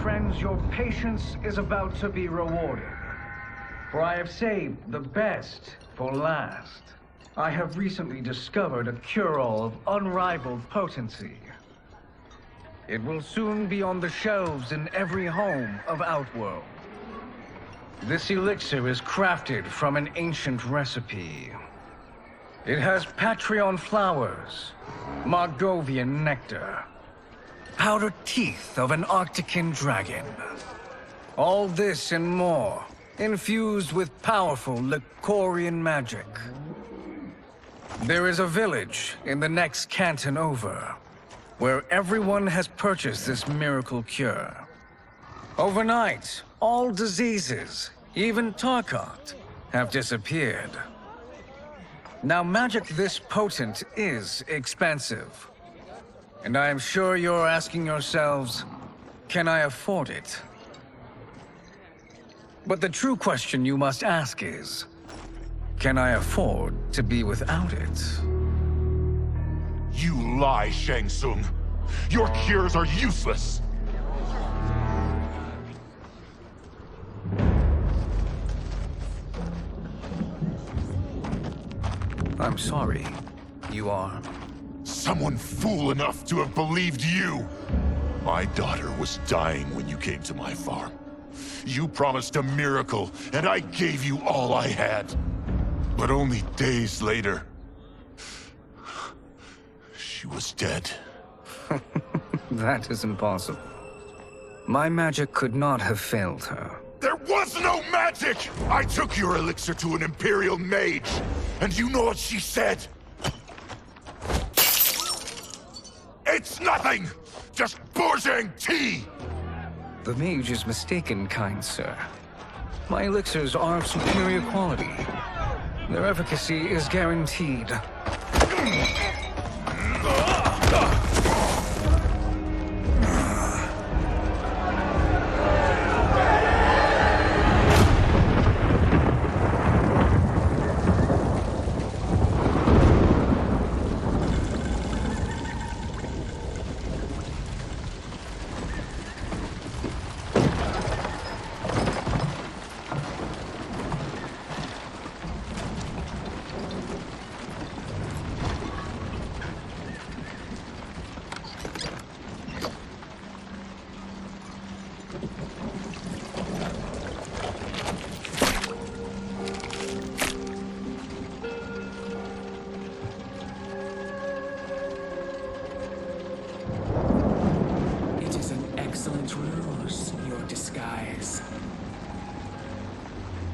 friends, your patience is about to be rewarded. For I have saved the best for last. I have recently discovered a cure-all of unrivaled potency. It will soon be on the shelves in every home of Outworld. This elixir is crafted from an ancient recipe. It has Patreon flowers, Margovian nectar, powdered teeth of an Arctican dragon. All this and more, infused with powerful Lycorian magic. There is a village in the next canton over, where everyone has purchased this miracle cure. Overnight, all diseases, even Tarkat, have disappeared. Now, magic this potent is expensive. And I am sure you're asking yourselves, can I afford it? But the true question you must ask is, can I afford to be without it? You lie, Shang Tsung. Your cures are useless. I'm sorry. You are? Someone fool enough to have believed you. My daughter was dying when you came to my farm. You promised a miracle, and I gave you all I had. But only days later, she was dead. That is impossible. My magic could not have failed her. There was no magic! I took your elixir to an Imperial mage, and you know what she said? It's nothing! Just Bourgeois tea! The mage is mistaken, kind sir. My elixirs are of superior quality. Their efficacy is guaranteed.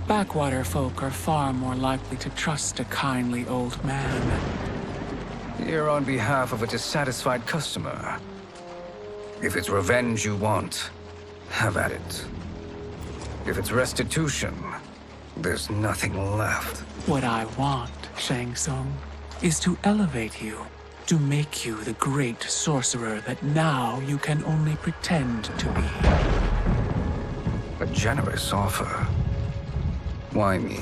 Backwater folk are far more likely to trust a kindly old man. Here on behalf of a dissatisfied customer. If it's revenge you want, have at it. If it's restitution, there's nothing left. What I want, Shang Tsung, is to elevate you, to make you the great sorcerer that now you can only pretend to be. A generous offer. Why me?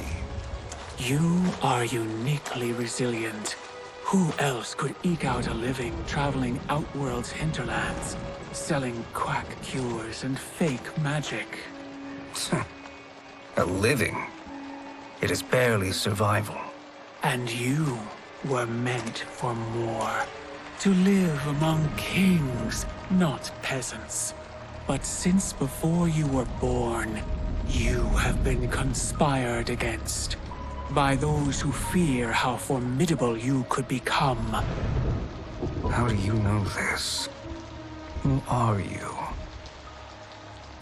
You are uniquely resilient. Who else could eke out a living traveling Outworld's hinterlands, selling quack cures and fake magic? A living? It is barely survival. And you were meant for more. To live among kings, not peasants. But since before you were born, you have been conspired against by those who fear how formidable you could become. How do you know this? Who are you?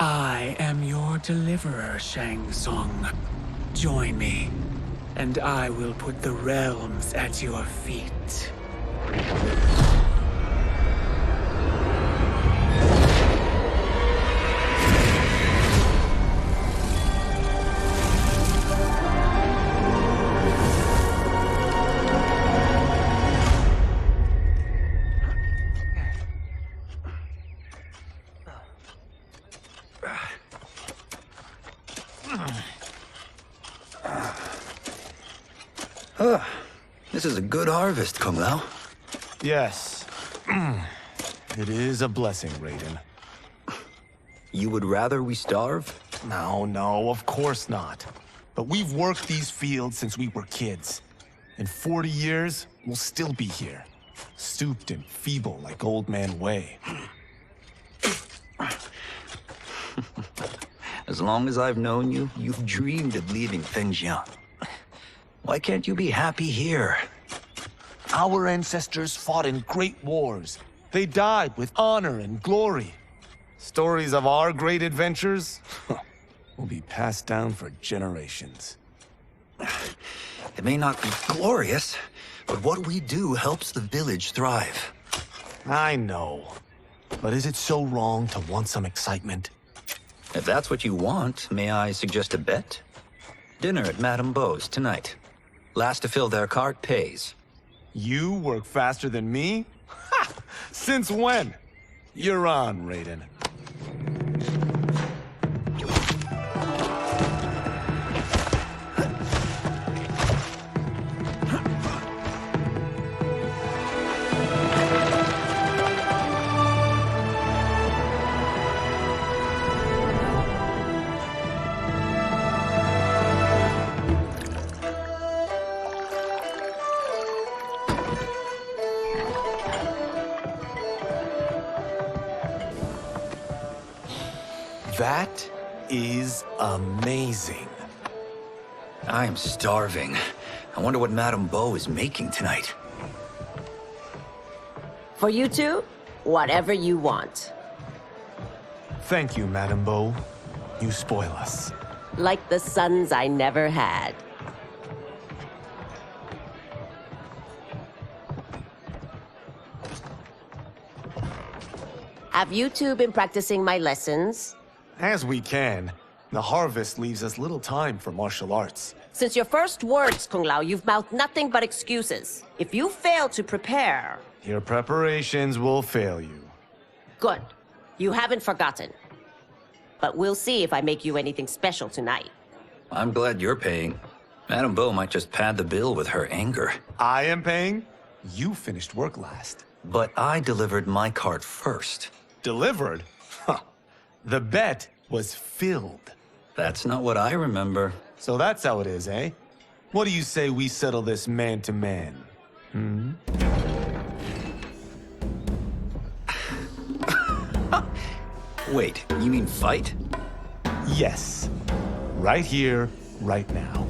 I am your deliverer, Shang Tsung. Join me, and I will put the realms at your feet. This is a good harvest, Kung Lao. Yes. It is a blessing, Raiden. You would rather we starve? No, of course not. But we've worked these fields since we were kids. In 40 years, we'll still be here. Stooped and feeble like Old Man Way. As long as I've known you, you've dreamed of leaving things young. Why can't you be happy here? Our ancestors fought in great wars. They died with honor and glory. Stories of our great adventures will be passed down for generations. It may not be glorious, but what we do helps the village thrive. I know. But is it so wrong to want some excitement? If that's what you want, may I suggest a bet? Dinner at Madame Beau's tonight. Last to fill their cart pays. You work faster than me? Ha! Since when? You're on, Raiden. That is amazing. I am starving. I wonder what Madame Beau is making tonight. For you two, whatever you want. Thank you, Madame Beau. You spoil us. Like the sons I never had. Have you two been practicing my lessons? As we can. The harvest leaves us little time for martial arts. Since your first words, Kung Lao, you've mouthed nothing but excuses. If you fail to prepare... Your preparations will fail you. Good. You haven't forgotten. But we'll see if I make you anything special tonight. I'm glad you're paying. Madame Beau might just pad the bill with her anger. I am paying? You finished work last. But I delivered my cart first. Delivered? Huh. The bet was filled. That's not what I remember. So that's how it is, eh? What do you say we settle this man to man? Wait, you mean fight? Yes. Right here, right now.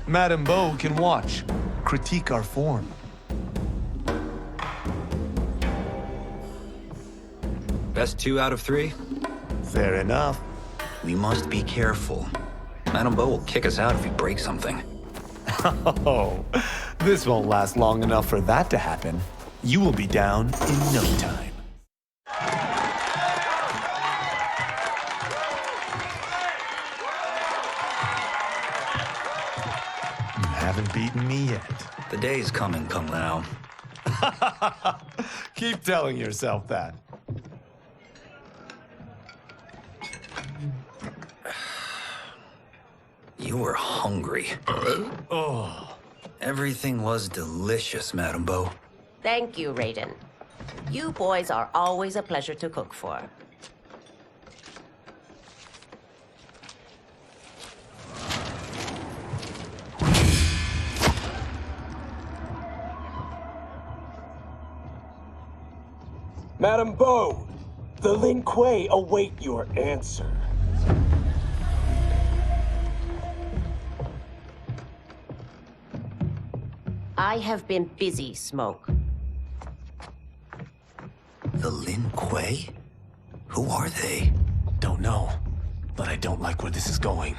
Madame Beau can watch, critique our form. Best 2 out of 3? Fair enough. We must be careful. Madame Beau will kick us out if we break something. Oh, this won't last long enough for that to happen. You will be down in no time. You haven't beaten me yet. The day's coming, Kung Lao. Keep telling yourself that. You were hungry. Oh. Everything was delicious, Madame Beau. Thank you, Raiden. You boys are always a pleasure to cook for. Madame Beau, the Lin Kuei await your answer. I have been busy, Smoke. The Lin Kuei? Who are they? Don't know, but I don't like where this is going.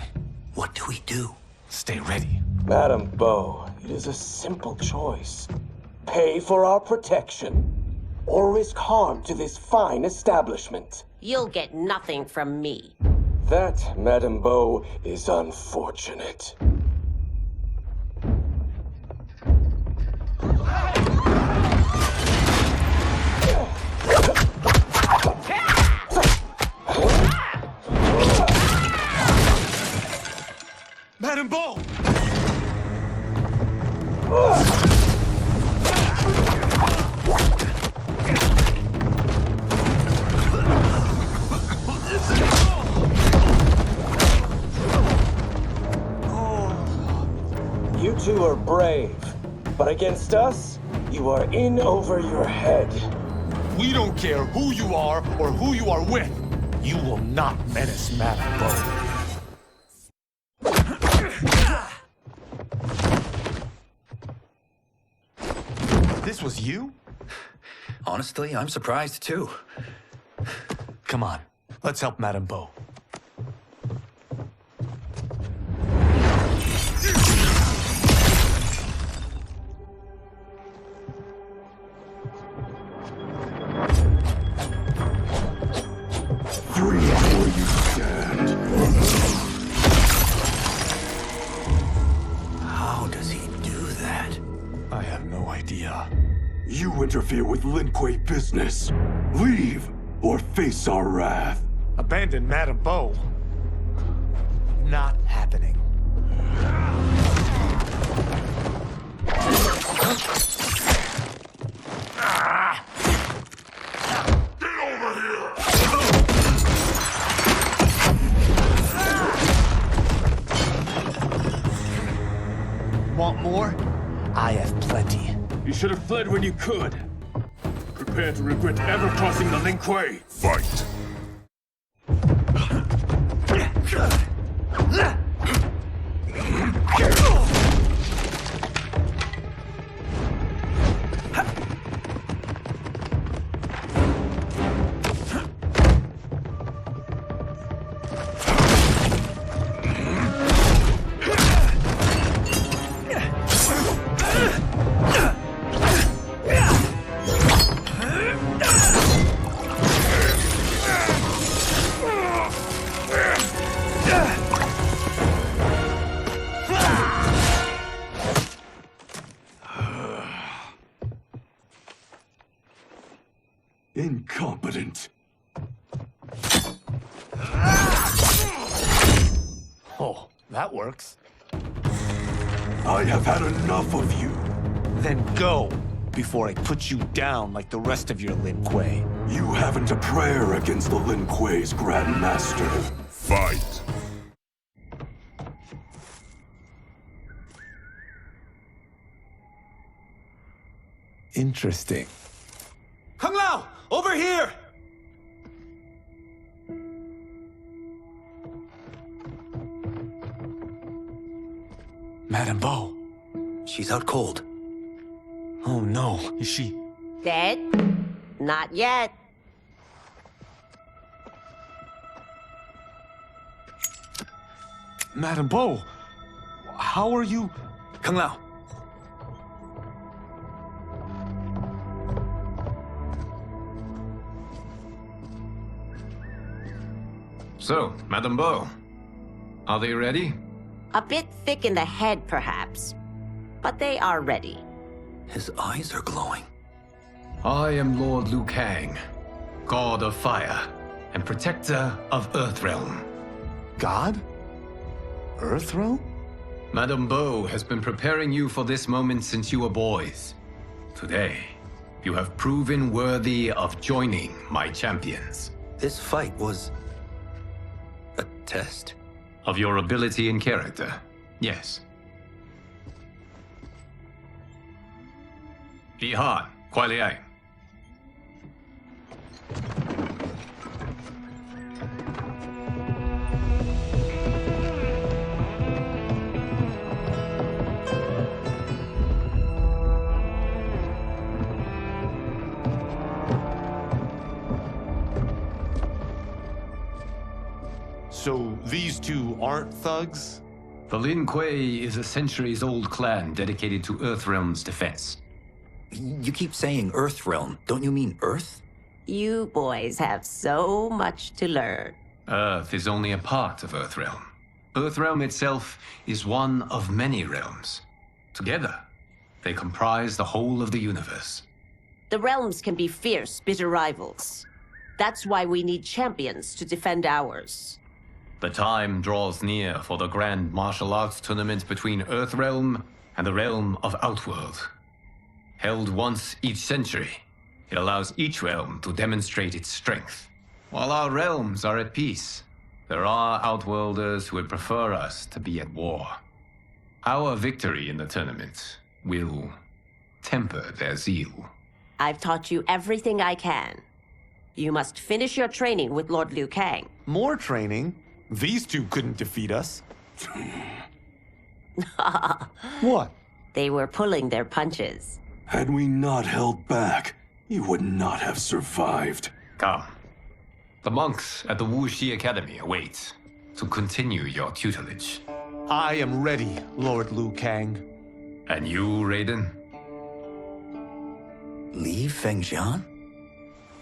What do we do? Stay ready. Madame Beau, it is a simple choice. Pay for our protection, or risk harm to this fine establishment. You'll get nothing from me. That, Madame Beau, is unfortunate. Madame Beau! you're brave. But against us, you are in over your head. We don't care who you are or who you are with. You will not menace Madame Bo. This was you? Honestly, I'm surprised too. Come on, let's help Madame Bo. Free where you stand. How does he do that? I have no idea. You interfere with Lin Kuei business. Leave or face our wrath. Abandon Madame Bo. Not happening. Want more? I have plenty. You should have fled when you could. Prepare to regret ever crossing the Lin Kuei. Fight! Incompetent. Oh, that works. I have had enough of you. Then go, before I put you down like the rest of your Lin Kuei. You haven't a prayer against the Lin Kuei's Grand Master. Fight! Interesting. Kung Lao! Over here! Madame Bo. She's out cold. Oh no, is she... Dead? Not yet. Madame Bo, how are you... Kung Lao. So, Madame Bo, are they ready? A bit thick in the head, perhaps. But they are ready. His eyes are glowing. I am Lord Liu Kang, God of Fire and Protector of Earthrealm. God? Earthrealm? Madame Bo has been preparing you for this moment since you were boys. Today, you have proven worthy of joining my champions. This fight was a test. Of your ability and character, yes. Li Han, Kuai Liang. So these two aren't thugs? The Lin Kuei is a centuries-old clan dedicated to Earthrealm's defense. You keep saying Earthrealm. Don't you mean Earth? You boys have so much to learn. Earth is only a part of Earthrealm. Earthrealm itself is one of many realms. Together, they comprise the whole of the universe. The realms can be fierce, bitter rivals. That's why we need champions to defend ours. The time draws near for the grand martial arts tournament between Earthrealm and the realm of Outworld. Held once each century, it allows each realm to demonstrate its strength. While our realms are at peace, there are Outworlders who would prefer us to be at war. Our victory in the tournament will temper their zeal. I've taught you everything I can. You must finish your training with Lord Liu Kang. More training? These two couldn't defeat us. What? They were pulling their punches. Had we not held back, you would not have survived. Come. The monks at the Wuxi Academy await to continue your tutelage. I am ready, Lord Liu Kang. And you, Raiden? Leave Fengjian?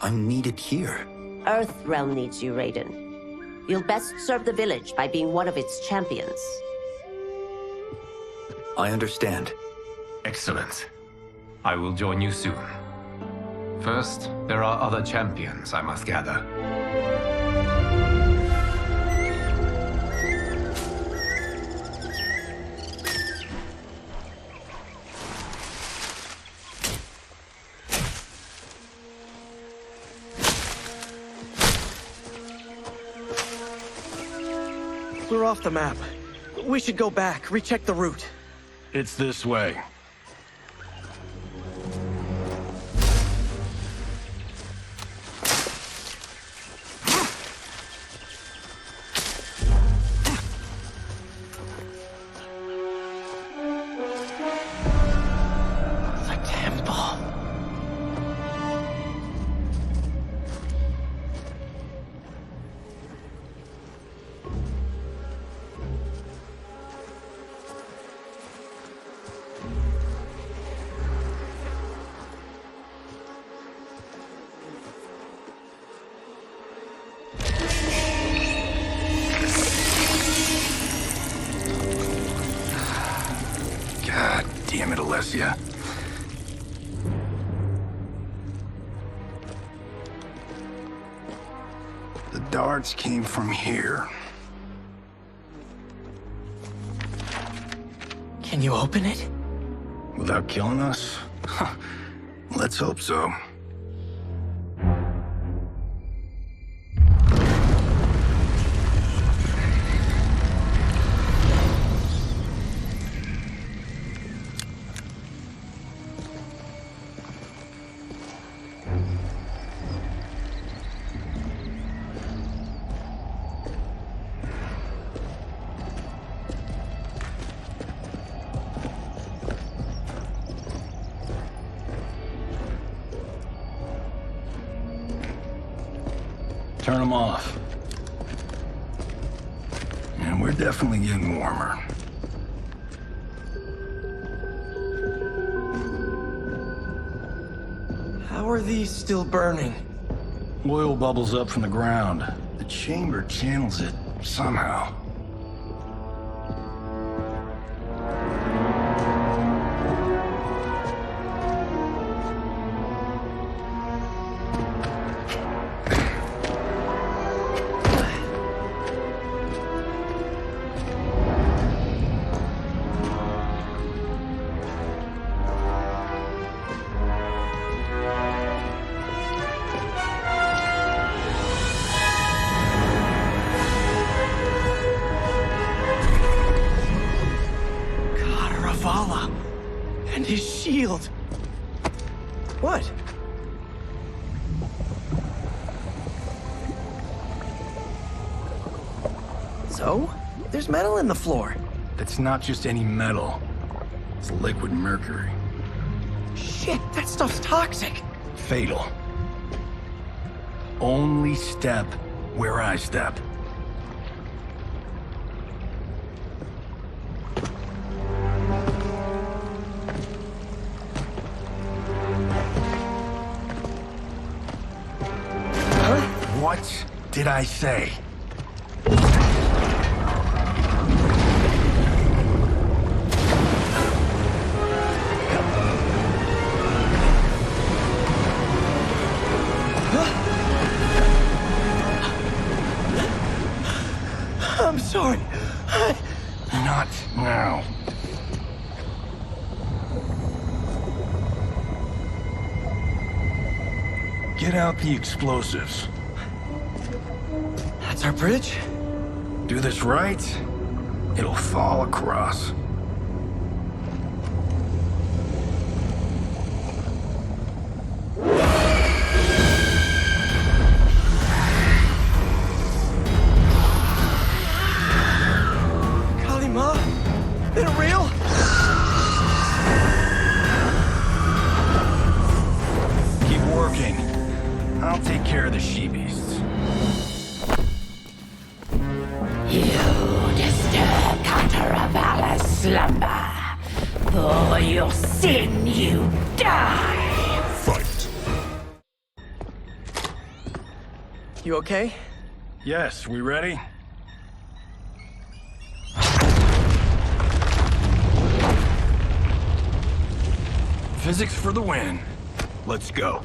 I'm needed here. Earthrealm needs you, Raiden. You'll best serve the village by being one of its champions. I understand. Excellent. I will join you soon. First, there are other champions I must gather. We're off the map. We should go back, recheck the route. It's this way. The temple. God damn it, Alessia. The darts came from here. Can you open it? Without killing us? Let's hope so. Turn them off. And we're definitely getting warmer. How are these still burning? Oil bubbles up from the ground. The chamber channels it somehow. And his shield. What? So? There's metal in the floor. It's not just any metal. It's liquid mercury. Shit, that stuff's toxic. Fatal. Only step where I step. What did I say? I'm sorry. Not now. Get out the explosives. That's our bridge? Do this right, it'll fall across. Keep working. I'll take care of the she-beasts. You disturb Cataravalla's slumber. For your sin, you die. Fight. You okay? Yes, we ready? Physics for the win. Let's go.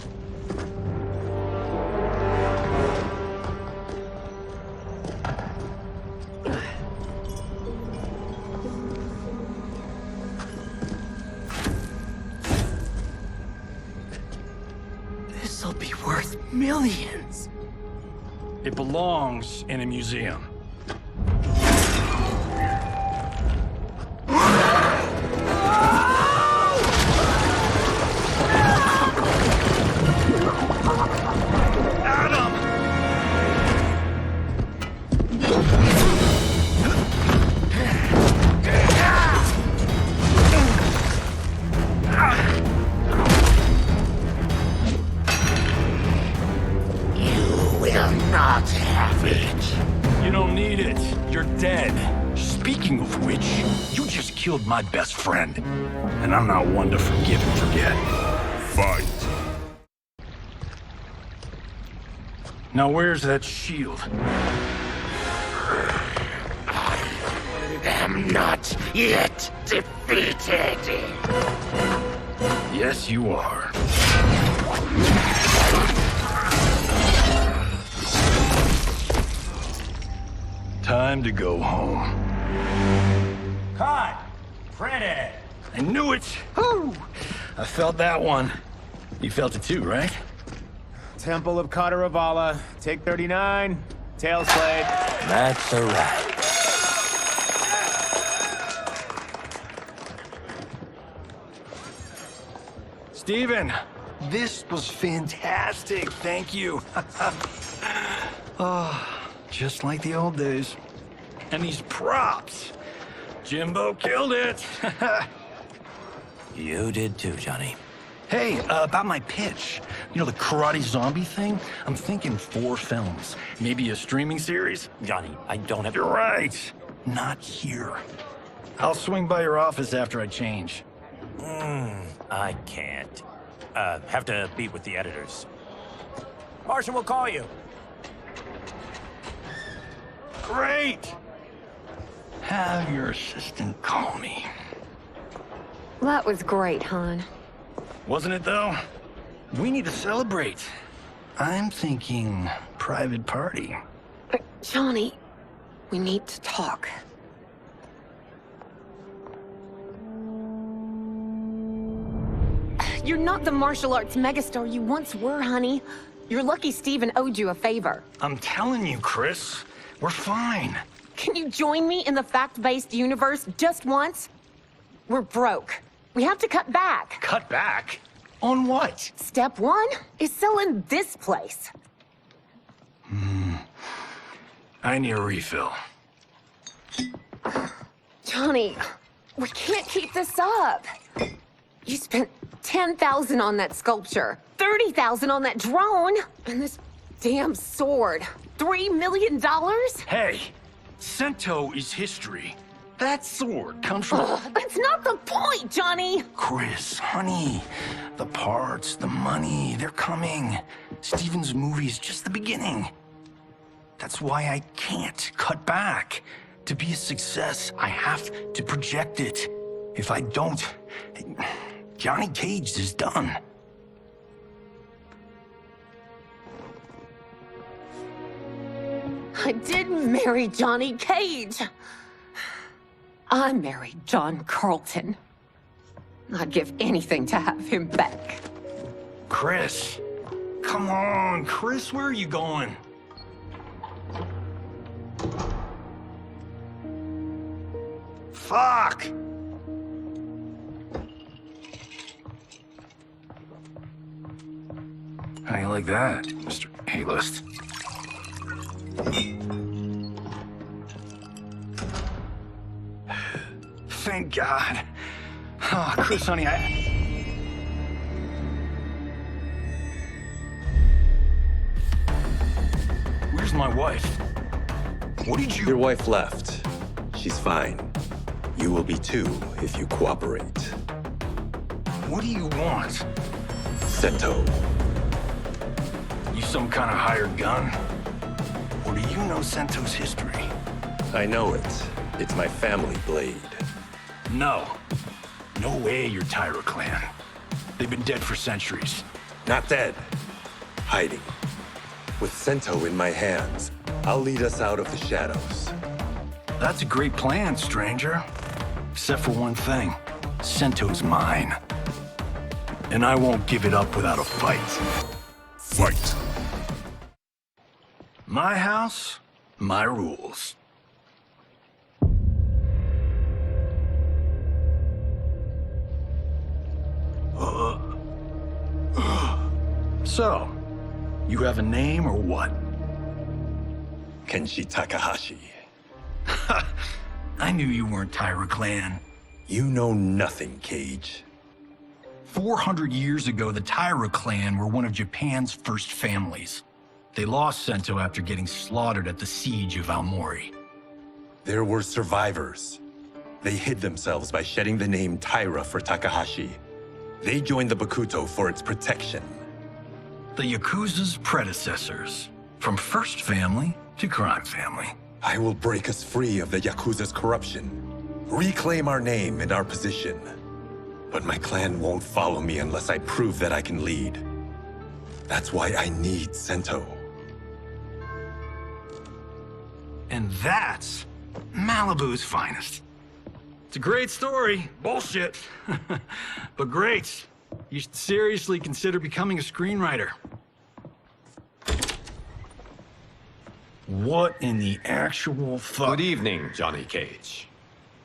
This'll be worth millions. It belongs in a museum. Not have it. You don't need it. You're dead. Speaking of which, you just killed my best friend. And I'm not one to forgive and forget. Fight. Now where's that shield? I'm not yet defeated. Yes, you are. Time to go home. Cut! Printed! I knew it! Woo! I felt that one. You felt it too, right? Temple of Kataravala, take 39, tail slate. That's a wrap. Steven, this was fantastic. Thank you. Oh, just like the old days. And these props. Jimbo killed it. You did too, Johnny. Hey, about my pitch. You know, the karate zombie thing? I'm thinking 4 films. Maybe a streaming series? Johnny, I don't have... You're right. Not here. I'll swing by your office after I change. I can't. Have to meet with the editors. Martian will call you. Great! Have your assistant call me. That was great, hon. Wasn't it, though? We need to celebrate. I'm thinking private party. Johnny, we need to talk. You're not the martial arts megastar you once were, honey. You're lucky Steven owed you a favor. I'm telling you, Chris. We're fine. Can you join me in the fact-based universe just once? We're broke. We have to cut back. Cut back? On what? Step 1 is selling this place. I need a refill. Johnny, we can't keep this up. You spent $10,000 on that sculpture, $30,000 on that drone, and this damn sword. $3 million? Hey, Sento is history. That sword comes from... That's not the point, Johnny! Chris, honey, the parts, the money, they're coming. Steven's movie is just the beginning. That's why I can't cut back. To be a success, I have to project it. If I don't, Johnny Cage is done. I didn't marry Johnny Cage. I married John Carlton. I'd give anything to have him back. Chris, come on, Chris, where are you going? Fuck! How you like that, Mr. A-list? Thank God. Oh, Chris, honey, my wife. What did you... Your wife left. She's fine. You will be too if you cooperate. What do you want? Sento. You some kind of hired gun? Or do you know Sento's history? I know it. It's my family blade. No. No way you're Tyra clan. They've been dead for centuries. Not dead. Hiding. With Sento in my hands, I'll lead us out of the shadows. That's a great plan, stranger. Except for one thing. Sento's mine. And I won't give it up without a fight. Fight! My house, my rules. So, you have a name or what? Kenshi Takahashi. I knew you weren't Tyra clan. You know nothing, Cage. 400 years ago, the Tyra clan were one of Japan's first families. They lost Sento after getting slaughtered at the siege of Aomori. There were survivors. They hid themselves by shedding the name Tyra for Takahashi. They joined the Bakuto for its protection. The Yakuza's predecessors. From first family to crime family. I will break us free of the Yakuza's corruption. Reclaim our name and our position. But my clan won't follow me unless I prove that I can lead. That's why I need Sento. And that's Malibu's finest. It's a great story. Bullshit. But great. You should seriously consider becoming a screenwriter. What in the actual fuck? Good evening, Johnny Cage.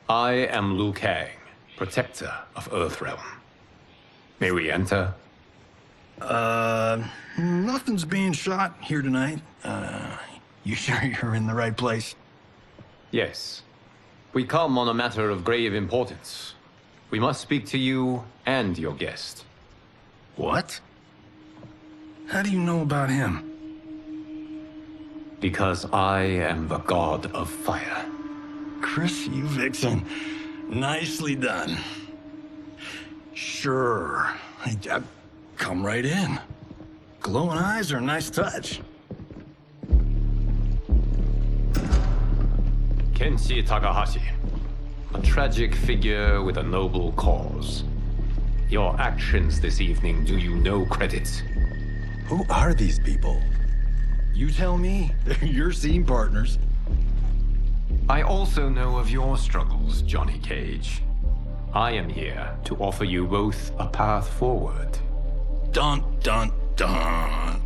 I am Liu Kang, protector of Earthrealm. May we enter? Nothing's being shot here tonight. You sure you're in the right place? Yes. We come on a matter of grave importance. We must speak to you and your guest. What? How do you know about him? Because I am the god of fire. Chris, you vixen. Nicely done. Sure. I come right in. Glowing eyes are a nice touch. Kenshi Takahashi. A tragic figure with a noble cause. Your actions this evening do you no credit. Who are these people? You tell me. They're your scene partners. I also know of your struggles, Johnny Cage. I am here to offer you both a path forward. Dun, dun, dun.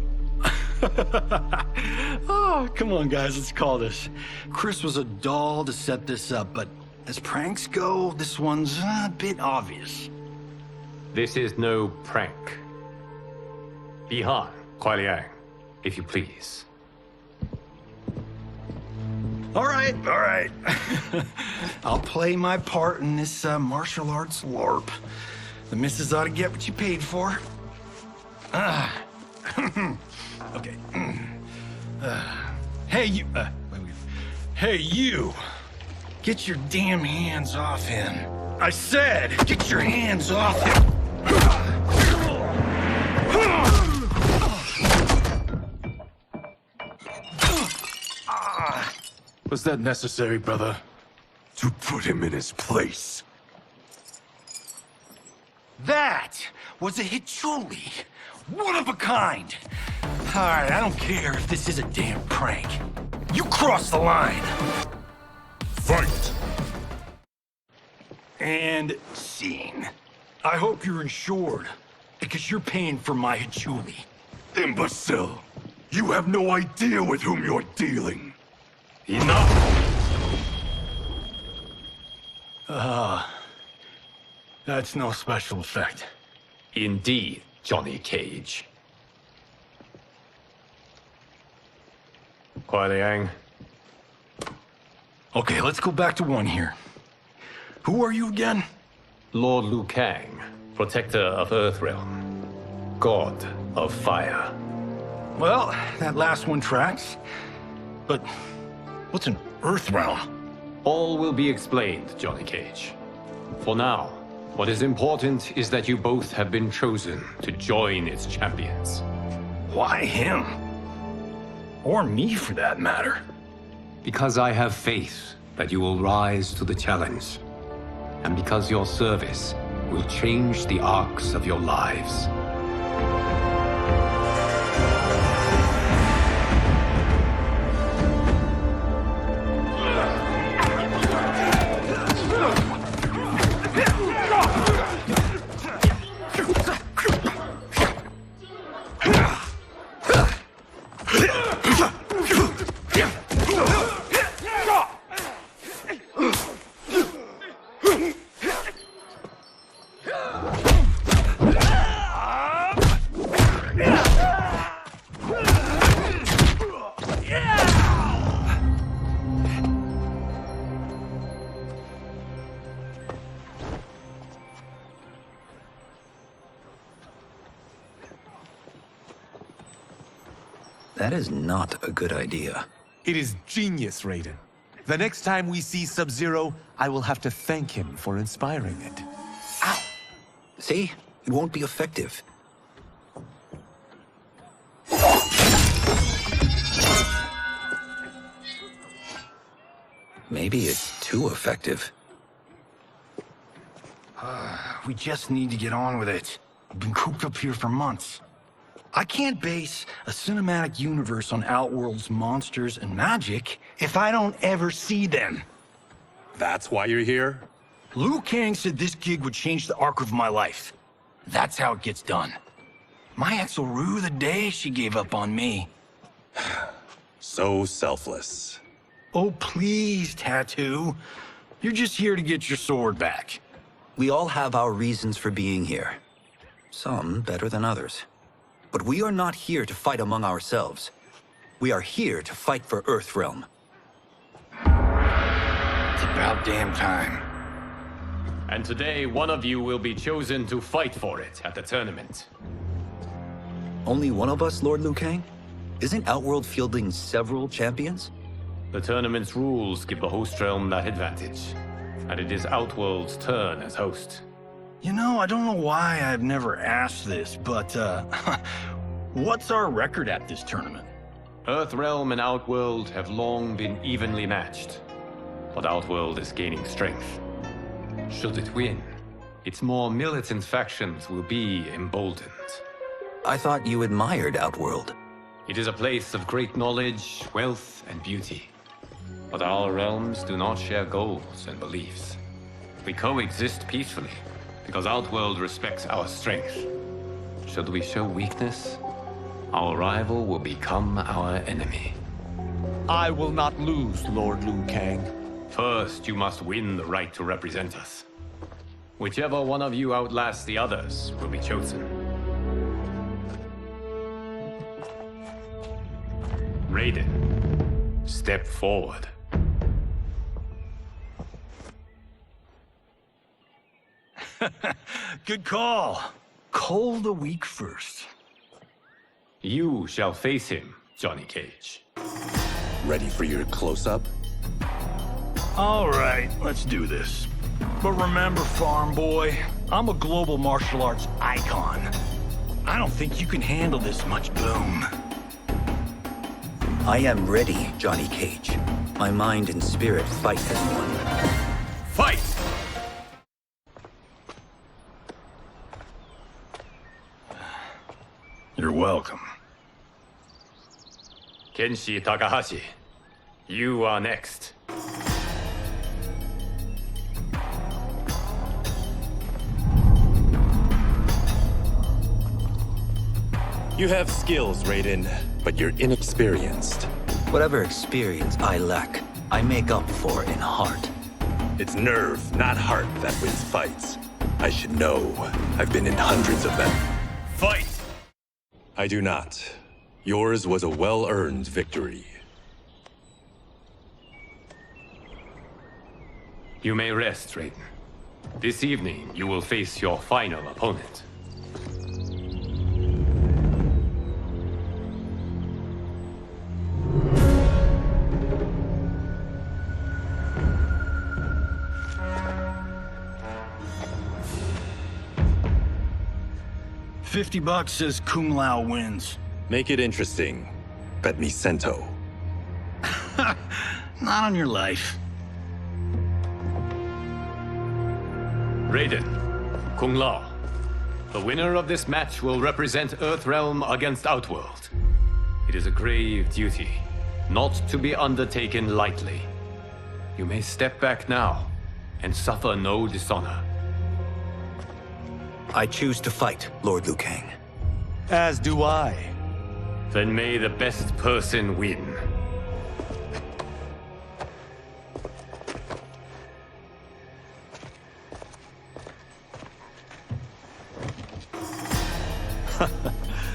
Oh, come on, guys, let's call this. Chris was a doll to set this up, but as pranks go, this one's a bit obvious. This is no prank. Bihan, Kuai Liang, if you please. All right. I'll play my part in this martial arts LARP. The missus ought to get what you paid for. Okay. Hey, you... Hey, you! Get your damn hands off him. I said, get your hands off him! Was that necessary, brother? To put him in his place? That was a Hichuli. One of a kind. All right, I don't care if this is a damn prank. You crossed the line. Fight! And scene. I hope you're insured, because you're paying for my Hichuli. Imbecile! You have no idea with whom you're dealing. Enough! That's no special effect. Indeed, Johnny Cage. Kuai Liang. Okay, let's go back to one here. Who are you again? Lord Liu Kang, protector of Earthrealm, god of fire. Well, that last one tracks. But what's an Earthrealm? All will be explained, Johnny Cage. For now, what is important is that you both have been chosen to join its champions. Why him? Or me, for that matter. Because I have faith that you will rise to the challenge. And because your service will change the arcs of your lives. That is not a good idea. It is genius, Raiden. The next time we see Sub-Zero, I will have to thank him for inspiring it. Ow! See? It won't be effective. Maybe it's too effective. We just need to get on with it. I've been cooped up here for months. I can't base a cinematic universe on Outworld's monsters and magic if I don't ever see them. That's why you're here? Liu Kang said this gig would change the arc of my life. That's how it gets done. My ex will rue the day she gave up on me. So selfless. Oh, please, Tattoo. You're just here to get your sword back. We all have our reasons for being here. Some better than others. But we are not here to fight among ourselves. We are here to fight for Earthrealm. It's about damn time. And today, one of you will be chosen to fight for it at the tournament. Only one of us, Lord Liu Kang? Isn't Outworld fielding several champions? The tournament's rules give the host realm that advantage. And it is Outworld's turn as host. You know, I don't know why I've never asked this, but, what's our record at this tournament? Earthrealm and Outworld have long been evenly matched. But Outworld is gaining strength. Should it win, its more militant factions will be emboldened. I thought you admired Outworld. It is a place of great knowledge, wealth, and beauty. But our realms do not share goals and beliefs. We coexist peacefully, because Outworld respects our strength. Should we show weakness, our rival will become our enemy. I will not lose, Lord Liu Kang. First, you must win the right to represent us. Whichever one of you outlasts the others will be chosen. Raiden, step forward. Good call. Cull the weak first. You shall face him, Johnny Cage. Ready for your close-up? All right, let's do this. But remember, farm boy, I'm a global martial arts icon. I don't think you can handle this much boom. I am ready, Johnny Cage. My mind and spirit fight as one. Fight! You're welcome. Kenshi Takahashi, you are next. You have skills, Raiden, but you're inexperienced. Whatever experience I lack, I make up for in heart. It's nerve, not heart, that wins fights. I should know. I've been in hundreds of them. Fight! I do not. Yours was a well-earned victory. You may rest, Raiden. This evening, you will face your final opponent. $50 says Kung Lao wins. Make it interesting. Bet me cento. Not on your life. Raiden, Kung Lao. The winner of this match will represent Earthrealm against Outworld. It is a grave duty, not to be undertaken lightly. You may step back now and suffer no dishonor. I choose to fight, Lord Liu Kang. As do I. Then may the best person win.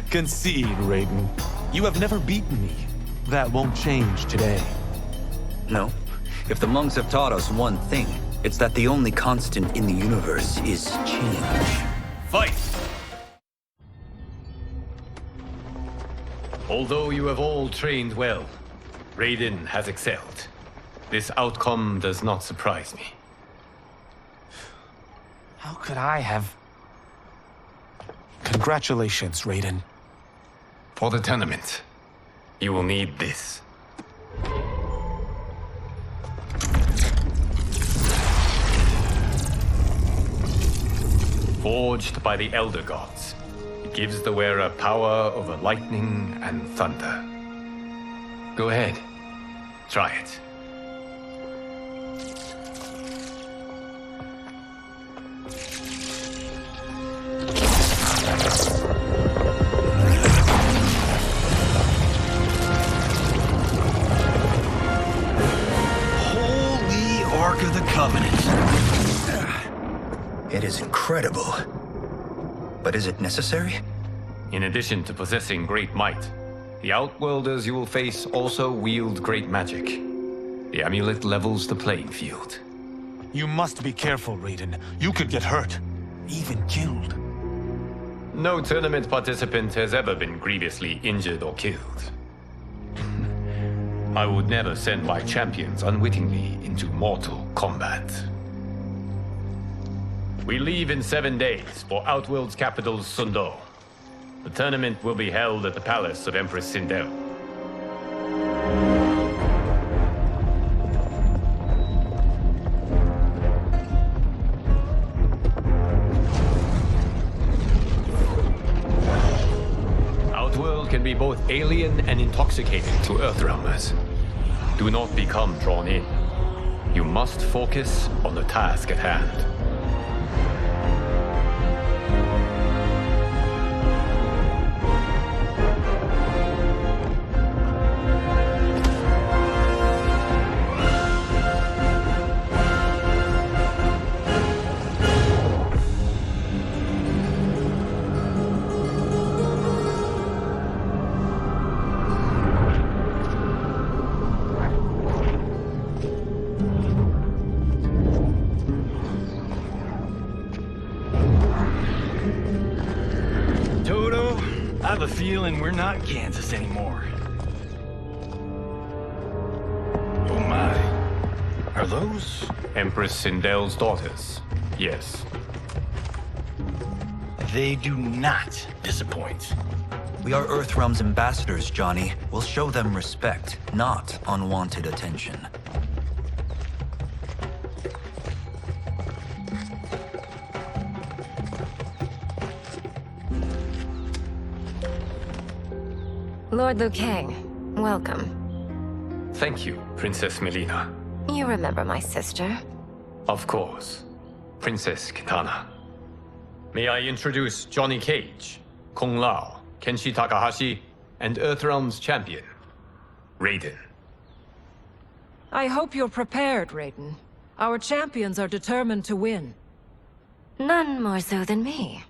Concede, Raiden. You have never beaten me. That won't change today. No. If the monks have taught us one thing, it's that the only constant in the universe is change. Fight! Although you have all trained well, Raiden has excelled. This outcome does not surprise me. How could I have... Congratulations, Raiden. For the tournament, you will need this. Forged by the Elder Gods, it gives the wearer power over lightning and thunder. Go ahead, try it. Holy Ark of the Covenant. It is incredible. But is it necessary? In addition to possessing great might, the Outworlders you will face also wield great magic. The amulet levels the playing field. You must be careful, Raiden. You could get hurt. Even killed. No tournament participant has ever been grievously injured or killed. I would never send my champions unwittingly into mortal combat. We leave in 7 days for Outworld's capital, Sundo. The tournament will be held at the palace of Empress Sindel. Outworld can be both alien and intoxicating to Earthrealmers. Do not become drawn in. You must focus on the task at hand. I have a feeling we're not Kansas anymore. Oh my. Are those? Empress Sindel's daughters, yes. They do not disappoint. We are Earthrealm's ambassadors, Johnny. We'll show them respect, not unwanted attention. Lord Liu Kang, welcome. Thank you, Princess Melina. You remember my sister? Of course. Princess Kitana. May I introduce Johnny Cage, Kung Lao, Kenshi Takahashi, and Earthrealm's champion, Raiden. I hope you're prepared, Raiden. Our champions are determined to win. None more so than me.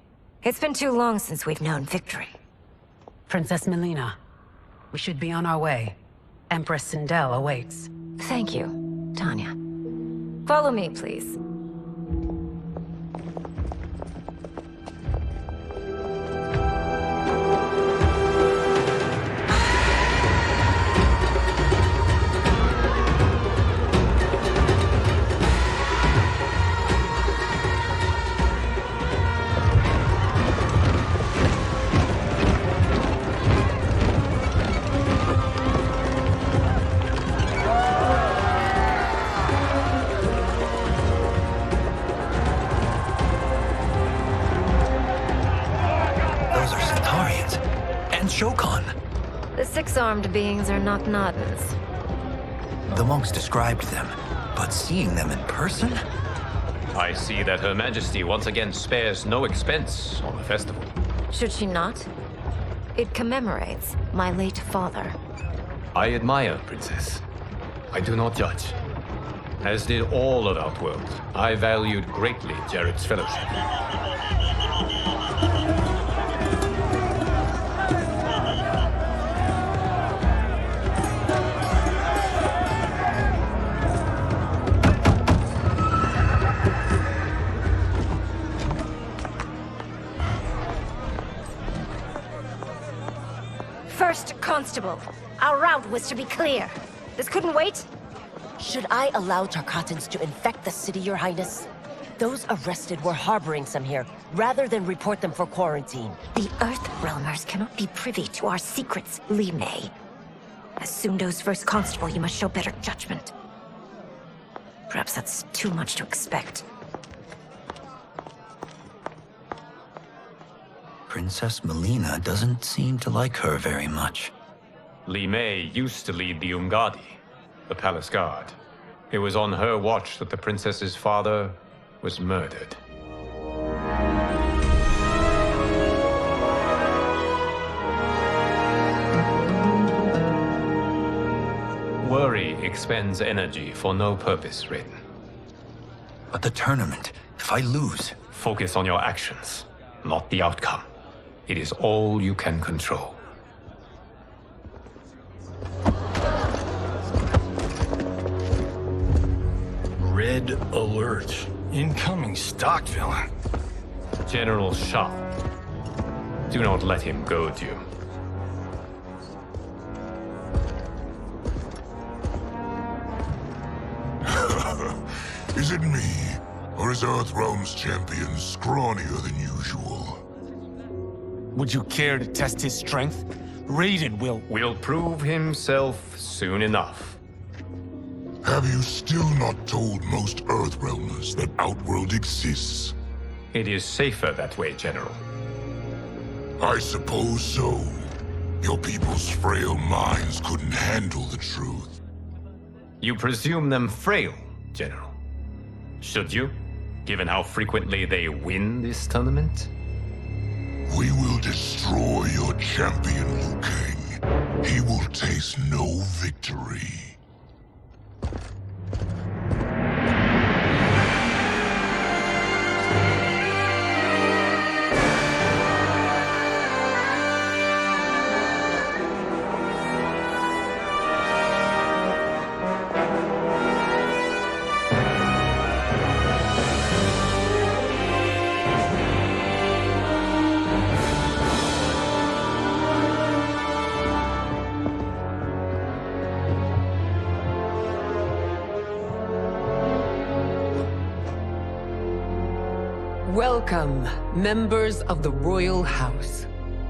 It's been too long since we've known victory. Princess Melina, we should be on our way. Empress Sindel awaits. Thank you, Tanya. Follow me, please. The six-armed beings are not Nadans. The monks described them, but seeing them in person? I see that Her Majesty once again spares no expense on the festival. Should she not? It commemorates my late father. I admire, Princess. I do not judge. As did all of Outworld, I valued greatly Jared's fellowship. First Constable, our route was to be clear. This couldn't wait? Should I allow Tarkatans to infect the city, Your Highness? Those arrested were harboring some here, rather than report them for quarantine. The Earthrealmers cannot be privy to our secrets, Li Mei. As Sundo's first constable, you must show better judgment. Perhaps that's too much to expect. Princess Melina doesn't seem to like her very much. Li Mei used to lead the Umgadi, the palace guard. It was on her watch that the princess's father was murdered. Worry expends energy for no purpose, Raiden. But the tournament, if I lose... Focus on your actions, not the outcome. It is all you can control. Red alert. Incoming stock villain. General Shah. Do not let him goad you. Is it me? Or is Earthrealm's champion scrawnier than usual? Would you care to test his strength? Raiden will prove himself soon enough. Have you still not told most Earthrealmers that Outworld exists? It is safer that way, General. I suppose so. Your people's frail minds couldn't handle the truth. You presume them frail, General. Should you, given how frequently they win this tournament? We will destroy your champion, Liu Kang. He will taste no victory. Welcome, members of the Royal House.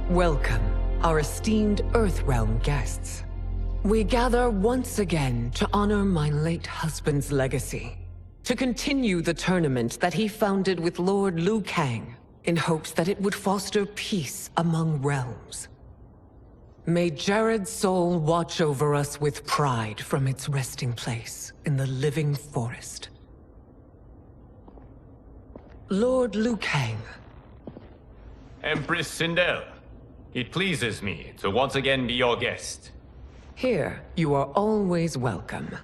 Welcome, our esteemed Earthrealm guests. We gather once again to honor my late husband's legacy, to continue the tournament that he founded with Lord Liu Kang, in hopes that it would foster peace among realms. May Jared's soul watch over us with pride from its resting place in the living forest. Lord Liu Kang. Empress Sindel, it pleases me to once again be your guest. Here, you are always welcome.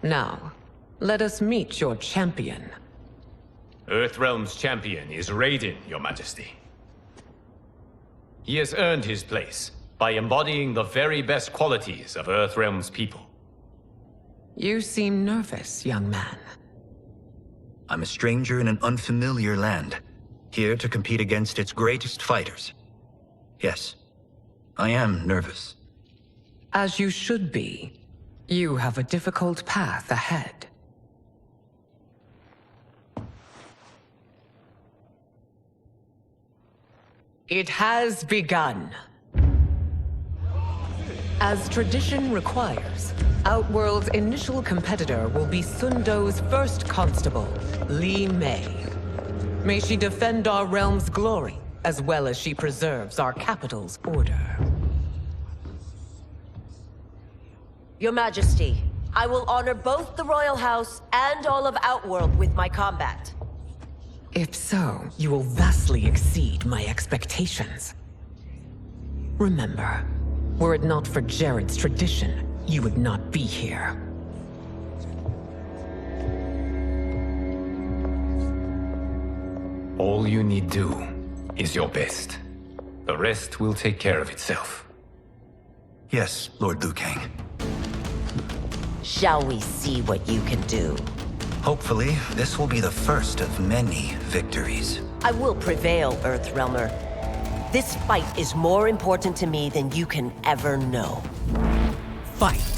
Now, let us meet your champion. Earthrealm's champion is Raiden, Your Majesty. He has earned his place by embodying the very best qualities of Earthrealm's people. You seem nervous, young man. I'm a stranger in an unfamiliar land, here to compete against its greatest fighters. Yes, I am nervous. As you should be. You have a difficult path ahead. It has begun. As tradition requires, Outworld's initial competitor will be Sundo's first constable, Li Mei. May she defend our realm's glory, as well as she preserves our capital's order. Your Majesty, I will honor both the Royal House and all of Outworld with my combat. If so, you will vastly exceed my expectations. Remember, were it not for Jared's tradition, you would not be here. All you need do is your best. The rest will take care of itself. Yes, Lord Liu Kang. Shall we see what you can do? Hopefully, this will be the first of many victories. I will prevail, Earthrealmer. This fight is more important to me than you can ever know. Fight!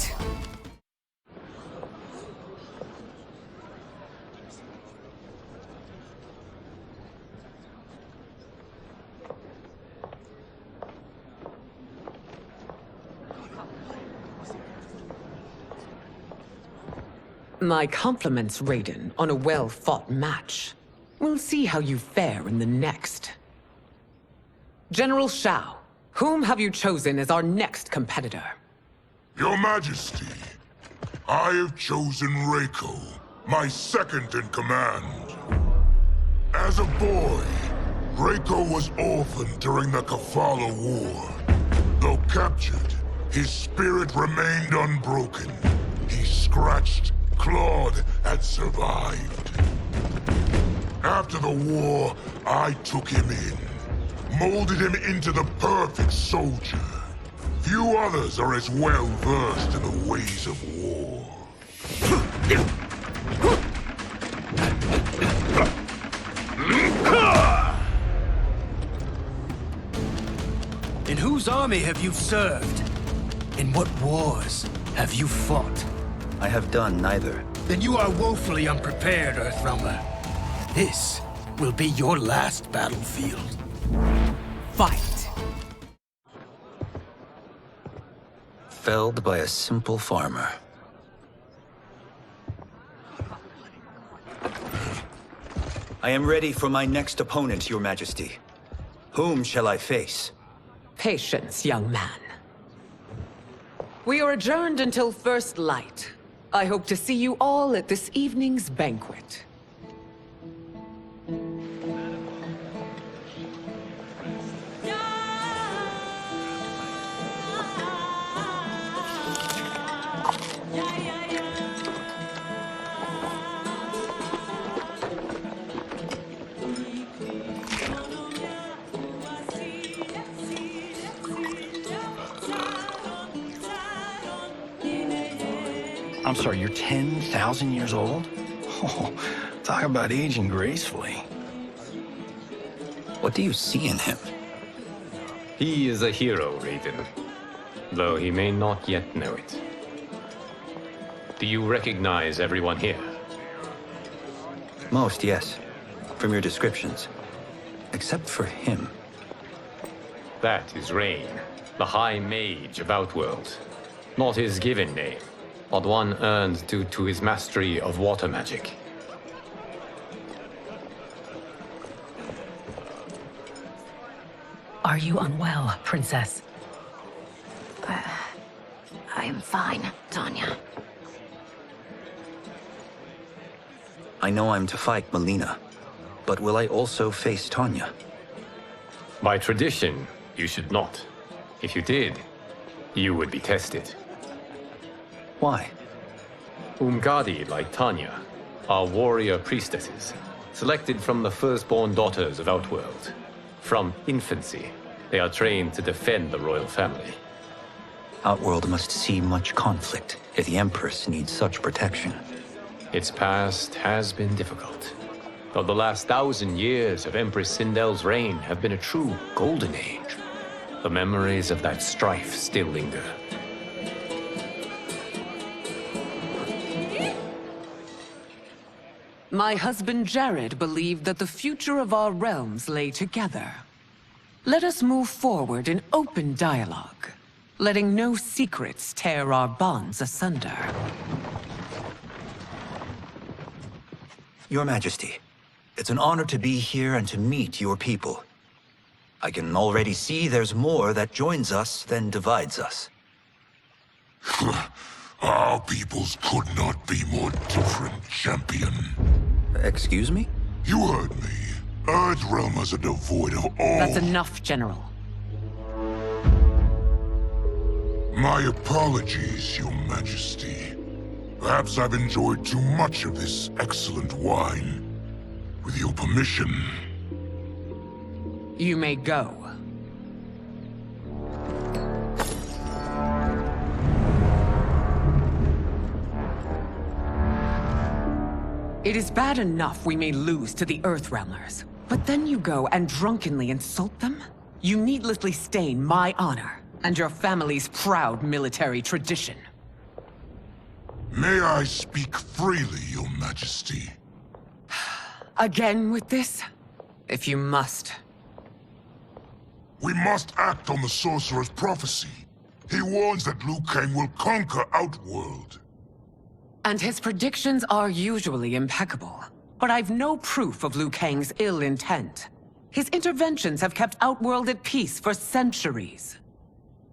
My compliments, Raiden, on a well-fought match. We'll see how you fare in the next. General Shao, whom have you chosen as our next competitor? Your Majesty, I have chosen Reiko, my second in command. As a boy, Reiko was orphaned during the Kafala War. Though captured, his spirit remained unbroken. He scratched, clawed, and survived. After the war, I took him in, molded him into the perfect soldier. Few others are as well versed in the ways of war. In whose army have you served? In what wars have you fought? I have done neither. Then you are woefully unprepared, Earthrealmer. This will be your last battlefield. Fight! Felled by a simple farmer. I am ready for my next opponent, Your Majesty. Whom shall I face? Patience, young man. We are adjourned until first light. I hope to see you all at this evening's banquet. I'm sorry, you're 10,000 years old? Oh, talk about aging gracefully. What do you see in him? He is a hero, Raiden. Though he may not yet know it. Do you recognize everyone here? Most, yes. From your descriptions. Except for him. That is Rain, the High Mage of Outworld. Not his given name, but one earned due to his mastery of water magic. Are you unwell, Princess? I am fine, Tanya. I know I'm to fight Melina, but will I also face Tanya? By tradition, you should not. If you did, you would be tested. Why? Umgadi, like Tanya, are warrior priestesses, selected from the firstborn daughters of Outworld. From infancy, they are trained to defend the royal family. Outworld must see much conflict if the Empress needs such protection. Its past has been difficult, though the last 1,000 years of Empress Sindel's reign have been a true golden age. The memories of that strife still linger. My husband Jared believed that the future of our realms lay together. Let us move forward in open dialogue, letting no secrets tear our bonds asunder. Your Majesty, it's an honor to be here and to meet your people. I can already see there's more that joins us than divides us. Our peoples could not be more different, champion. Excuse me? You heard me. Earthrealmers are devoid of all... That's enough, General. My apologies, Your Majesty. Perhaps I've enjoyed too much of this excellent wine. With your permission... You may go. It is bad enough we may lose to the Earthrealmers, but then you go and drunkenly insult them? You needlessly stain my honor and your family's proud military tradition. May I speak freely, Your Majesty? Again with this? If you must. We must act on the Sorcerer's prophecy. He warns that Liu Kang will conquer Outworld. And his predictions are usually impeccable. But I've no proof of Liu Kang's ill intent. His interventions have kept Outworld at peace for centuries.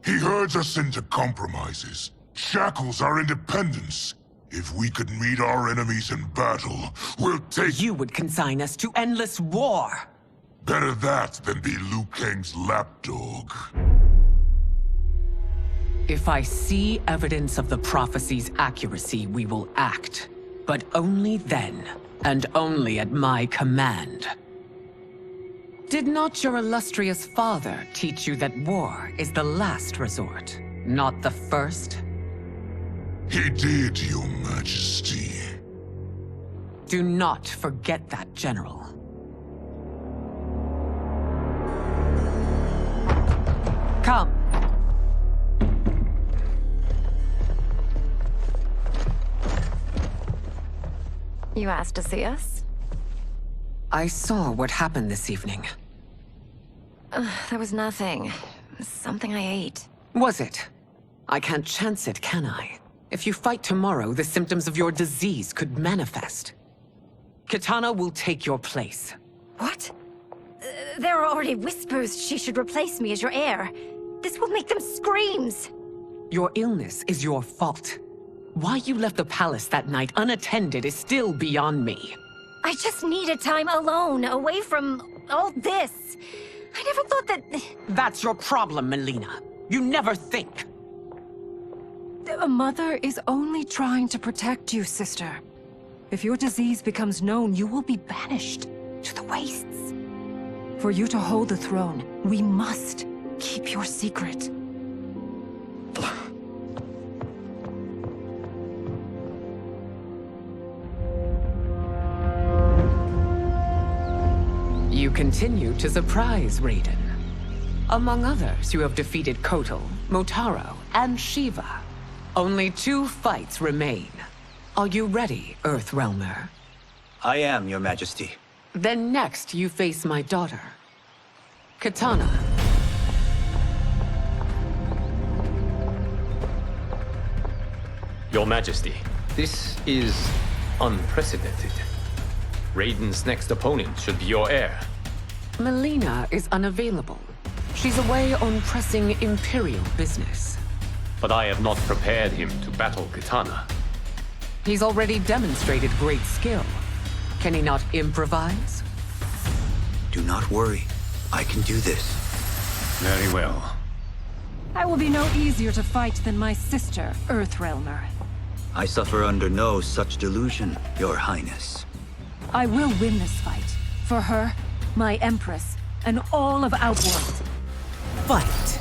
He herds us into compromises, shackles our independence. If we could meet our enemies in battle, we'll take... You would consign us to endless war! Better that than be Liu Kang's lapdog. If I see evidence of the prophecy's accuracy, we will act. But only then, and only at my command. Did not your illustrious father teach you that war is the last resort, not the first? He did, Your Majesty. Do not forget that, General. Come. You asked to see us? I saw what happened this evening. That was nothing. Something I ate. Was it? I can't chance it, can I? If you fight tomorrow, the symptoms of your disease could manifest. Kitana will take your place. What? There are already whispers she should replace me as your heir. This will make them screams! Your illness is your fault. Why you left the palace that night unattended is still beyond me. I just needed time alone, away from all this. I never thought that... That's your problem, Melina. You never think. A mother is only trying to protect you, sister. If your disease becomes known, you will be banished to the wastes. For you to hold the throne, we must keep your secret. You continue to surprise Raiden. Among others, you have defeated Kotal, Motaro, and Shiva. Only 2 fights remain. Are you ready, Earthrealmer? I am, Your Majesty. Then next, you face my daughter, Kitana. Your Majesty, this is unprecedented. Raiden's next opponent should be your heir. Melina is unavailable. She's away on pressing Imperial business. But I have not prepared him to battle Kitana. He's already demonstrated great skill. Can he not improvise? Do not worry. I can do this. Very well. I will be no easier to fight than my sister, Earthrealmer. I suffer under no such delusion, Your Highness. I will win this fight. For her, my Empress, and all of Outworld. Fight!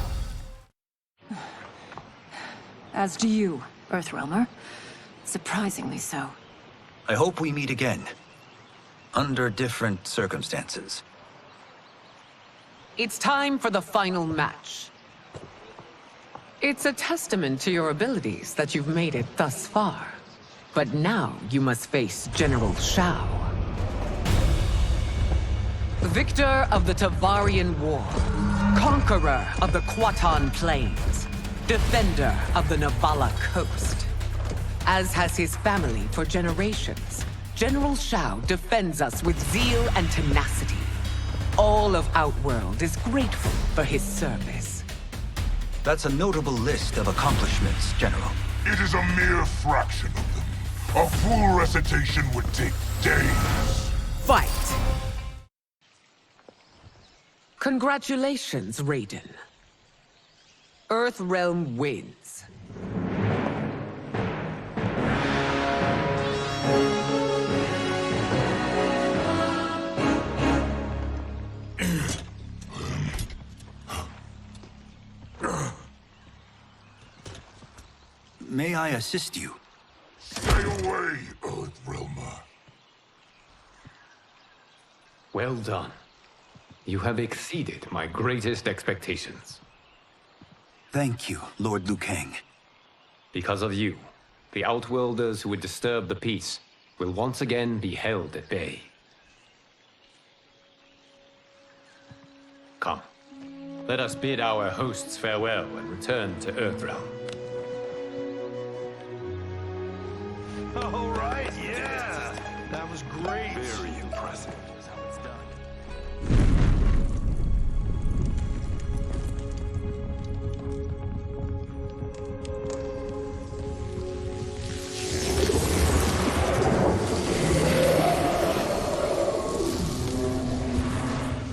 As do you, Earthrealmer. Surprisingly so. I hope we meet again. Under different circumstances. It's time for the final match. It's a testament to your abilities that you've made it thus far. But now you must face General Shao. Victor of the Tavarian War. Conqueror of the Kwatan Plains. Defender of the Navala Coast. As has his family for generations, General Shao defends us with zeal and tenacity. All of Outworld is grateful for his service. That's a notable list of accomplishments, General. It is a mere fraction of them. A full recitation would take days. Fight! Congratulations, Raiden. Earthrealm wins. May I assist you? Stay away, Earthrealmer. Well done. You have exceeded my greatest expectations. Thank you, Lord Liu Kang. Because of you, the Outworlders who would disturb the peace will once again be held at bay. Come, let us bid our hosts farewell and return to Earthrealm. All right, yeah. That was great. Very impressive. Here's how it's done.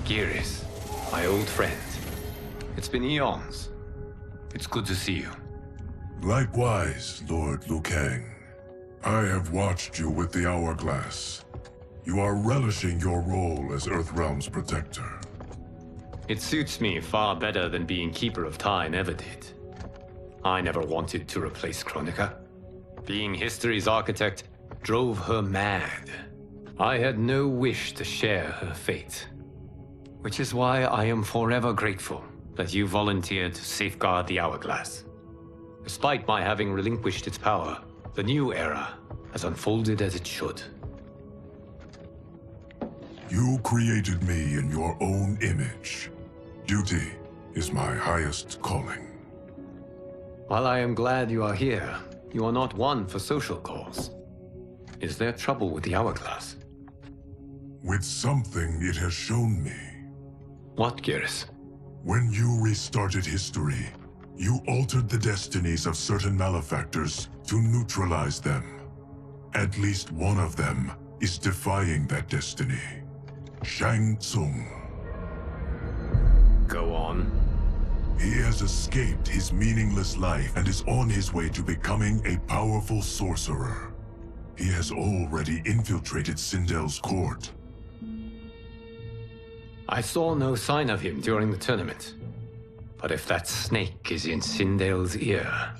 Geras, my old friend. It's been eons. It's good to see you. Likewise, Lord Liu Kang. I have watched you with the Hourglass. You are relishing your role as Earthrealm's protector. It suits me far better than being Keeper of Time ever did. I never wanted to replace Kronika. Being history's architect drove her mad. I had no wish to share her fate. Which is why I am forever grateful that you volunteered to safeguard the Hourglass. Despite my having relinquished its power, the new era has unfolded as it should. You created me in your own image. Duty is my highest calling. While I am glad you are here, you are not one for social calls. Is there trouble with the Hourglass? With something it has shown me. What, Geras? When you restarted history, you altered the destinies of certain malefactors to neutralize them. At least one of them is defying that destiny. Shang Tsung. Go on. He has escaped his meaningless life and is on his way to becoming a powerful sorcerer. He has already infiltrated Sindel's court. I saw no sign of him during the tournament. But if that snake is in Sindel's ear...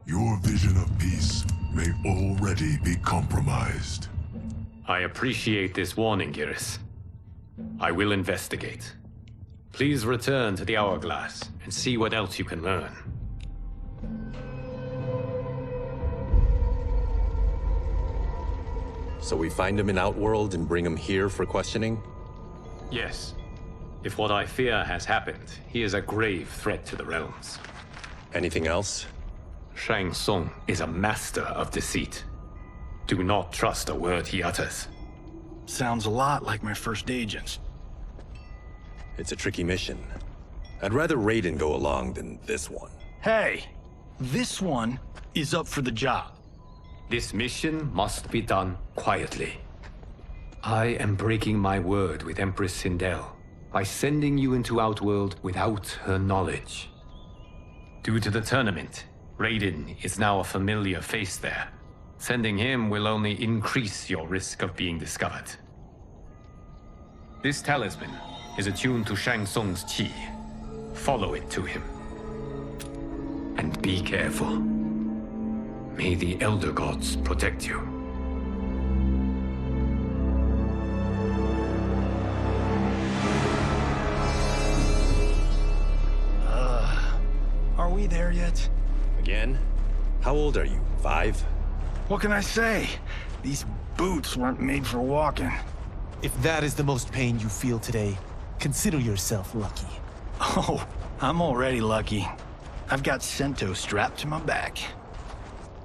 Your vision of peace may already be compromised. I appreciate this warning, Geras. I will investigate. Please return to the Hourglass and see what else you can learn. So we find him in Outworld and bring him here for questioning? Yes. If what I fear has happened, he is a grave threat to the realms. Anything else? Shang Tsung is a master of deceit. Do not trust a word he utters. Sounds a lot like my first agents. It's a tricky mission. I'd rather Raiden go along than this one. Hey, this one is up for the job. This mission must be done quietly. I am breaking my word with Empress Sindel by sending you into Outworld without her knowledge. Due to the tournament, Raiden is now a familiar face there. Sending him will only increase your risk of being discovered. This talisman is attuned to Shang Tsung's chi. Follow it to him. And be careful. May the Elder Gods protect you. Are we there yet? Again? How old are you? 5? What can I say? These boots weren't made for walking. If that is the most pain you feel today, consider yourself lucky. Oh, I'm already lucky. I've got Sento strapped to my back.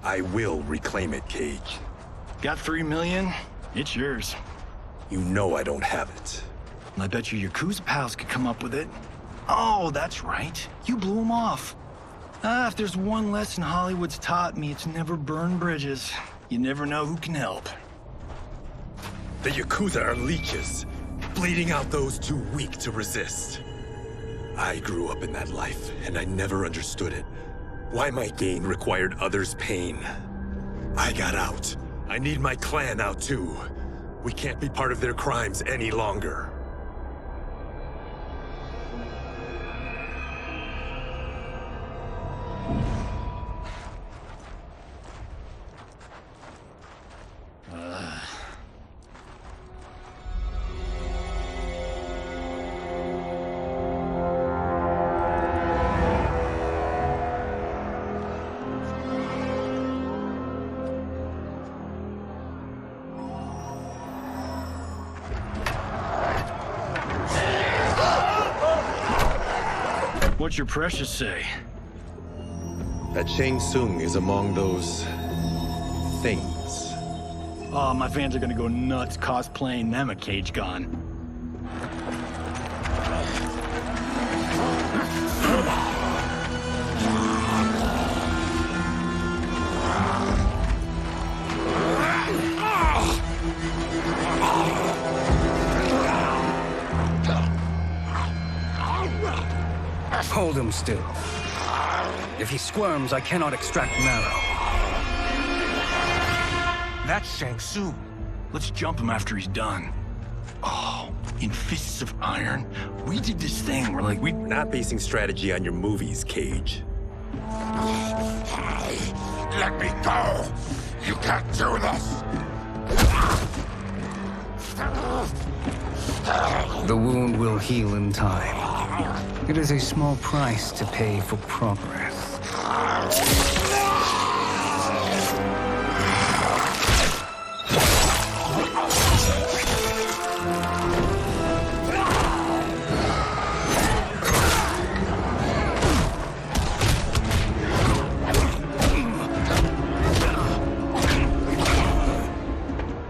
I will reclaim it, Cage. Got 3 million? It's yours. You know I don't have it. I bet your Yakuza pals could come up with it. Oh, that's right. You blew him off. Ah, if there's one lesson Hollywood's taught me, it's never burn bridges. You never know who can help. The Yakuza are leeches, bleeding out those too weak to resist. I grew up in that life, and I never understood it. Why my gain required others' pain. I got out. I need my clan out too. We can't be part of their crimes any longer. What's your precious say? That Shang Tsung is among those... things. Oh, my fans are gonna go nuts cosplaying them a Cage Gon. Hold him still. If he squirms, I cannot extract marrow. That's Shang Tsung. Let's jump him after he's done. Oh, in Fists of Iron, we did this thing where like We're not basing strategy on your movies, Cage. Let me go! You can't do this! The wound will heal in time. It is a small price to pay for progress.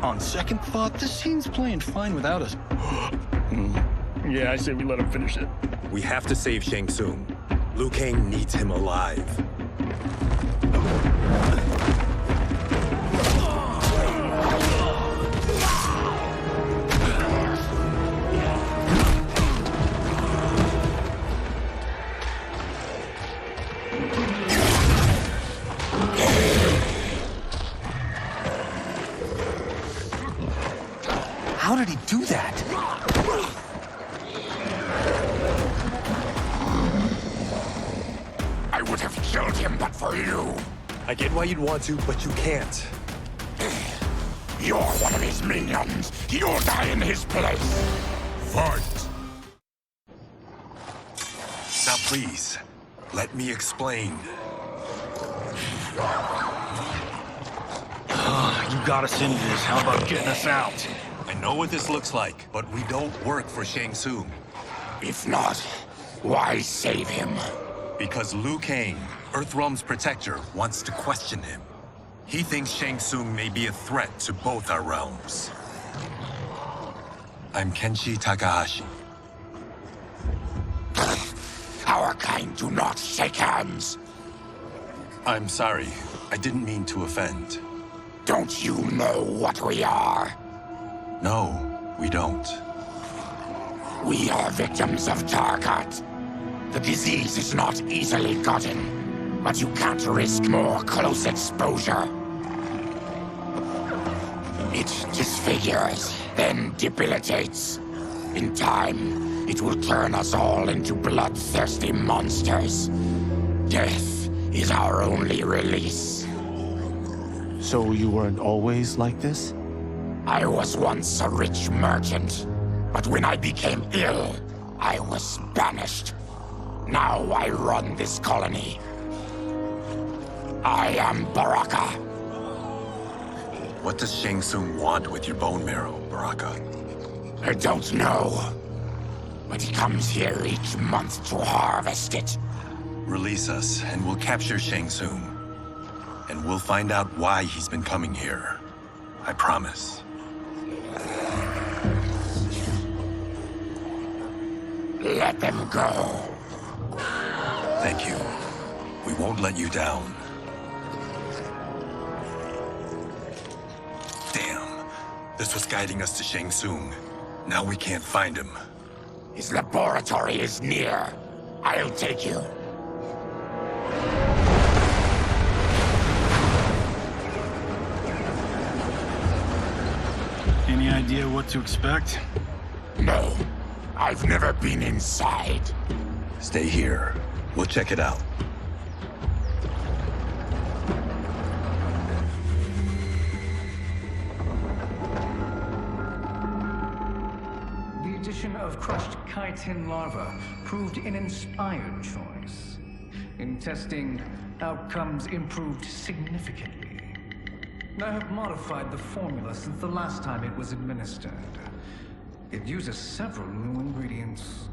On second thought, this scene's playing fine without us. Yeah, I say we let him finish it. We have to save Shang Tsung. Liu Kang needs him alive. How did he do that? I would have killed him but for you. I get why you'd want to, but you can't. You're one of his minions. You'll die in his place. Fight! Now please, let me explain. You got us into this. How about getting us out? I know what this looks like, but we don't work for Shang Tsung. If not, why save him? Because Liu Kang, Earthrealm's protector, wants to question him. He thinks Shang Tsung may be a threat to both our realms. I'm Kenshi Takahashi. Our kind do not shake hands. I'm sorry. I didn't mean to offend. Don't you know what we are? No, we don't. We are victims of Tarkat. The disease is not easily gotten, but you can't risk more close exposure. It disfigures, then debilitates. In time, it will turn us all into bloodthirsty monsters. Death is our only release. So you weren't always like this? I was once a rich merchant, but when I became ill, I was banished. Now I run this colony. I am Baraka. What does Shang Tsung want with your bone marrow, Baraka? I don't know, but he comes here each month to harvest it. Release us, and we'll capture Shang Tsung. And we'll find out why he's been coming here. I promise. Let them go. Thank you. We won't let you down. Damn. This was guiding us to Shang Tsung. Now we can't find him. His laboratory is near. I'll take you. Any idea what to expect? No. I've never been inside. Stay here. We'll check it out. The addition of crushed chitin larva proved an inspired choice. In testing, outcomes improved significantly. I have modified the formula since the last time it was administered. It uses several new ingredients.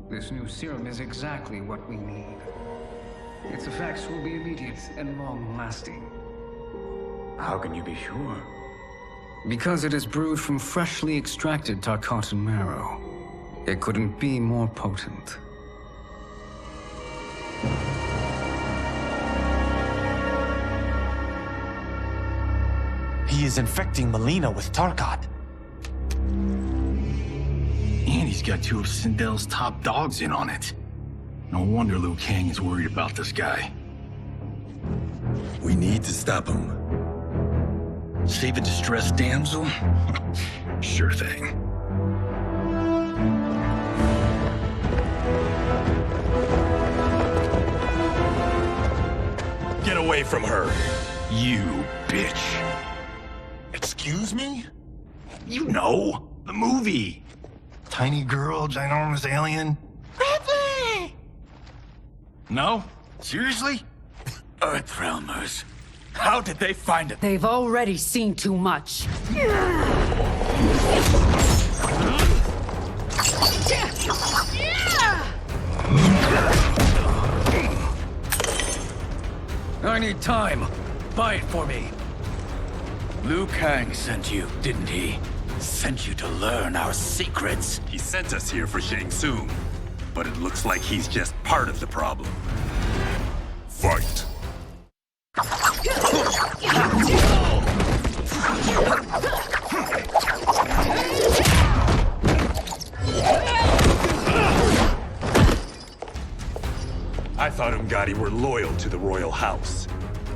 This new serum is exactly what we need. Its effects will be immediate and long-lasting. How can you be sure? Because it is brewed from freshly extracted Tarkatan marrow. It couldn't be more potent. He is infecting Melina with Tarkat. And he's got two of Sindel's top dogs in on it. No wonder Liu Kang is worried about this guy. We need to stop him. Save a distressed damsel? Sure thing. Get away from her! You bitch. Excuse me? You know, the movie. Tiny girl, ginormous alien. Pepe! No? Seriously? Earthrealmers. How did they find it? They've already seen too much. I need time. Buy it for me. Liu Kang sent you, didn't he? Sent you to learn our secrets. He sent us here for Shang Tsung, but it looks like he's just part of the problem. Fight! I thought Umgadi were loyal to the royal house.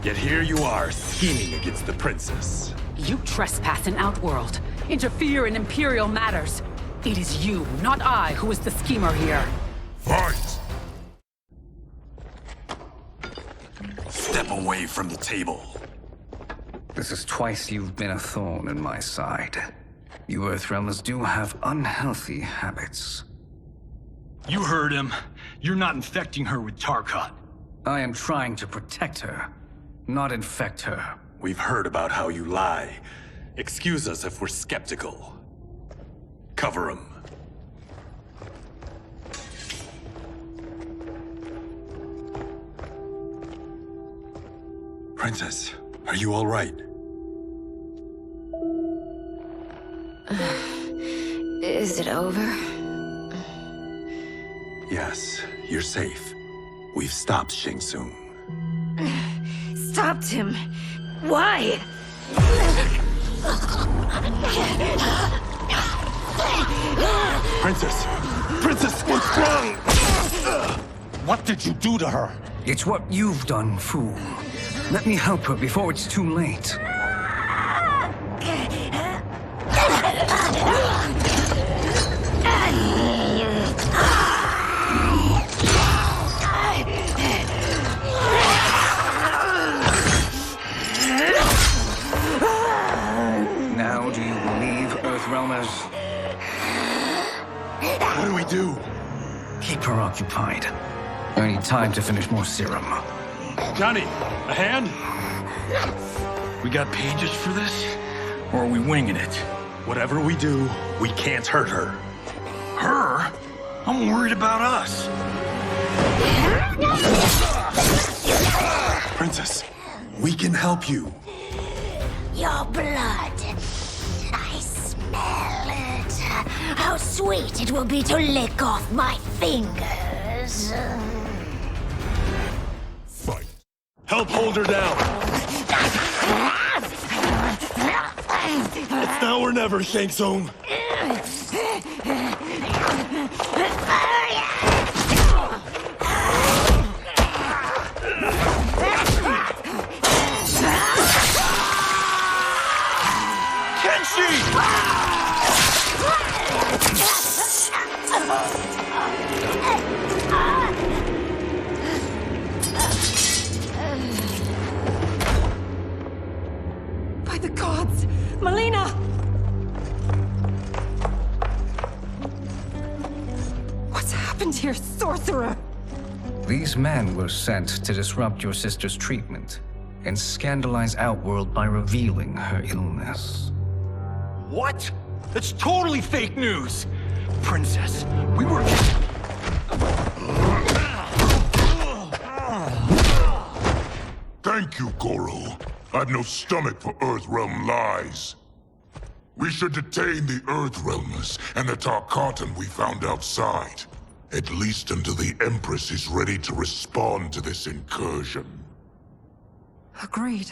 Yet here you are, scheming against the princess. You trespass in Outworld, interfere in Imperial matters. It is you, not I, who is the schemer here. Fight! Step away from the table. This is twice you've been a thorn in my side. You Earthrealmers do have unhealthy habits. You heard him. You're not infecting her with Tarkat. I am trying to protect her, not infect her. We've heard about how you lie. Excuse us if we're skeptical. Cover him. Princess, are you all right? Is it over? Yes, you're safe. We've stopped Shang Tsung. Stopped him? Why? Princess! Princess, what's wrong? What did you do to her? It's what you've done, fool. Let me help her before it's too late. Now do you believe, Earthrealmers? What do we do? Keep her occupied. I need time to finish more serum. Johnny, a hand? We got pages for this? Or are we winging it? Whatever we do, we can't hurt her. Her? I'm worried about us. Princess, we can help you. Your blood. I smell it. how sweet it will be to lick off my fingers. Fight. Help hold her down. It's now or never, Shang Tsung. By the gods! Melina! What's happened here, sorcerer? These men were sent to disrupt your sister's treatment and scandalize Outworld by revealing her illness. What? That's totally fake news! Princess, we were... Thank you, Goro. I've no stomach for Earthrealm lies. We should detain the Earthrealmers and the Tarkatan we found outside. At least until the Empress is ready to respond to this incursion. Agreed.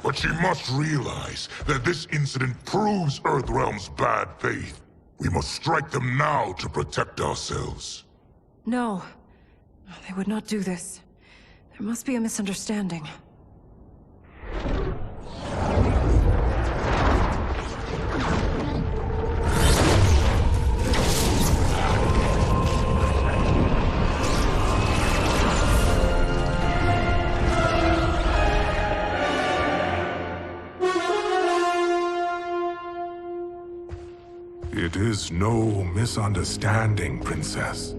But she must realize that this incident proves Earthrealm's bad faith. We must strike them now to protect ourselves. No. They would not do this. There must be a misunderstanding. It is no misunderstanding, Princess.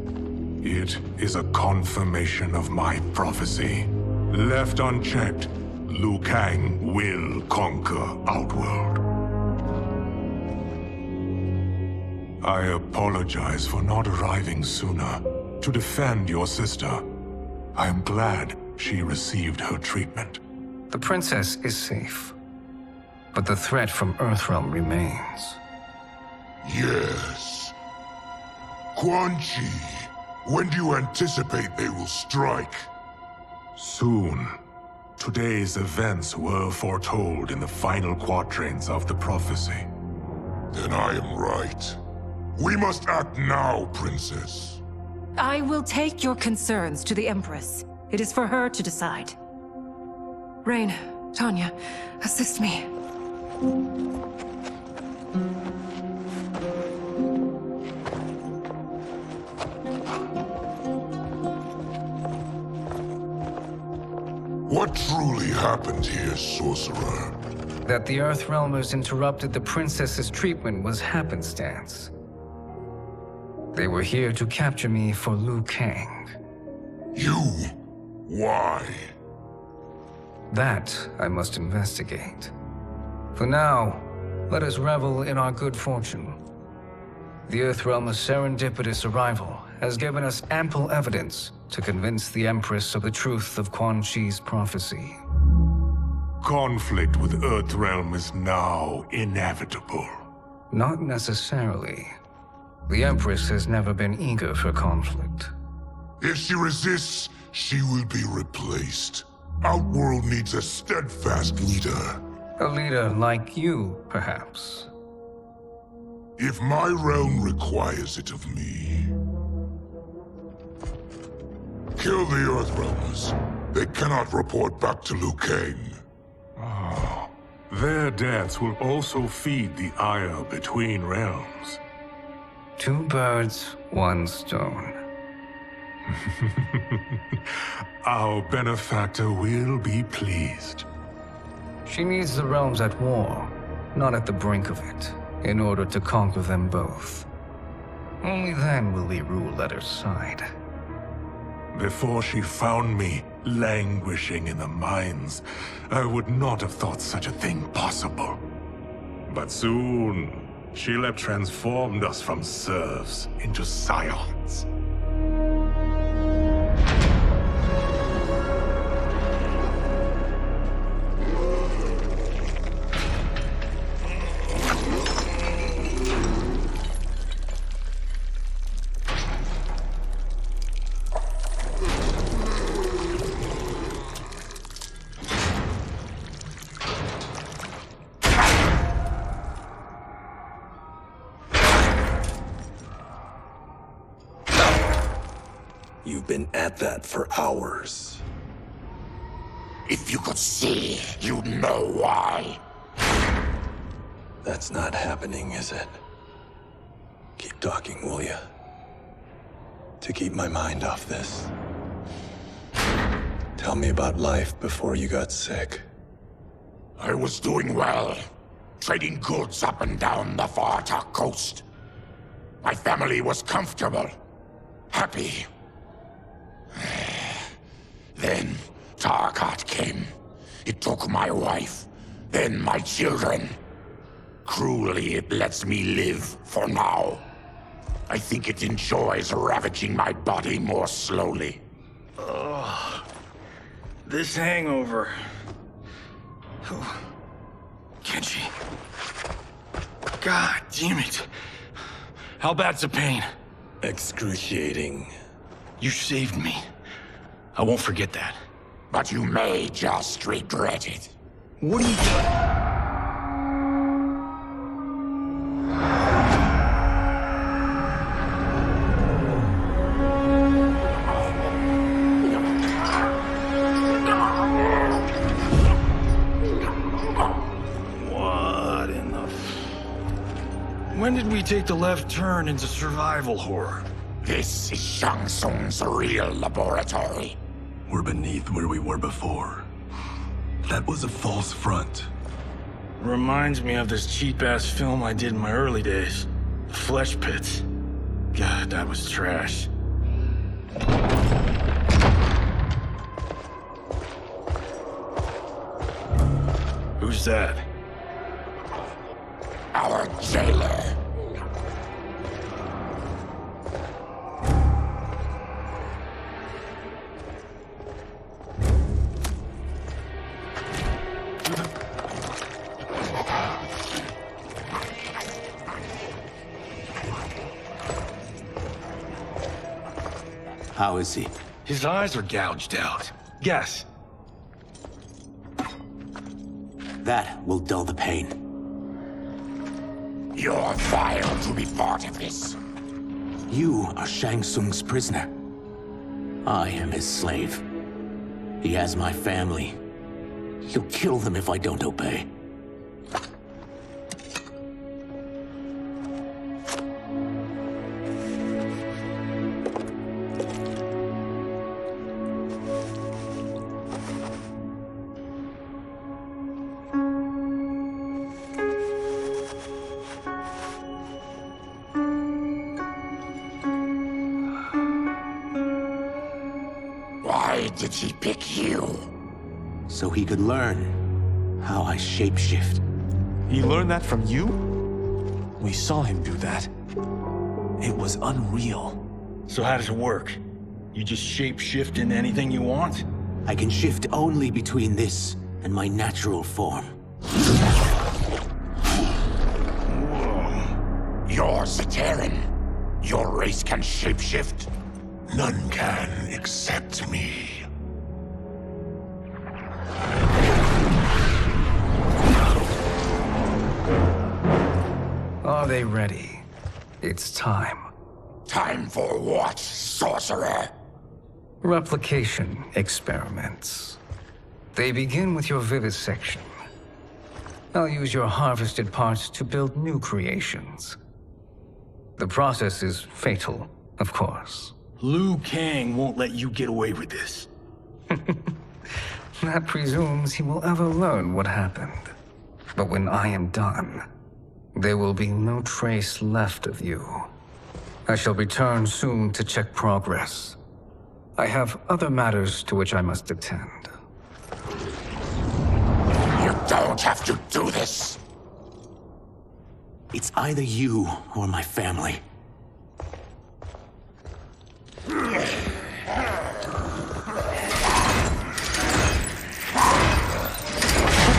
It is a confirmation of my prophecy. Left unchecked, Liu Kang will conquer Outworld. I apologize for not arriving sooner to defend your sister. I am glad she received her treatment. The princess is safe, but the threat from Earthrealm remains. Yes. Quan Chi, when do you anticipate they will strike? Soon. Today's events were foretold in the final quatrains of the prophecy. Then I am right. We must act now, Princess. I will take your concerns to the Empress. It is for her to decide. Rain, Tanya, assist me. What truly happened here, sorcerer? That the Earthrealmers interrupted the princess's treatment was happenstance. They were here to capture me for Liu Kang. You? Why? That I must investigate. For now, let us revel in our good fortune. The Earthrealm's serendipitous arrival has given us ample evidence to convince the Empress of the truth of Quan Chi's prophecy. Conflict with Earthrealm is now inevitable. Not necessarily. The Empress has never been eager for conflict. If she resists, she will be replaced. Outworld needs a steadfast leader. A leader like you, perhaps. If my realm requires it of me. Kill the Earthrealmers. They cannot report back to Liu Kang. Oh, their deaths will also feed the ire between realms. 2 birds, 1 stone. Our benefactor will be pleased. She needs the realms at war, not at the brink of it, in order to conquer them both. Only then will we rule at her side. Before she found me languishing in the mines, I would not have thought such a thing possible. But soon, she'll have transformed us from serfs into scions. You've been at that for hours. If you could see, you'd know why. That's not happening, is it? Keep talking, will ya? To keep my mind off this. Tell me about life before you got sick. I was doing well, trading goods up and down the Varta coast. My family was comfortable, happy. Then Tarkat came. It took my wife, then my children. Cruelly, it lets me live for now. I think it enjoys ravaging my body more slowly. Ugh. This hangover. Kenji. God damn it. How bad's the pain? Excruciating. You saved me. I won't forget that. But you may just regret it. What are you doing? When did we take the left turn into survival horror? This is Shang Tsung's real laboratory. We're beneath where we were before. That was a false front. Reminds me of this cheap-ass film I did in my early days. The Flesh Pits. God, that was trash. Who's that? Our jailer. How is he? His eyes are gouged out. Guess. That will dull the pain. You're vile to be part of this. You are Shang Tsung's prisoner. I am his slave. He has my family. He'll kill them if I don't obey. Why did he pick you? So he could learn how I shapeshift. He learned that from you? We saw him do that. It was unreal. So how does it work? You just shapeshift into anything you want? I can shift only between this and my natural form. You're Zaterran. Your race can shapeshift. None can except me. Are they ready? It's time. Time for what, sorcerer? Replication experiments. They begin with your vivisection. I'll use your harvested parts to build new creations. The process is fatal, of course. Liu Kang won't let you get away with this. That presumes he will ever learn what happened. But when I am done, there will be no trace left of you. I shall return soon to check progress. I have other matters to which I must attend. You don't have to do this. It's either you or my family. Put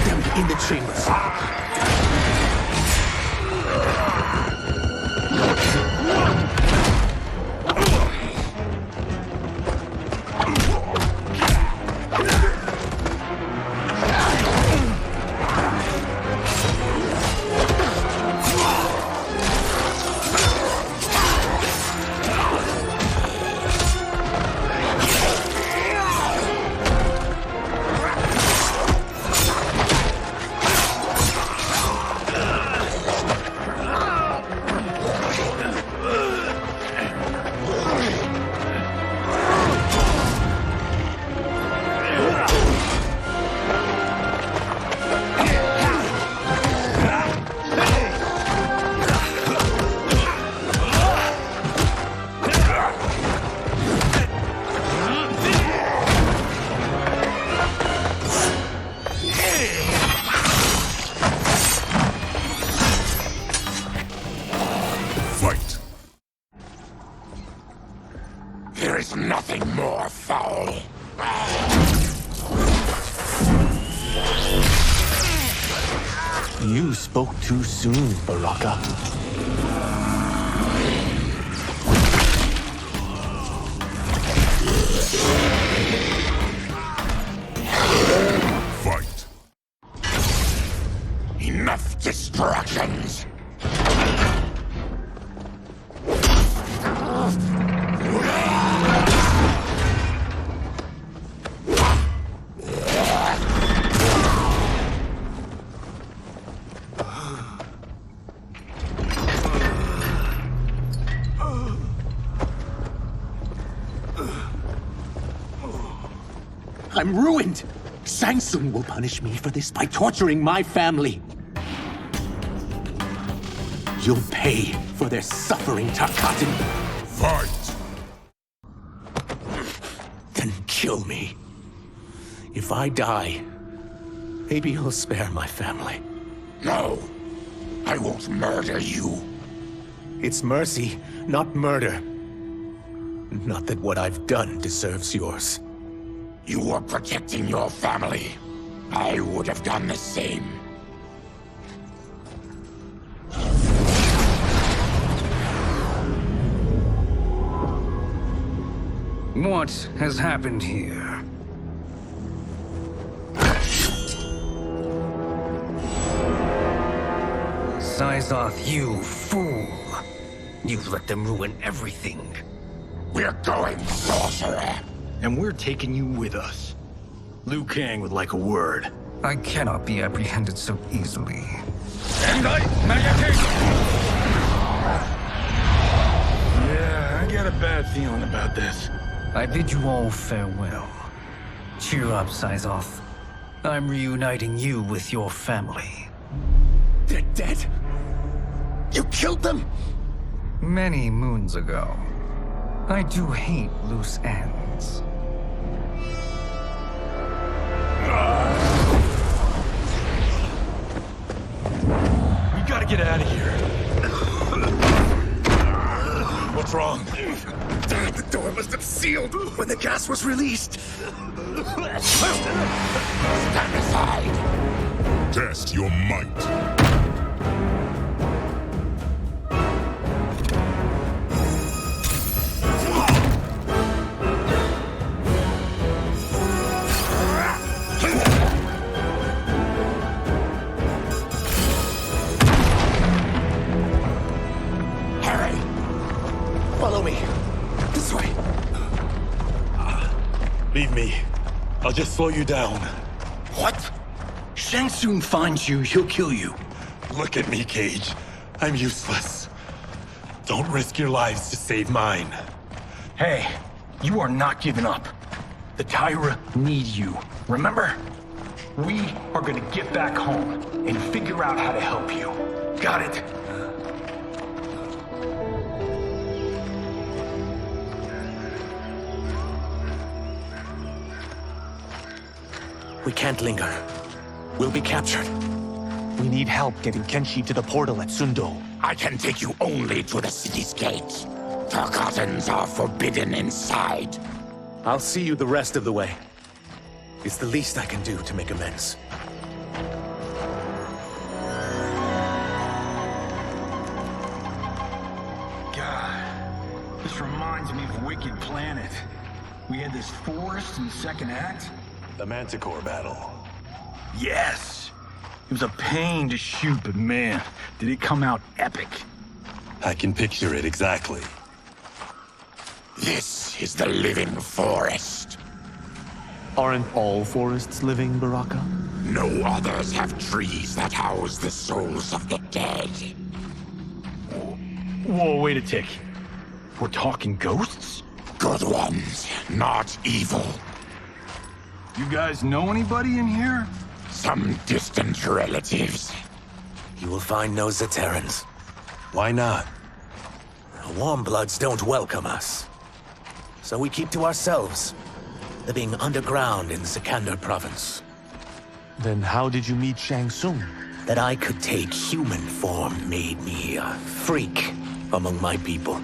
them in the chambers. is nothing more foul. You spoke too soon, Baraka. Fight. Enough distractions. I'm ruined! Shang Tsung will punish me for this by torturing my family. You'll pay for their suffering, Tarkatan. Fight! Then kill me. If I die, maybe you'll spare my family. No, I won't murder you. It's mercy, not murder. Not that what I've done deserves yours. You were protecting your family. I would have done the same. What has happened here? Syzoth, you fool! You've let them ruin everything. We're going, sorcerer! And we're taking you with us. Liu Kang would like a word. I cannot be apprehended so easily. Yeah, I got a bad feeling about this. I bid you all farewell. Cheer up, Syzoth. I'm reuniting you with your family. They're dead? You killed them? Many moons ago. I do hate loose ends. We gotta get out of here. What's wrong? The door must have sealed when the gas was released. Stand aside. Test your might. Leave me. I'll just slow you down. What? Shang Tsung finds you, he'll kill you. Look at me, Cage. I'm useless. Don't risk your lives to save mine. Hey, you are not giving up. The Tyra need you, remember? We are gonna get back home and figure out how to help you. Got it? We can't linger. We'll be captured. We need help getting Kenshi to the portal at Sundo. I can take you only to the city's gate. Tarkatans are forbidden inside. I'll see you the rest of the way. It's the least I can do to make amends. God, this reminds me of Wicked Planet. We had this forest in the second act. The Manticore battle. Yes! It was a pain to shoot, but man, did it come out epic. I can picture it exactly. This is the living forest. Aren't all forests living, Baraka? No others have trees that house the souls of the dead. Whoa, wait a tick. We're talking ghosts? Good ones, not evil. You guys know anybody in here? Some distant relatives. You will find no Zaterrans. Why not? The Warmbloods don't welcome us. So we keep to ourselves, living underground in Sikander province. Then how did you meet Shang Tsung? That I could take human form made me a freak among my people.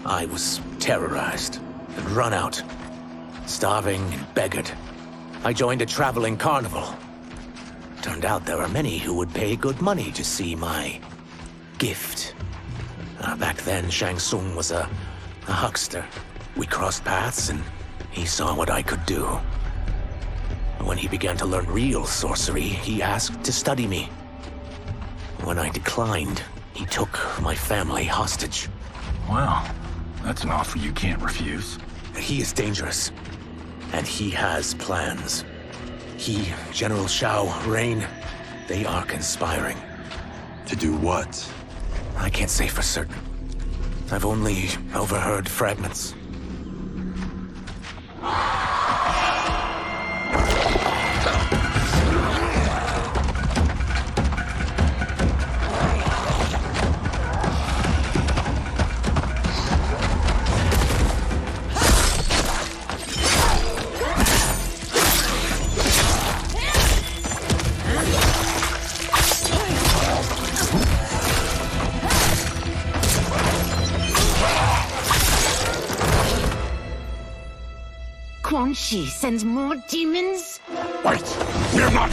I was terrorized. and run out. Starving and beggared. I joined a traveling carnival. Turned out there were many who would pay good money to see my gift. Back then, Shang Tsung was a huckster. We crossed paths and he saw what I could do. When he began to learn real sorcery, he asked to study me. When I declined, he took my family hostage. Well, that's an offer you can't refuse. He is dangerous, and he has plans. He, General Shao, Rain, they are conspiring. To do what? I can't say for certain. I've only overheard fragments. Quan Chi sends more demons? Wait! Fear not!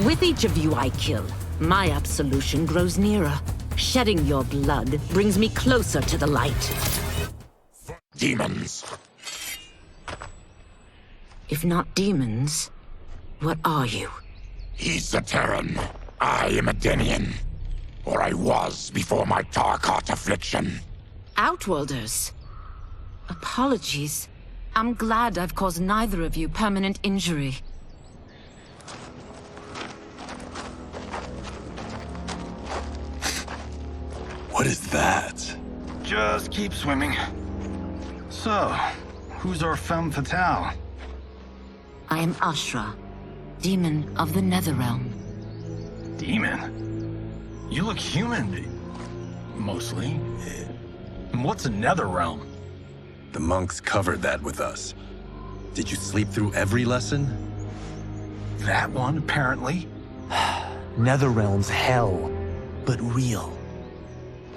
With each of you I kill, my absolution grows nearer. Shedding your blood brings me closer to the light. Demons! If not demons, what are you? He's a Terran. I am a Denian. Or I was before my Tarkat affliction. Outworlders. Apologies. I'm glad I've caused neither of you permanent injury. What is that? Just keep swimming. So, who's our femme fatale? I am Ashra, demon of the Netherrealm. Demon? You look human, mostly. And what's a Netherrealm? The monks covered that with us. Did you sleep through every lesson? That one, apparently. Netherrealm's hell, but real.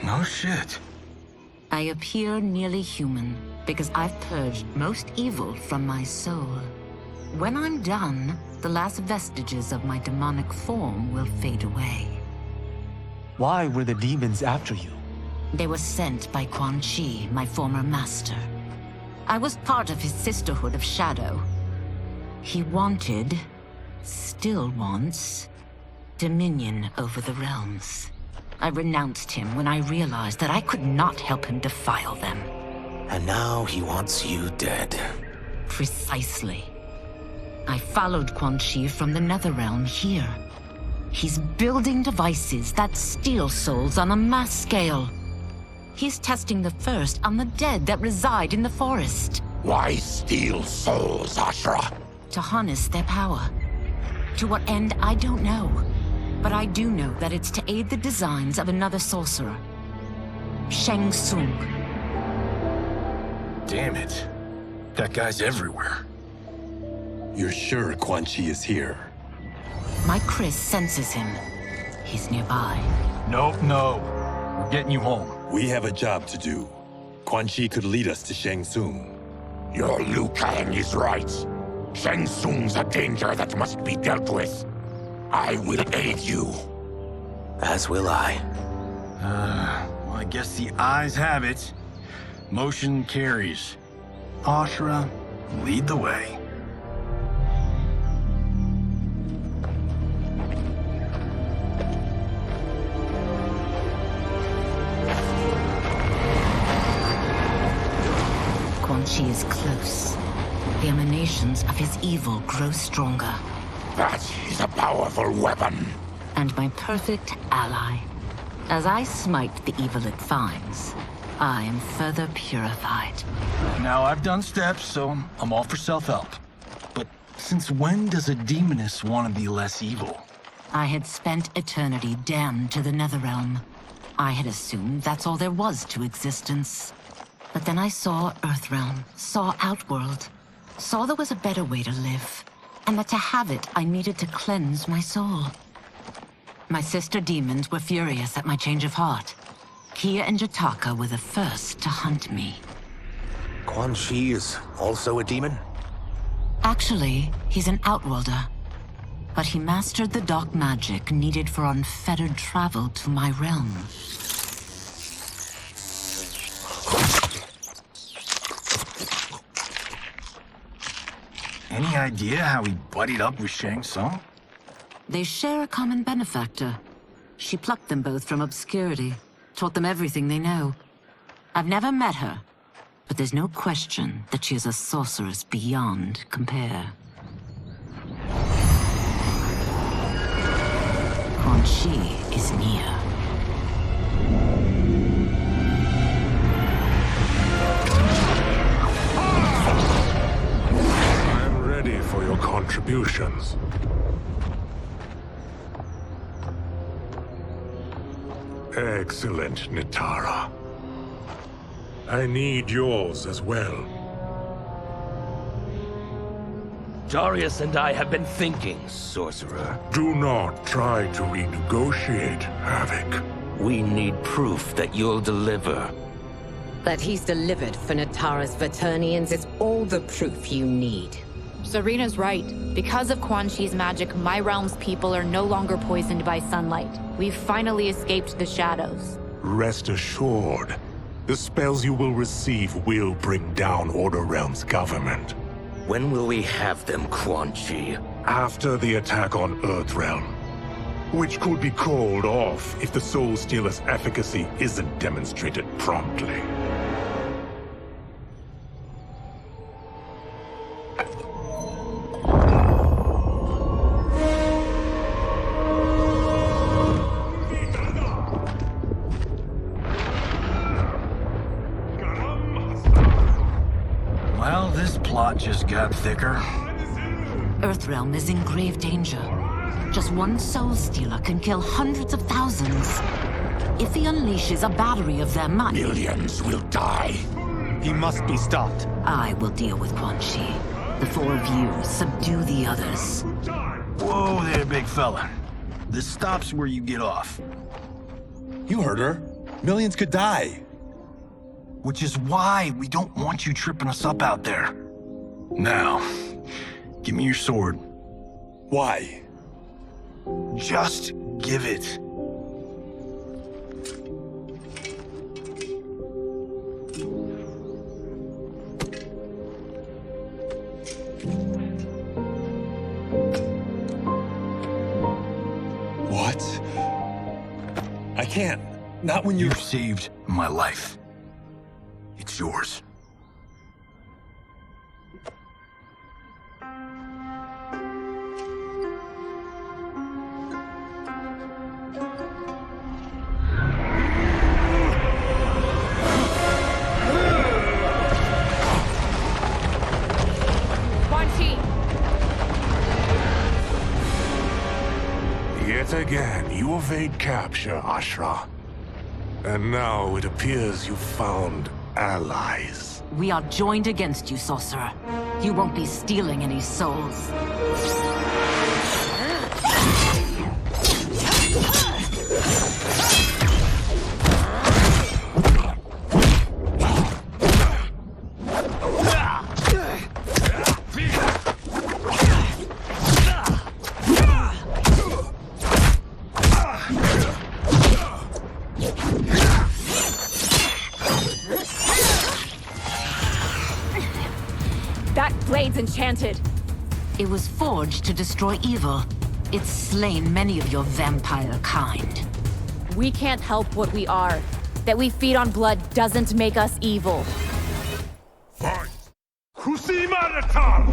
No shit. I appear nearly human because I've purged most evil from my soul. When I'm done, the last vestiges of my demonic form will fade away. Why were the demons after you? They were sent by Quan Chi, my former master. I was part of his Sisterhood of Shadow. He wanted, still wants, dominion over the realms. I renounced him when I realized that I could not help him defile them. And now he wants you dead. Precisely. I followed Quan Chi from the Netherrealm here. He's building devices that steal souls on a mass scale. He's testing the first on the dead that reside in the forest. Why steal souls, Ashra? To harness their power. To what end, I don't know. But I do know that it's to aid the designs of another sorcerer. Shang Tsung. Damn it. That guy's everywhere. You're sure Quan Chi is here? My Chris senses him. He's nearby. No. We're getting you home. We have a job to do. Quan Chi could lead us to Shang Tsung. Your Liu Kang is right. Shang Tsung's a danger that must be dealt with. I will aid you. As will I. Well, I guess the eyes have it. Motion carries. Ashra, lead the way. Quan Chi is close. The emanations of his evil grow stronger. That is a powerful weapon. And my perfect ally. As I smite the evil it finds, I am further purified. Now, I've done steps, so I'm all for self-help. But since when does a demoness want to be less evil? I had spent eternity damned to the Netherrealm. I had assumed that's all there was to existence. But then I saw Earthrealm, saw Outworld, saw there was a better way to live, and that to have it, I needed to cleanse my soul. My sister demons were furious at my change of heart. Kia and Jataka were the first to hunt me. Quan Chi is also a demon? Actually, he's an outworlder. But he mastered the dark magic needed for unfettered travel to my realm. Any idea how he buddied up with Shang Tsung? They share a common benefactor. She plucked them both from obscurity, taught them everything they know. I've never met her, but there's no question that she is a sorceress beyond compare. Quan Chi is near. I'm ready for your contributions. Excellent, Nitara. I need yours as well. Darius and I have been thinking, Sorcerer. Do not try to renegotiate, Havoc. We need proof that you'll deliver. That he's delivered for Natara's Vaternians is all the proof you need. Serena's right. Because of Quan Chi's magic, my realm's people are no longer poisoned by sunlight. We've finally escaped the shadows. Rest assured, the spells you will receive will bring down Order Realm's government. When will we have them, Quan Chi? After the attack on Earthrealm, which could be called off if the Soul Stealer's efficacy isn't demonstrated promptly. Well, this plot just got thicker. Earthrealm is in grave danger. Just one Soul Stealer can kill hundreds of thousands. If he unleashes a battery of them, Millions will die. He must be stopped. I will deal with Quan Chi. The four of you subdue the others. Whoa there, big fella. This stops where you get off. You heard her. Millions could die. Which is why we don't want you tripping us up out there. Now, give me your sword. Why? Just give it. What? I can't. Not when You've saved my life. It's yours. Quan Chi! Yet again, you evade capture, Ashra. And now it appears you've found allies. We are joined against you, Sorcerer. You won't be stealing any souls. That blade's enchanted. It was forged to destroy evil. It's slain many of your vampire kind. We can't help what we are. That we feed on blood doesn't make us evil. Fight! Kusimaratan!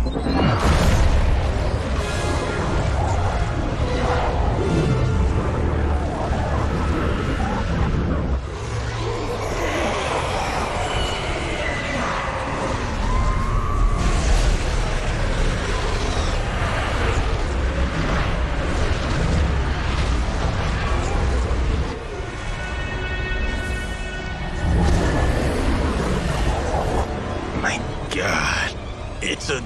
My God. It's a...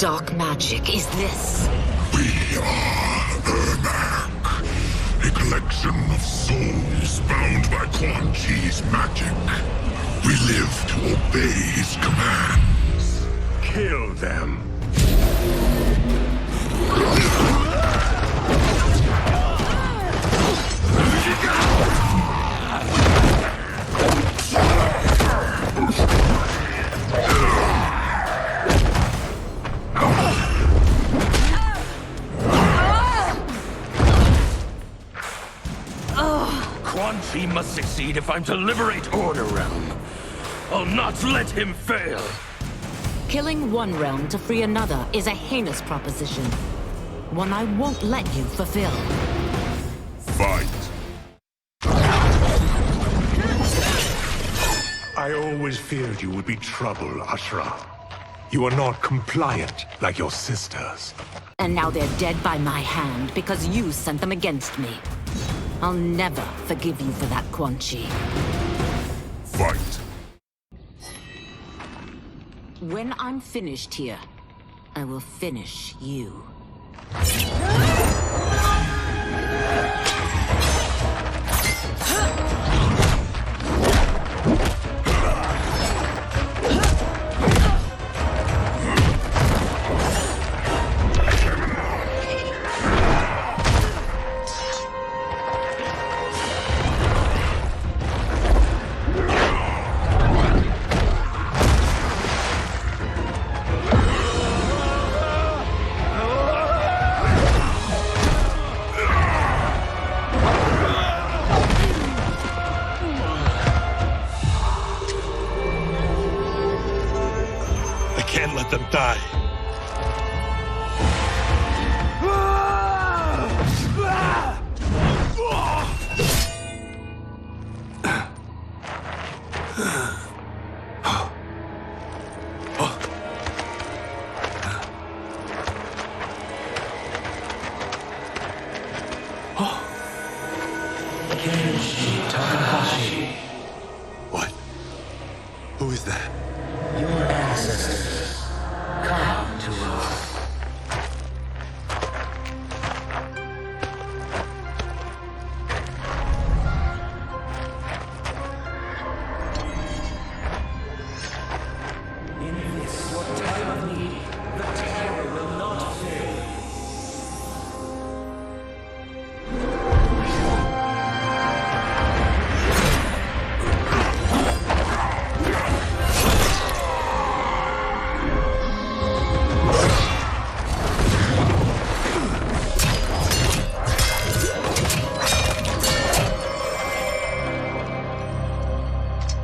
dark magic is this? We are Ermac, a collection of souls bound by Quan Chi's magic. We live to obey his commands. Kill them. Quan Chi must succeed if I'm to liberate Order Realm. I'll not let him fail. Killing one realm to free another is a heinous proposition. One I won't let you fulfill. Fight. I always feared you would be trouble, Ashra. You are not compliant like your sisters. And now they're dead by my hand because you sent them against me. I'll never forgive you for that, Quan Chi. Fight. When I'm finished here, I will finish you. Can't let them die. What? Who is that? Your ancestors, come to us. In this, your time of need, the terror will not fail.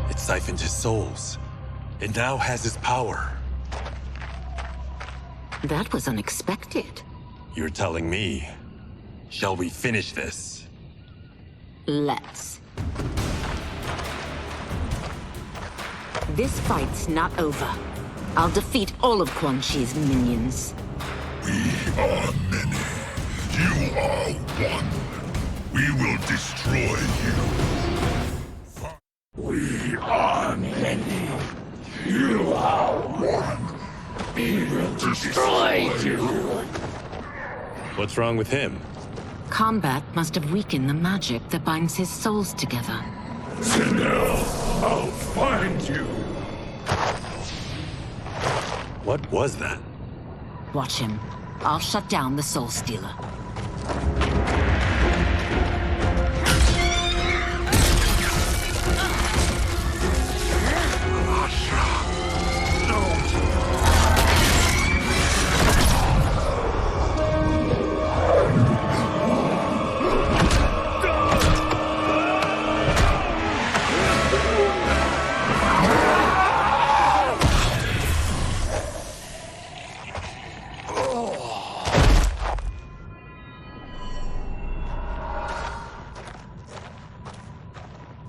It siphoned his souls. It now has his power. That was unexpected. You're telling me. Shall we finish this? Let's. This fight's not over. I'll defeat all of Quan Chi's minions. We are many. You are one. We will destroy you. We are many. You are one. We will destroy you. What's wrong with him? Combat must have weakened the magic that binds his souls together. Sindel, I'll find you. What was that? Watch him. I'll shut down the Soul Stealer.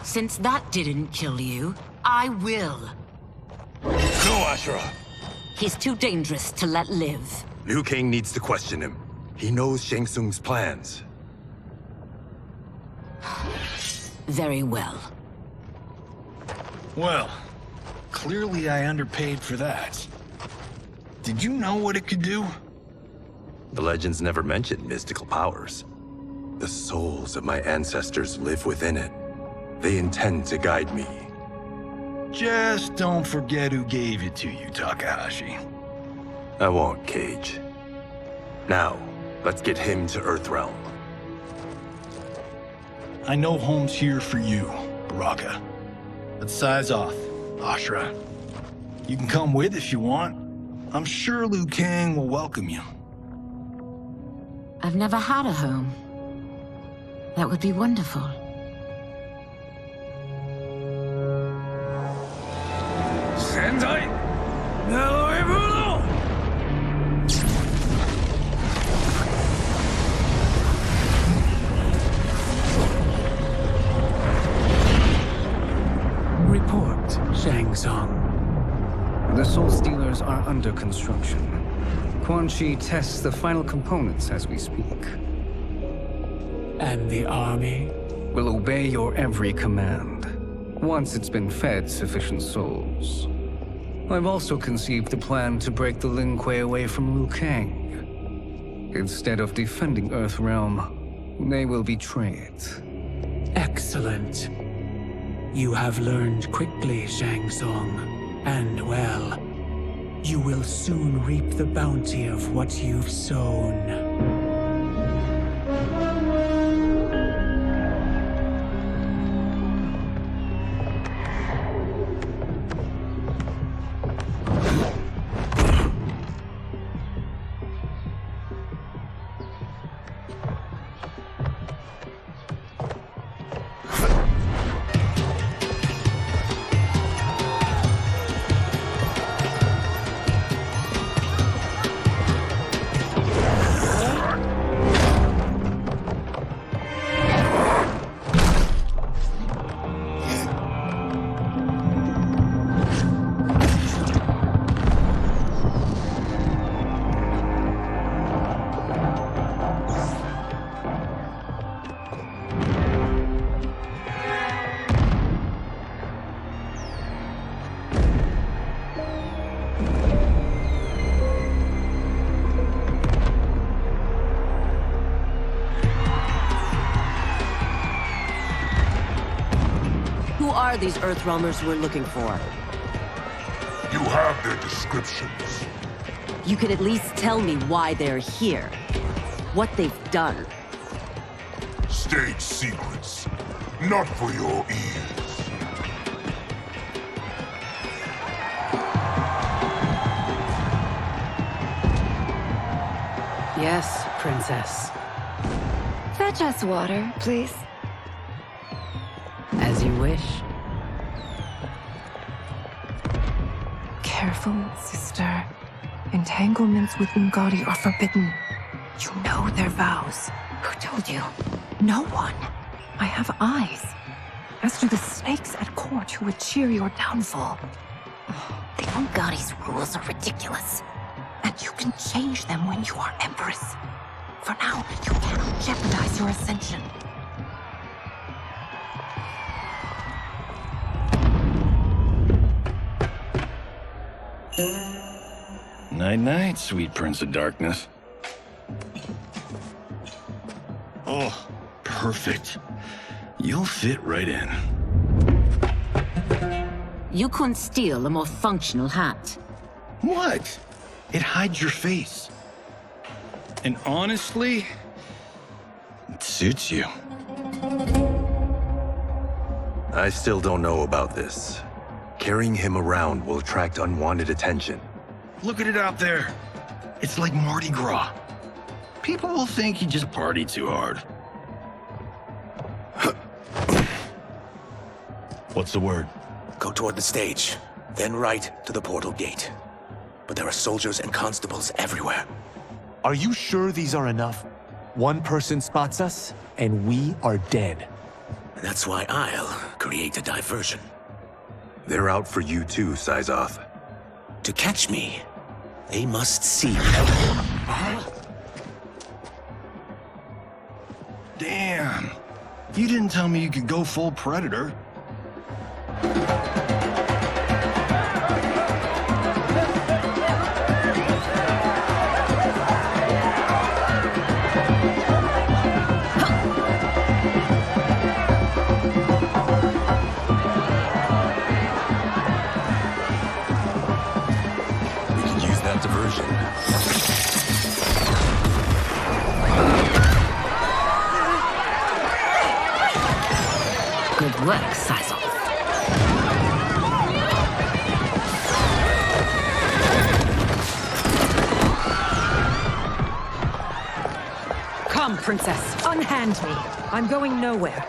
Since that didn't kill you, I will. No, Ashura! He's too dangerous to let live. Liu Kang needs to question him. He knows Shang Tsung's plans. Very well. Well, clearly I underpaid for that. Did you know what it could do? The legends never mentioned mystical powers. The souls of my ancestors live within it. They intend to guide me. Just don't forget who gave it to you, Takahashi. I won't, Cage. Now, let's get him to Earthrealm. I know home's here for you, Baraka. Let's size off, Ashra. You can come with if you want. I'm sure Liu Kang will welcome you. I've never had a home. That would be wonderful. Sentai, Naloibuno! Report, Shang Tsung. The Soul Stealers are under construction. Quan Chi tests the final components as we speak. And the army? Will obey your every command, once it's been fed sufficient souls. I've also conceived a plan to break the Lin Kuei away from Liu Kang. Instead of defending Earthrealm, they will betray it. Excellent. You have learned quickly, Shang Tsung. And well, you will soon reap the bounty of what you've sown. Who are these Earthrealmers we're looking for? You have their descriptions. You can at least tell me why they're here. What they've done. State secrets. Not for your ears. Yes, Princess. Fetch us water, please. As you wish. Careful, sister. Entanglements with Ungadi are forbidden. You know their vows. Who told you? No one. I have eyes. As do the snakes at court who would cheer your downfall. The Ungadi's rules are ridiculous. And you can change them when you are Empress. For now, you cannot jeopardize your ascension. Night-night, sweet Prince of Darkness. Oh, perfect. You'll fit right in. You couldn't steal a more functional hat. What? It hides your face. And honestly, it suits you. I still don't know about this. Carrying him around will attract unwanted attention. Look at it out there. It's like Mardi Gras. People will think you just party too hard. What's the word? Go toward the stage, then right to the portal gate. But there are soldiers and constables everywhere. Are you sure these are enough? One person spots us, and we are dead. That's why I'll create a diversion. They're out for you too, Syzoth. To catch me, they must see me. Damn. You didn't tell me you could go full Predator. work, Sizal. Come, Princess. Unhand me. I'm going nowhere.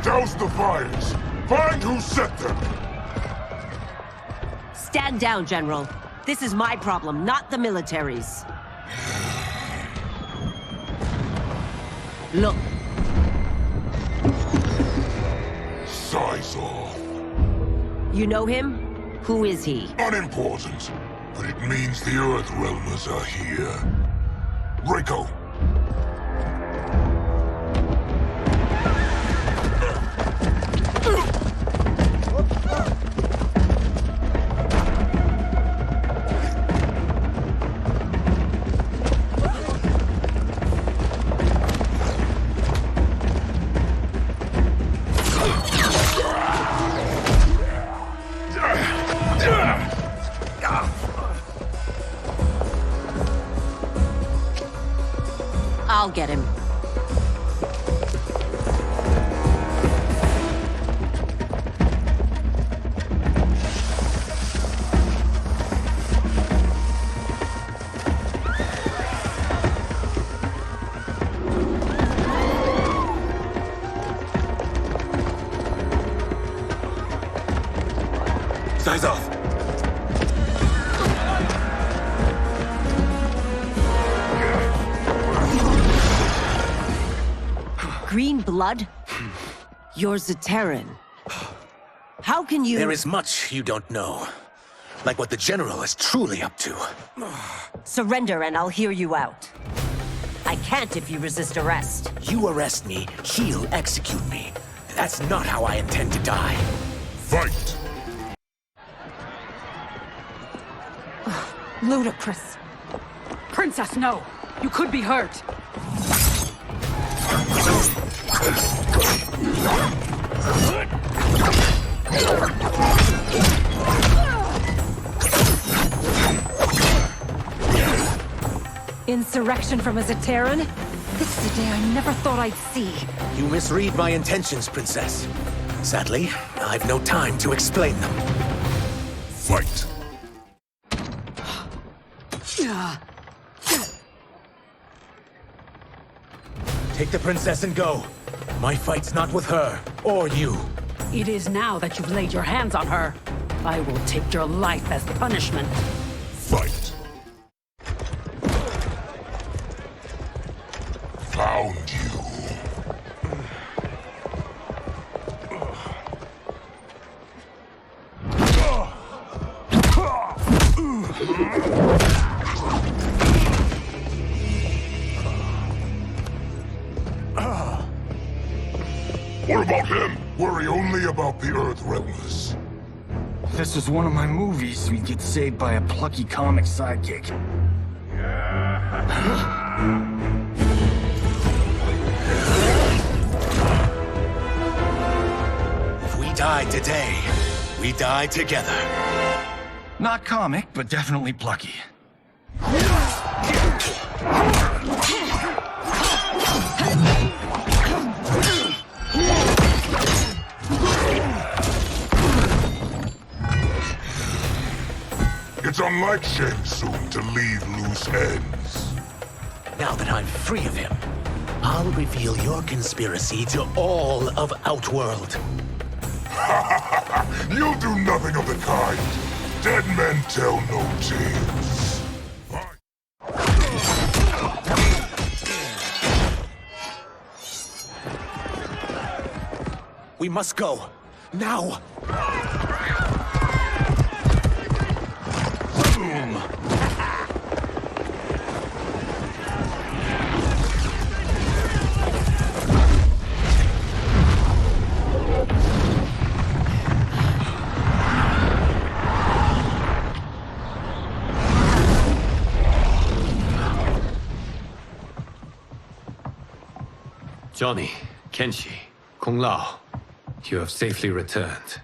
Douse the fires! Find who set them! Stand down, General. This is my problem, not the military's. Look. Sizal. You know him? Who is he? Unimportant, but it means the Earthrealmers are here. Reiko! I'll get him. Size off. Green blood? You're Zaterran. How can you— There is much you don't know. Like what the General is truly up to. Surrender and I'll hear you out. I can't if you resist arrest. You arrest me, he'll execute me. That's not how I intend to die. Fight! Ludicrous. Princess, no! You could be hurt! Insurrection from a Zaterran? This is a day I never thought I'd see. You misread my intentions, Princess. Sadly, I've no time to explain them. Fight! Take the Princess and go. My fight's not with her, or you. It is now that you've laid your hands on her. I will take your life as punishment. Fight! Found you. What about him? Worry only about the Earthrealmers. If this was one of my movies, we'd get saved by a plucky comic sidekick. If we die today, we die together. Not comic, but definitely plucky. It's unlike Shang Tsung to leave loose ends. Now that I'm free of him, I'll reveal your conspiracy to all of Outworld. You'll do nothing of the kind. Dead men tell no tales. We must go. Now! Boom! Johnny, Kenshi, Kung Lao, you have safely returned.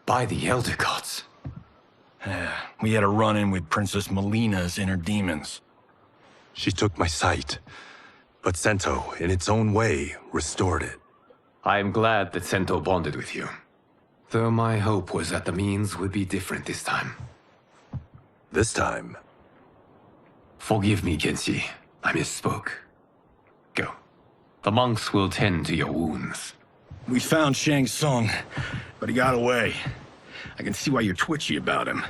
By the Elder Gods. We had a run-in with Princess Melina's inner demons. She took my sight, but Sento, in its own way, restored it. I am glad that Sento bonded with you. Though my hope was that the means would be different this time. This time? Forgive me, Kenshi. I misspoke. Go. The monks will tend to your wounds. We found Shang Tsung, but he got away. I can see why you're twitchy about him.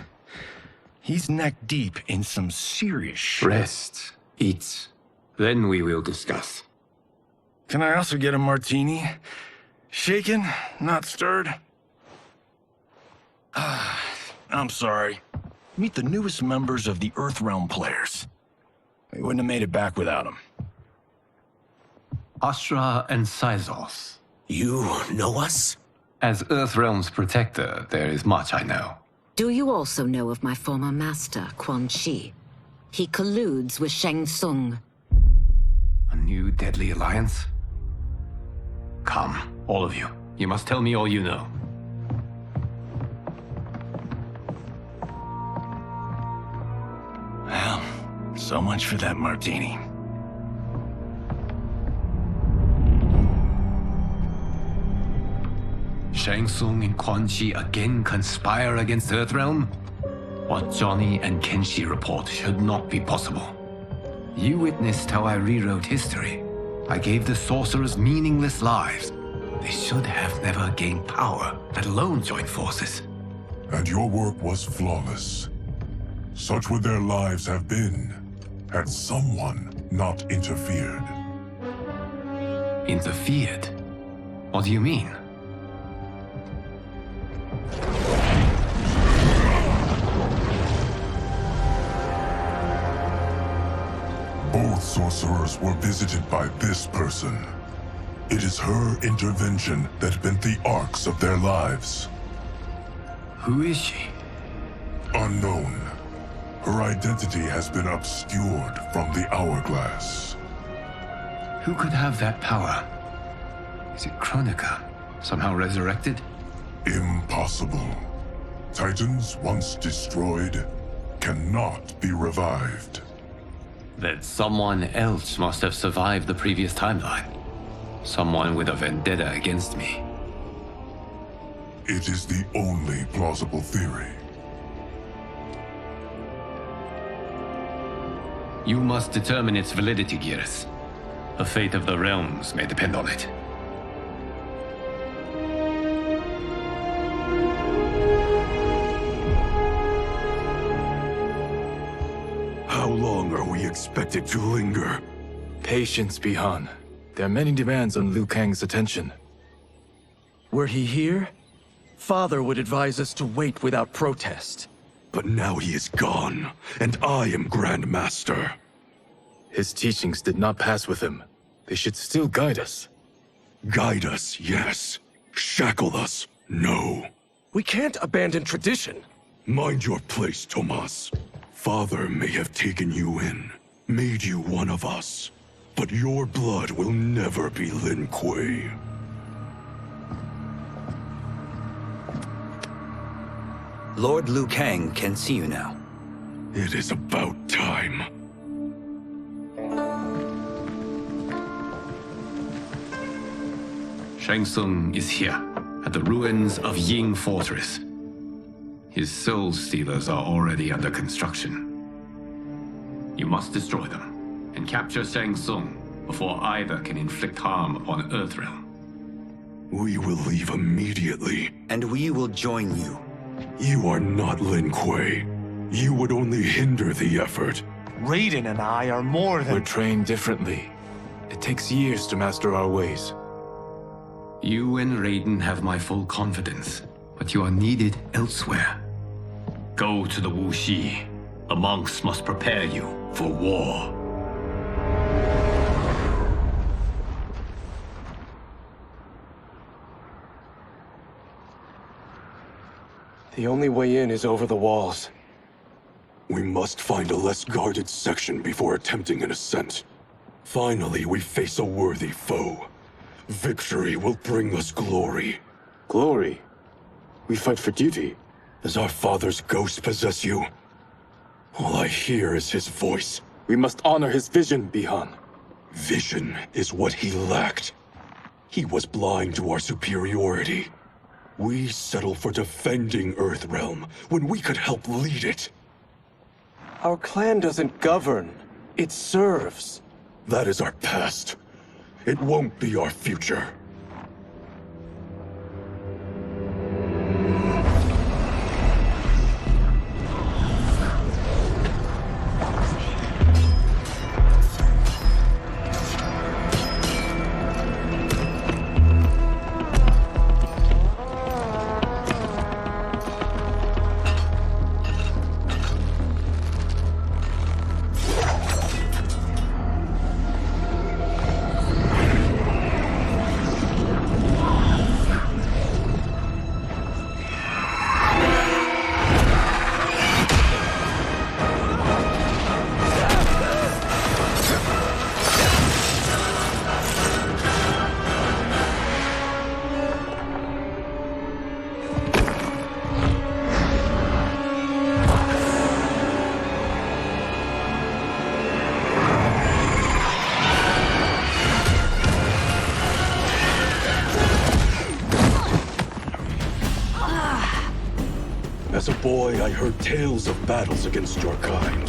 He's neck deep in some serious shit. Rest. Eat. Then we will discuss. Can I also get a martini? Shaken, not stirred? I'm sorry. Meet the newest members of the Earthrealm players. We wouldn't have made it back without them. Astra and Syzos. You know us? As Earthrealm's protector, there is much I know. Do you also know of my former master, Quan Chi? He colludes with Shang Tsung. A new deadly alliance? Come, all of you. You must tell me all you know. Well, so much for that martini. Shang Tsung and Quan Chi again conspire against Earthrealm? What Johnny and Kenshi report should not be possible. You witnessed how I rewrote history. I gave the sorcerers meaningless lives. They should have never gained power, let alone join forces. And your work was flawless. Such would their lives have been, had someone not interfered. Interfered? What do you mean? Both sorcerers were visited by this person. It is her intervention that bent the arcs of their lives. Who is she? Unknown. Her identity has been obscured from the hourglass. Who could have that power? Is it Kronika? Somehow resurrected? Impossible. Titans once destroyed cannot be revived. Then someone else must have survived the previous timeline. Someone with a vendetta against me. It is the only plausible theory. You must determine its validity, Geras. The fate of the realms may depend on it. How long are we expected to linger? Patience, Bihan. There are many demands on Liu Kang's attention. Were he here, Father would advise us to wait without protest. But now he is gone, and I am Grand Master. His teachings did not pass with him. They should still guide us. Guide us, yes. Shackle us, no. We can't abandon tradition. Mind your place, Tomas. Father may have taken you in, made you one of us. But your blood will never be Lin Kuei. Lord Liu Kang can see you now. It is about time. Shang Tsung is here, at the ruins of Ying Fortress. His soul stealers are already under construction. You must destroy them, and capture Shang Tsung before either can inflict harm upon Earthrealm. We will leave immediately. And we will join you. You are not Lin Kuei. You would only hinder the effort. Raiden and I are more than— We're trained differently. It takes years to master our ways. You and Raiden have my full confidence, but you are needed elsewhere. Go to the Wuxi. The monks must prepare you for war. The only way in is over the walls. We must find a less guarded section before attempting an ascent. Finally, we face a worthy foe. Victory will bring us glory. Glory? We fight for duty. Does our father's ghost possess you? All I hear is his voice, We must honor his vision, Bihan. Vision is what he lacked. He was blind to our superiority. We settle for defending Earthrealm when we could help lead it. Our clan doesn't govern. It serves. That is our past. It won't be our future. As a boy, I heard tales of battles against your kind.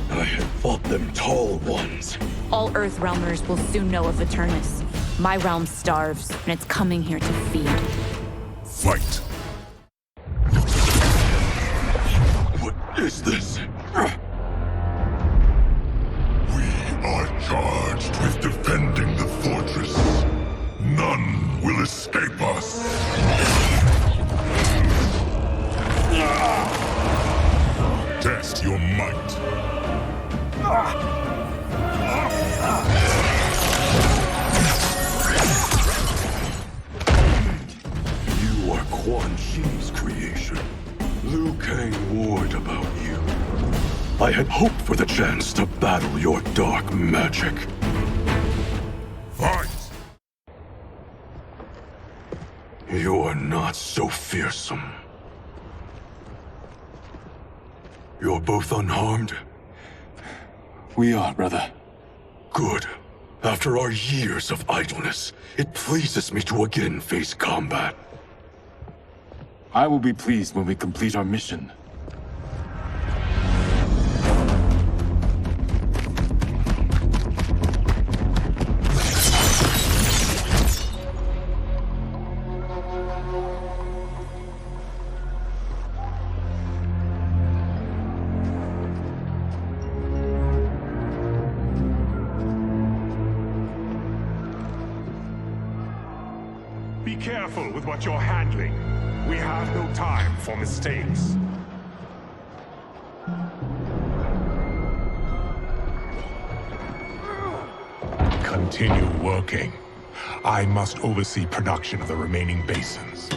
I had fought them tall ones. All Earthrealmers will soon know of Eternus. My realm starves, and it's coming here to feed. Fight! What is this? We are charged with defending the fortress. None will escape us. Test your might. You are Quan Chi's creation. Liu Kang warned about you. I had hoped for the chance to battle your dark magic. Fight! You are not so fearsome. You're both unharmed? We are, brother. Good. After our years of idleness, it pleases me to again face combat. I will be pleased when we complete our mission. Be careful with what you're handling. We have no time for mistakes. Continue working. I must oversee production of the remaining basins.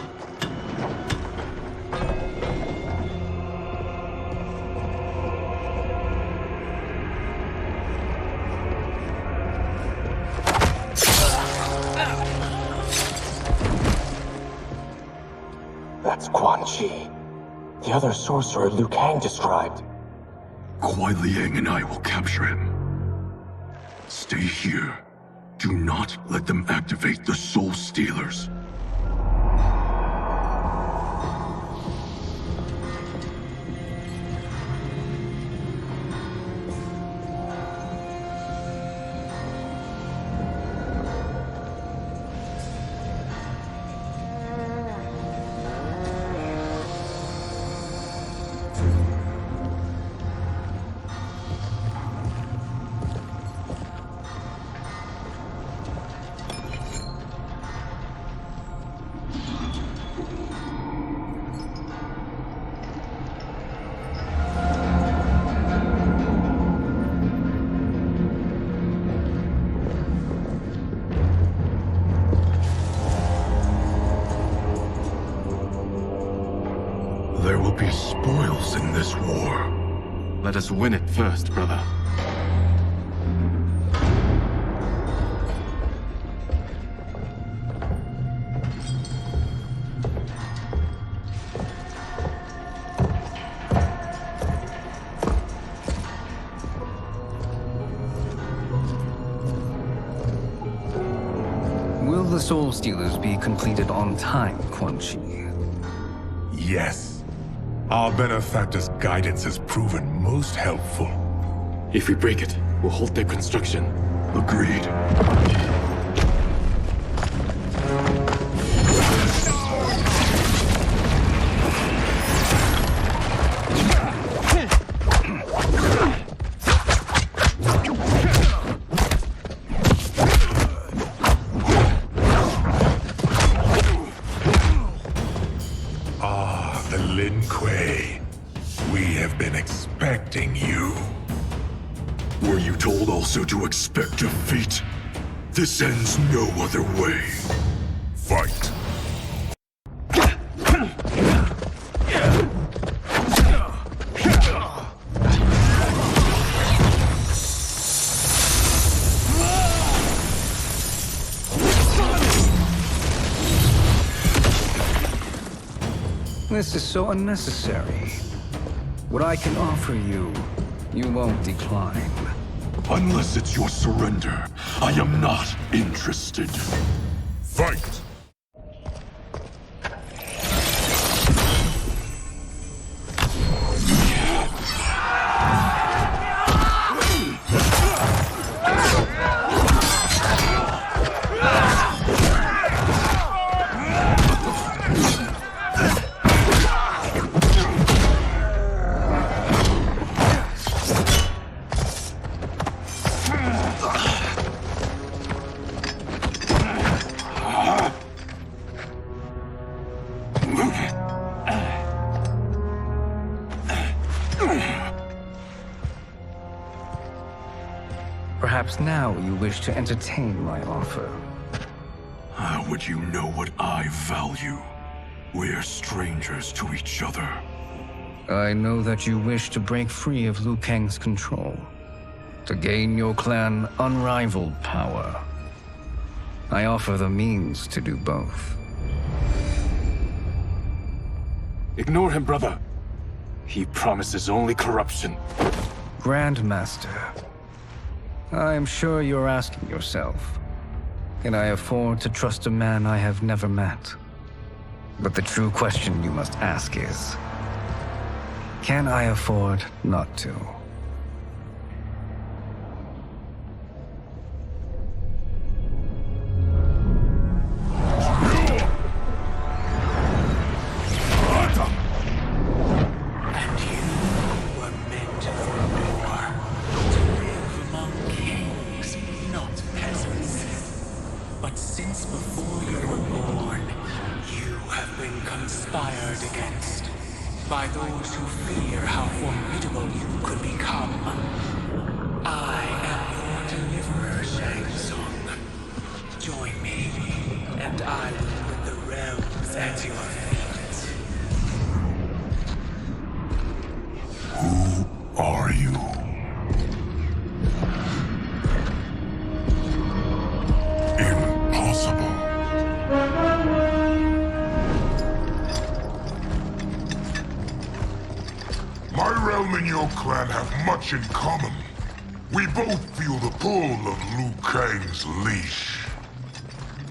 That's Quan Chi. The other sorcerer Liu Kang described. Kuai Liang and I will capture him. Stay here. Do not let them activate the Soul Stealers. There will be spoils in this war. Let us win it first, brother. the Soul Stealers be completed on time, Quan Chi? Yes. Our benefactor's guidance has proven most helpful. If we break it, we'll halt their construction. Agreed. The Lin Kuei. We have been expecting you. Were you told also to expect defeat? This ends no other way. Fight. This is so unnecessary. What I can offer you, you won't decline. Unless it's your surrender, I am not interested. Fight! Perhaps now you wish to entertain my offer. How would you know what I value? We're strangers to each other. I know that you wish to break free of Liu Kang's control, to gain your clan unrivaled power. I offer the means to do both. Ignore him, brother. He promises only corruption. Grandmaster, I am sure you're asking yourself, can I afford to trust a man I have never met? But the true question you must ask is, can I afford not to? By those who fear how formidable you could become. I am your deliverer, Shang Tsung. Join me, and I will put the realms at your feet. Who are you? Impossible. My realm and your clan have much in common. We both feel the pull of Liu Kang's leash.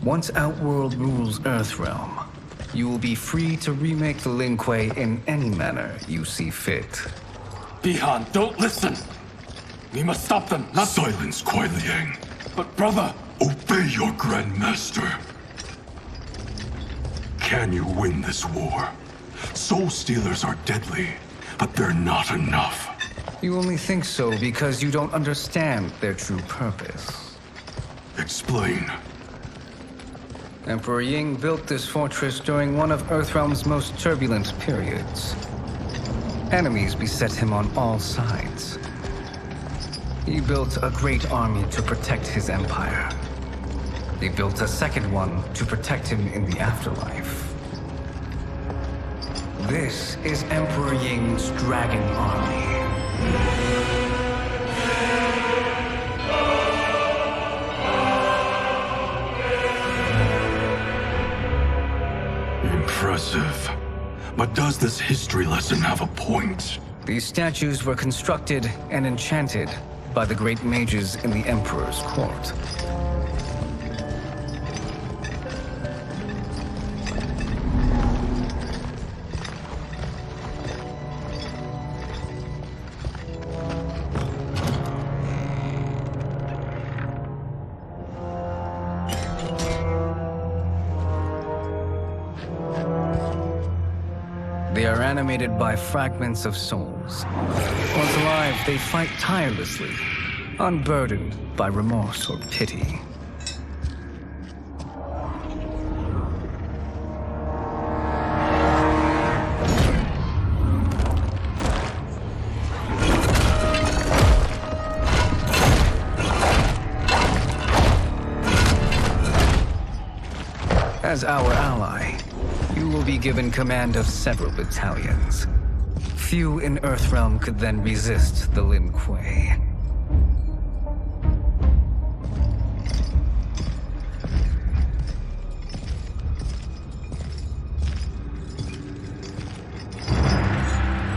Once Outworld rules Earthrealm, you will be free to remake the Lin Kuei in any manner you see fit. Bihan, don't listen! We must stop them, not— Silence, Kuai Liang. But brother— Obey your Grandmaster. Can you win this war? Soul Stealers are deadly, but they're not enough. You only think so because you don't understand their true purpose. Explain. Emperor Ying built this fortress during one of Earthrealm's most turbulent periods. Enemies beset him on all sides. He built a great army to protect his empire. He built a second one to protect him in the afterlife. This is Emperor Ying's Dragon Army. Impressive. But does this history lesson have a point? These statues were constructed and enchanted by the great mages in the Emperor's court. are animated by fragments of souls. Once alive, they fight tirelessly, unburdened by remorse or pity. As our ally, you will be given command of several battalions. Few in Earthrealm could then resist the Lin Kuei.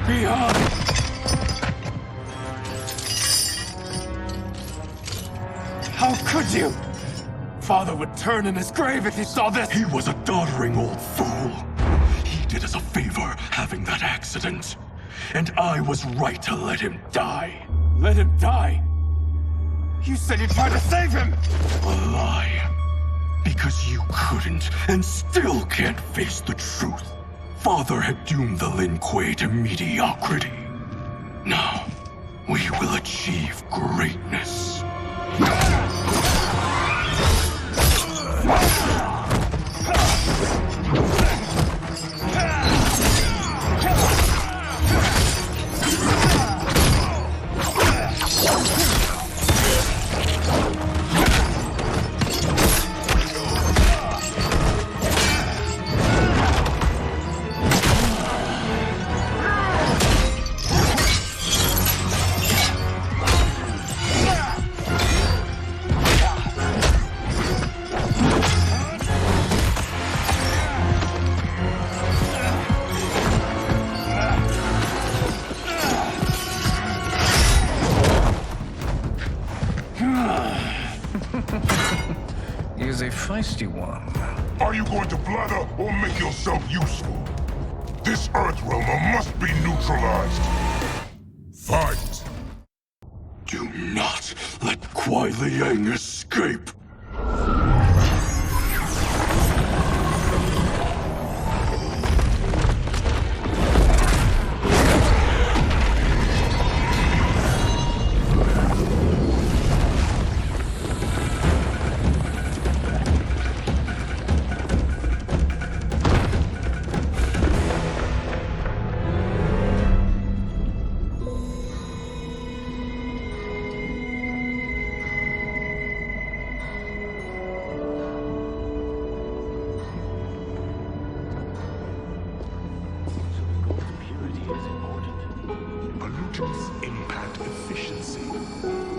Beyond! How could you? Father would turn in his grave if he saw this! He was a doddering old fool. He did us a favor having that accident. And I was right to let him die. Let him die? You said you tried to save him! A lie. Because you couldn't and still can't face the truth. Father had doomed the Lin Kuei to mediocrity. Now, we will achieve greatness. He's a feisty one. Are you going to blather or make yourself useful? This Earthrealmer must be neutralized. Fight! Do not let Kuai Liang escape. Pollutants impact efficiency.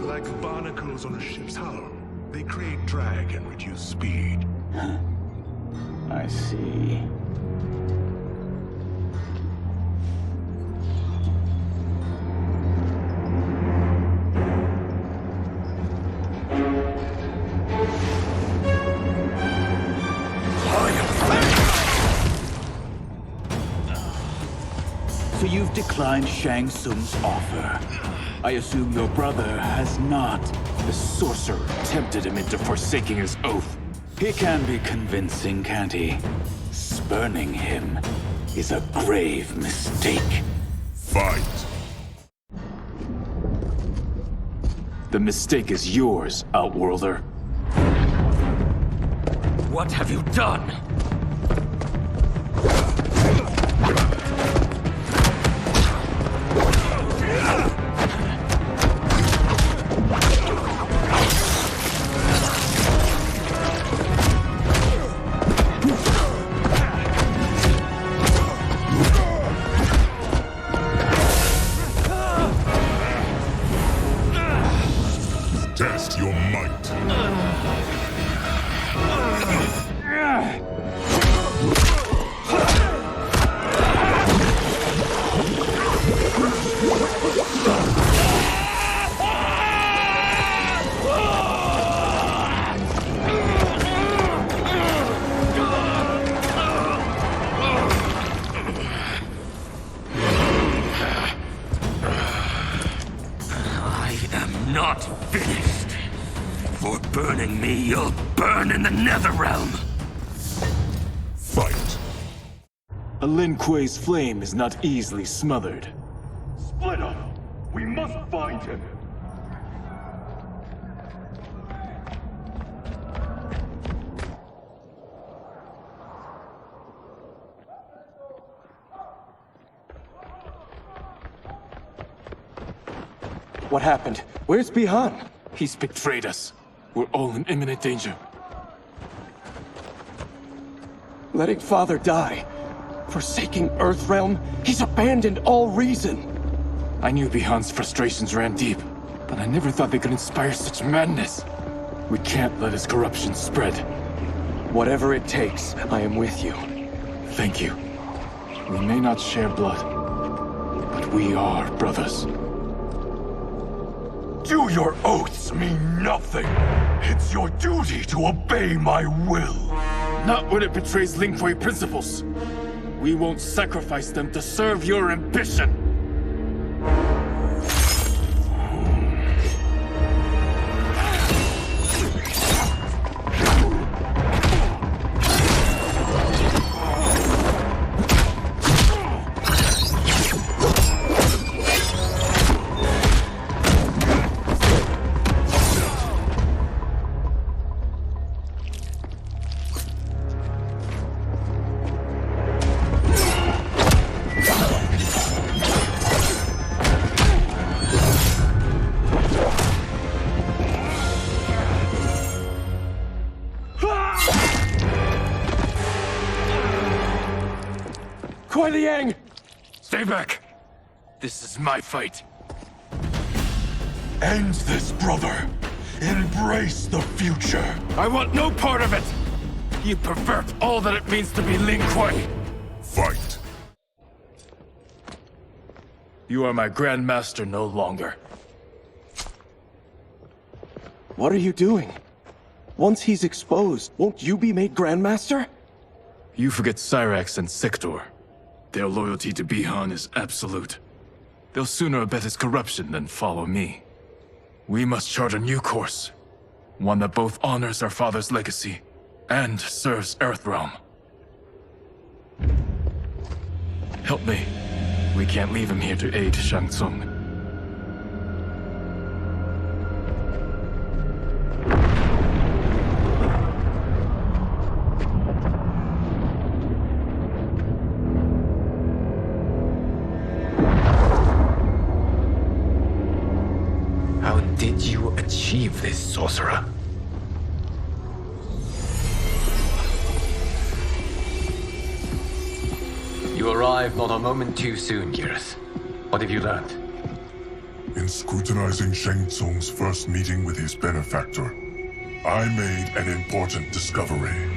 Like barnacles on a ship's hull, they create drag and reduce speed. I see. So you've declined Shang Tsung's offer. I assume your brother has not. The sorcerer tempted him into forsaking his oath. He can be convincing, can't he? Spurning him is a grave mistake. Fight! The mistake is yours, Outworlder. What have you done? Test your might. Not finished. For burning me, you'll burn in the Netherrealm. Fight. A Lin Kuei's flame is not easily smothered. Split up! We must find him! What happened? Where's Bihan? He's betrayed us. We're all in imminent danger. Letting Father die. Forsaking Earthrealm, he's abandoned all reason. I knew Bihan's frustrations ran deep, but I never thought they could inspire such madness. We can't let his corruption spread. Whatever it takes, I am with you. Thank you. We may not share blood, but we are brothers. Do your oaths mean nothing? It's your duty to obey my will. Not when it betrays Lin Kuei principles. We won't sacrifice them to serve your ambition. Kuei Liang! Stay back! This is my fight. End this, brother. Embrace the future. I want no part of it! You pervert all that it means to be Lin Kuei! Fight. You are my Grandmaster no longer. What are you doing? Once he's exposed, won't you be made Grandmaster? You forget Cyrax and Sector. Their loyalty to Bihan is absolute. They'll sooner abet his corruption than follow me. We must chart a new course. One that both honors our father's legacy and serves Earthrealm. Help me. We can't leave him here to aid Shang Tsung. How did you achieve this, sorcerer? You arrived not a moment too soon, Gareth. What have you learned? In scrutinizing Shang Tsung's first meeting with his benefactor, I made an important discovery.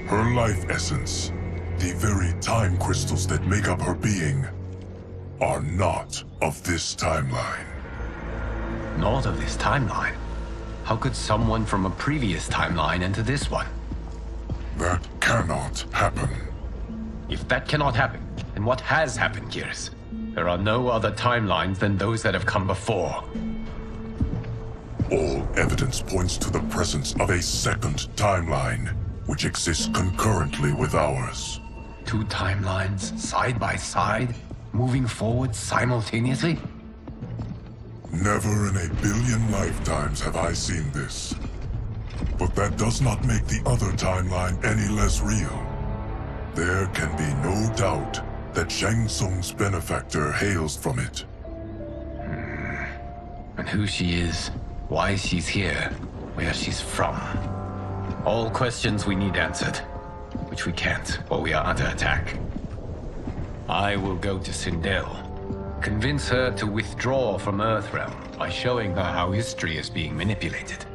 Her life essence, the very time crystals that make up her being, are not of this timeline. Not of this timeline? How could someone from a previous timeline enter this one? That cannot happen. If that cannot happen, then what has happened, Gareth? There are no other timelines than those that have come before. All evidence points to the presence of a second timeline, which exists concurrently with ours. Two timelines, side by side, moving forward simultaneously? Never in a billion lifetimes have I seen this. But that does not make the other timeline any less real. There can be no doubt that Shang Tsung's benefactor hails from it. And who she is, why she's here, where she's from. All questions we need answered, which we can't while we are under attack. I will go to Sindel. Convince her to withdraw from Earthrealm by showing her how history is being manipulated.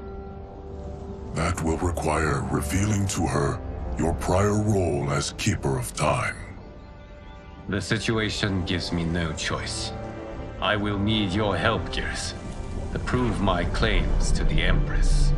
That will require revealing to her your prior role as Keeper of Time. The situation gives me no choice. I will need your help, Gareth, to prove my claims to the Empress.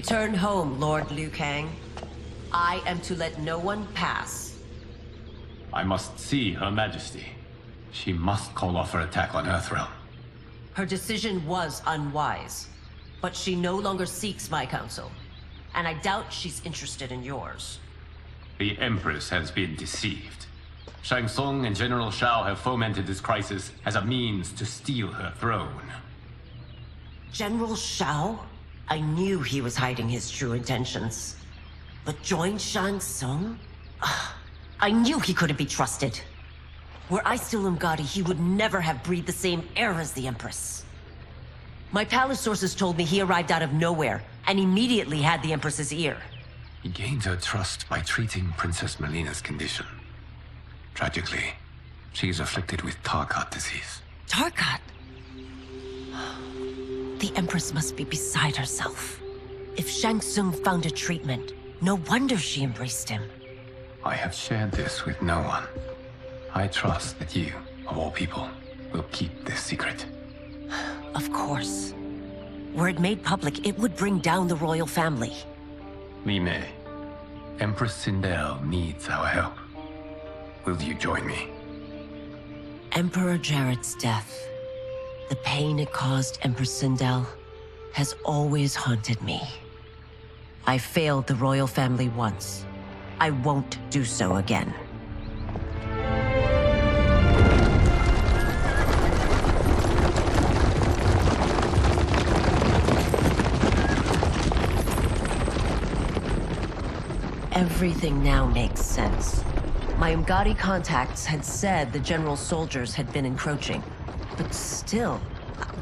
Return home, Lord Liu Kang. I am to let no one pass. I must see Her Majesty. She must call off her attack on Earthrealm. Her decision was unwise, but she no longer seeks my counsel, and I doubt she's interested in yours. The Empress has been deceived. Shang Tsung and General Shao have fomented this crisis as a means to steal her throne. General Shao? I knew he was hiding his true intentions. But join Shang Tsung? I knew he couldn't be trusted. Were I still Umgadi, he would never have breathed the same air as the Empress. My palace sources told me he arrived out of nowhere, and immediately had the Empress's ear. He gained her trust by treating Princess Melina's condition. Tragically, she is afflicted with Tarkat disease. Tarkat? The Empress must be beside herself. If Shang Tsung found a treatment, no wonder she embraced him. I have shared this with no one. I trust that you, of all people, will keep this secret. Of course. Were it made public, it would bring down the royal family. Li Mei, Empress Sindel needs our help. Will you join me? Emperor Jarrett's death, the pain it caused Empress Sindel, has always haunted me. I failed the royal family once. I won't do so again. Everything now makes sense. My Umgadi contacts had said the general soldiers had been encroaching. But still,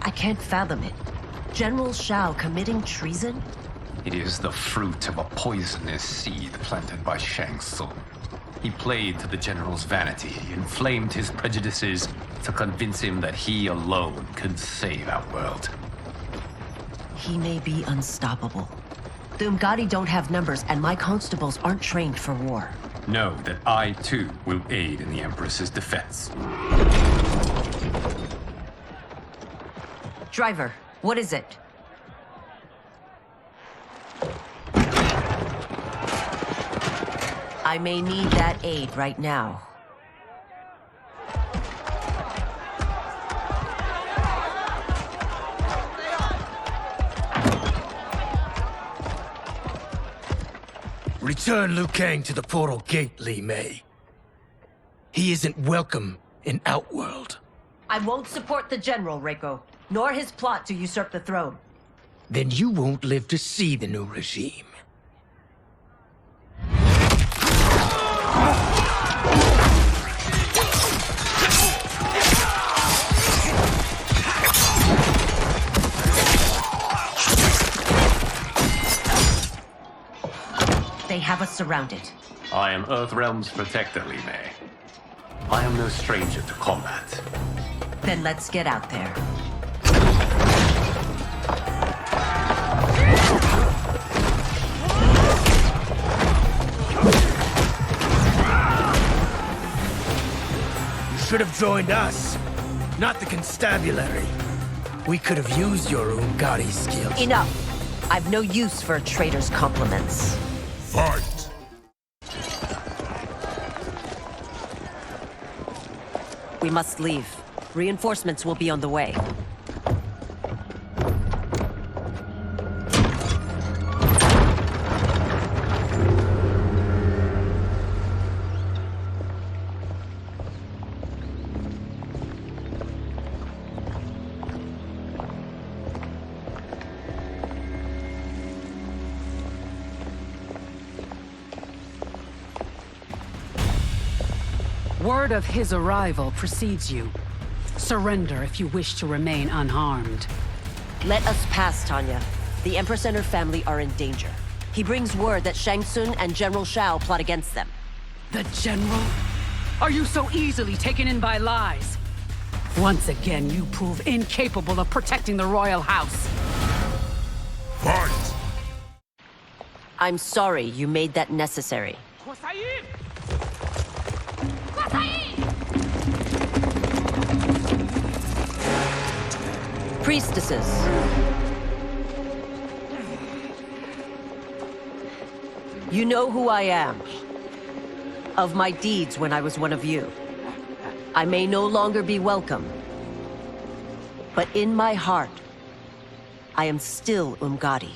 I can't fathom it. General Shao committing treason? It is the fruit of a poisonous seed planted by Shang Tsung. He played to the general's vanity, inflamed his prejudices to convince him that he alone could save our world. He may be unstoppable. The Umgadi don't have numbers, and my constables aren't trained for war. Know that I, too, will aid in the Empress's defense. Driver, what is it? I may need that aid right now. Return Liu Kang to the portal gate, Li Mei. He isn't welcome in Outworld. I won't support the General, Reiko, nor his plot to usurp the throne. Then you won't live to see the new regime. They have us surrounded. I am Earthrealm's protector, Li Mei. I am no stranger to combat. Then let's get out there. You should have joined us, not the constabulary. We could have used your Umgadi skills. Enough! I've no use for a traitor's compliments. Fight! We must leave. Reinforcements will be on the way. Word of his arrival precedes you. Surrender if you wish to remain unharmed. Let us pass, Tanya. The Empress and her family are in danger. He brings word that Shang Tsung and General Shao plot against them. The General? Are you so easily taken in by lies? Once again, you prove incapable of protecting the royal house. Fight! I'm sorry you made that necessary. Priestesses. You know who I am. Of my deeds when I was one of you. I may no longer be welcome. But in my heart, I am still Umgadi.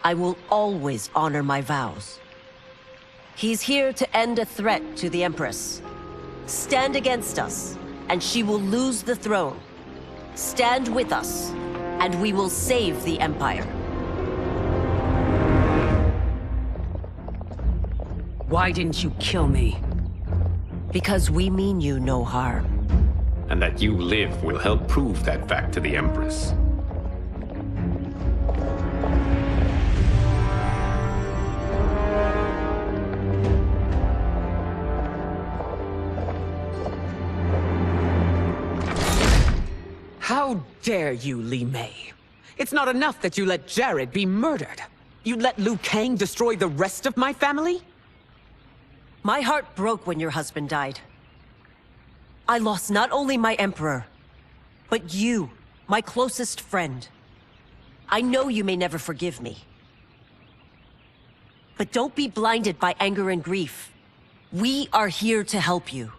I will always honor my vows. He's here to end a threat to the Empress. Stand against us, and she will lose the throne. Stand with us, and we will save the Empire. Why didn't you kill me? Because we mean you no harm. And that you live will help prove that fact to the Empress. How dare you, Li Mei? It's not enough that you let Jared be murdered. You'd let Liu Kang destroy the rest of my family? My heart broke when your husband died. I lost not only my emperor, but you, my closest friend. I know you may never forgive me. But don't be blinded by anger and grief. We are here to help you.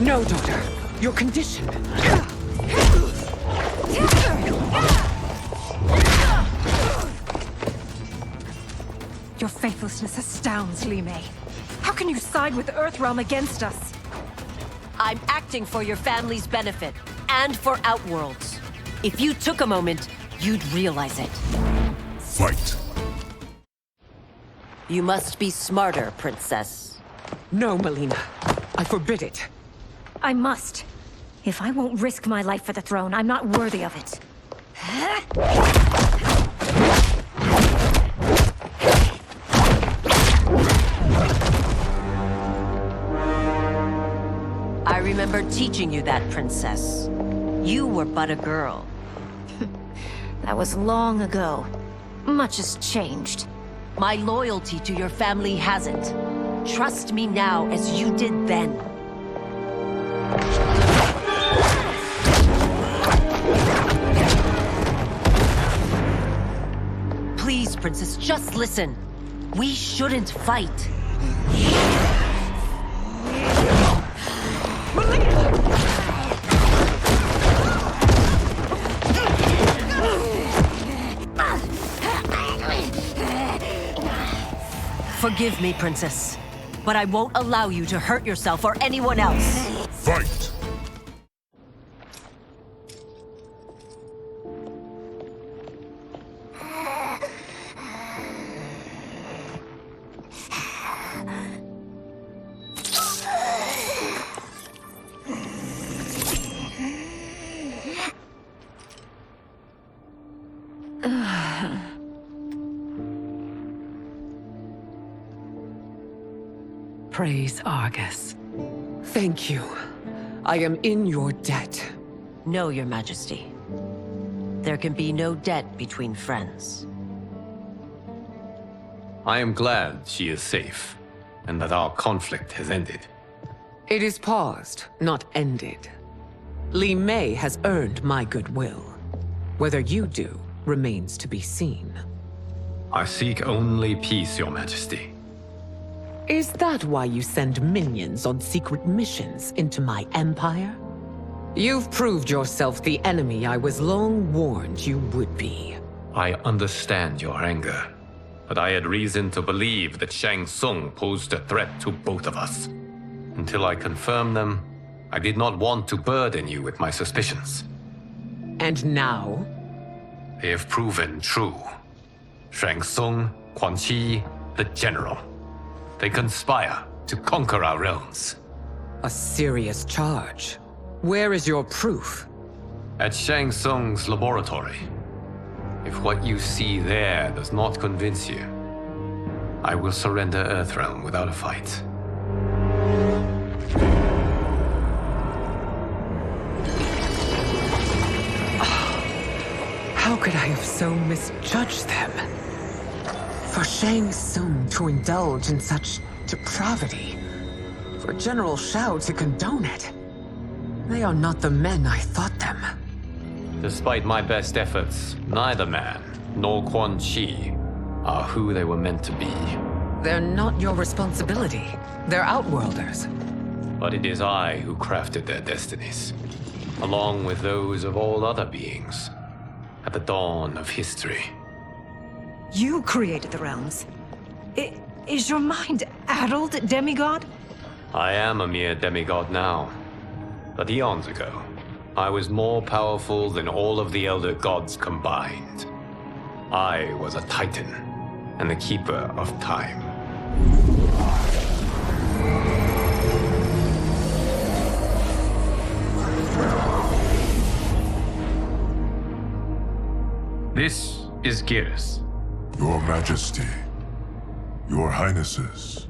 No, daughter. Your condition. Your faithlessness astounds, Li Mei. How can you side with Earthrealm against us? I'm acting for your family's benefit, and for Outworld's. If you took a moment, you'd realize it. Fight. You must be smarter, Princess. No, Melina. I forbid it. I must. If I won't risk my life for the throne, I'm not worthy of it. I remember teaching you that, Princess. You were but a girl. That was long ago. Much has changed. My loyalty to your family hasn't. Trust me now as you did then. Please, Princess, just listen. We shouldn't fight. Forgive me, Princess, but I won't allow you to hurt yourself or anyone else. Fight! Praise Argus. Thank you. I am in your debt. No, Your Majesty. There can be no debt between friends. I am glad she is safe, and that our conflict has ended. It is paused, not ended. Li Mei has earned my goodwill. Whether you do remains to be seen. I seek only peace, Your Majesty. Is that why you send minions on secret missions into my empire? You've proved yourself the enemy I was long warned you would be. I understand your anger, but I had reason to believe that Shang Tsung posed a threat to both of us. Until I confirmed them, I did not want to burden you with my suspicions. And now? They have proven true. Shang Tsung, Quan Chi, the General. They conspire to conquer our realms. A serious charge. Where is your proof? At Shang Tsung's laboratory. If what you see there does not convince you, I will surrender Earthrealm without a fight. How could I have so misjudged them? For Shang Tsung to indulge in such depravity, For General Shao to condone it. They are not the men I thought them. Despite my best efforts, neither man nor Quan Chi are who they were meant to be. They're not your responsibility. They're Outworlders. But it is I who crafted their destinies, along with those of all other beings, at the dawn of history. You created the realms. Is your mind addled, demigod? I am a mere demigod now. But eons ago, I was more powerful than all of the Elder Gods combined. I was a Titan, and the Keeper of Time. This is Geras. Your Majesty. Your Highnesses.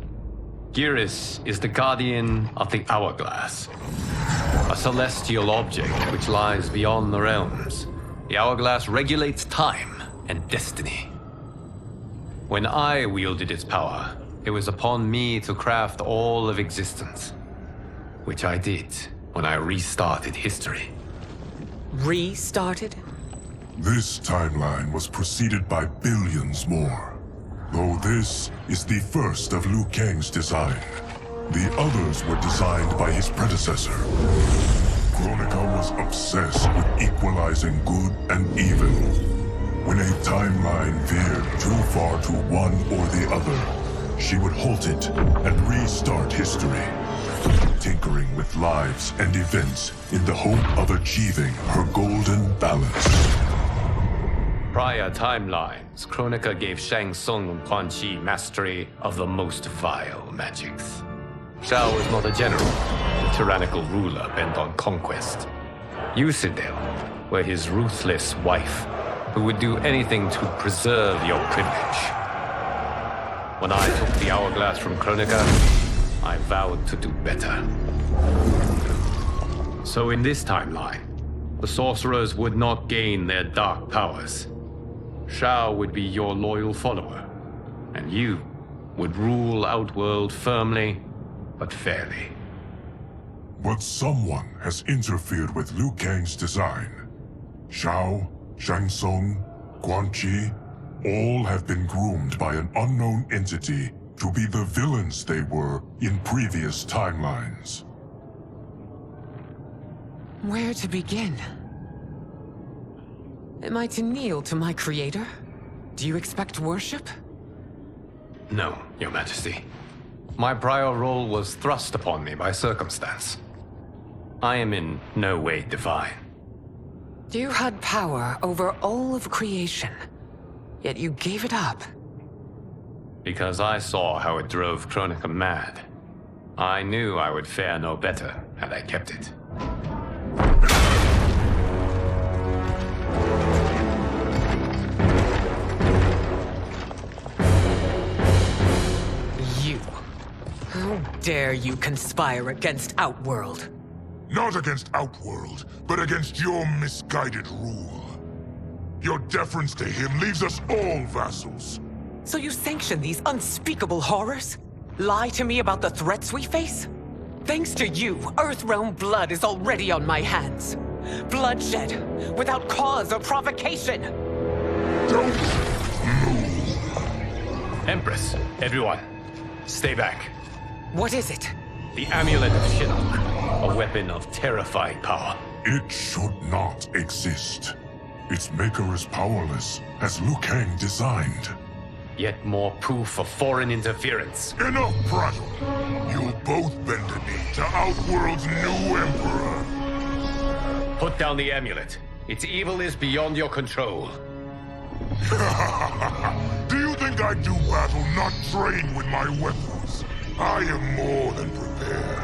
Geras is the guardian of the Hourglass, a celestial object which lies beyond the realms. The Hourglass regulates time and destiny. When I wielded its power, it was upon me to craft all of existence, which I did when I restarted history. Restarted? This timeline was preceded by billions more. Though this is the first of Liu Kang's design. The others were designed by his predecessor. Kronika was obsessed with equalizing good and evil. When a timeline veered too far to one or the other, she would halt it and restart history, tinkering with lives and events in the hope of achieving her golden balance. Prior timelines, Kronika gave Shang Tsung and Quan Chi mastery of the most vile magics. Shao was not a general, a tyrannical ruler bent on conquest. Yusidel were his ruthless wife, who would do anything to preserve your privilege. When I took the Hourglass from Kronika, I vowed to do better. So in this timeline, the sorcerers would not gain their dark powers. Shao would be your loyal follower, and you would rule Outworld firmly, but fairly. But someone has interfered with Liu Kang's design. Shao, Shang Tsung, Quan Chi, all have been groomed by an unknown entity to be the villains they were in previous timelines. Where to begin? Am I to kneel to my creator? Do you expect worship? No, Your Majesty. My prior role was thrust upon me by circumstance. I am in no way divine. You had power over all of creation, yet you gave it up. Because I saw how it drove Kronika mad. I knew I would fare no better had I kept it. How dare you conspire against Outworld? Not against Outworld, but against your misguided rule. Your deference to him leaves us all vassals. So you sanction these unspeakable horrors? Lie to me about the threats we face? Thanks to you, Earthrealm blood is already on my hands. Bloodshed, without cause or provocation. Don't move. Empress, everyone, stay back. What is it? The Amulet of Shinnok, a weapon of terrifying power. It should not exist. Its maker is powerless, as Liu Kang designed. Yet more proof of foreign interference. Enough prattle! You'll both bend a knee to Outworld's new emperor. Put down the amulet. Its evil is beyond your control. Do you think I do battle not trained with my weapons? I am more than prepared.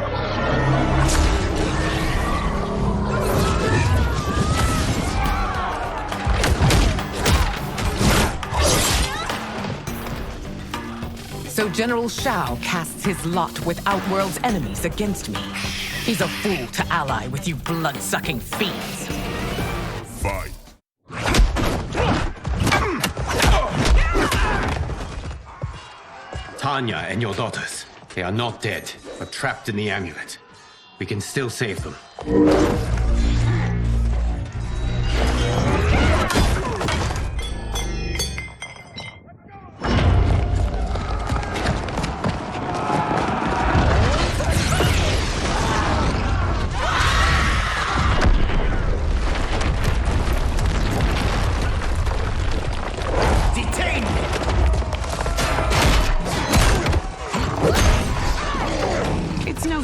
So General Shao casts his lot with Outworld's enemies against me. He's a fool to ally with you blood-sucking fiends. Fight. Tanya and your daughters, they are not dead. but trapped in the amulet. We can still save them.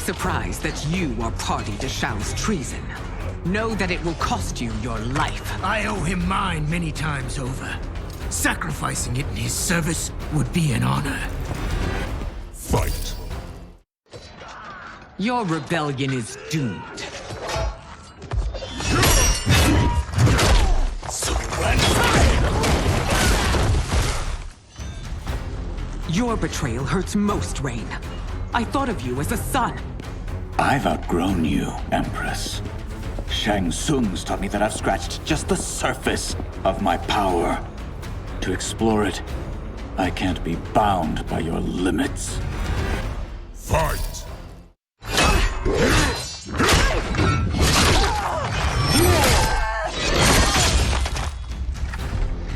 Surprised that you are party to Shao's treason. Know that it will cost you your life. I owe him mine many times over. Sacrificing it in his service would be an honor. Fight. Your rebellion is doomed. Your betrayal hurts most, Rain. I thought of you as a son. I've outgrown you, Empress. Shang Tsung's taught me that I've scratched just the surface of my power. To explore it, I can't be bound by your limits. Fight!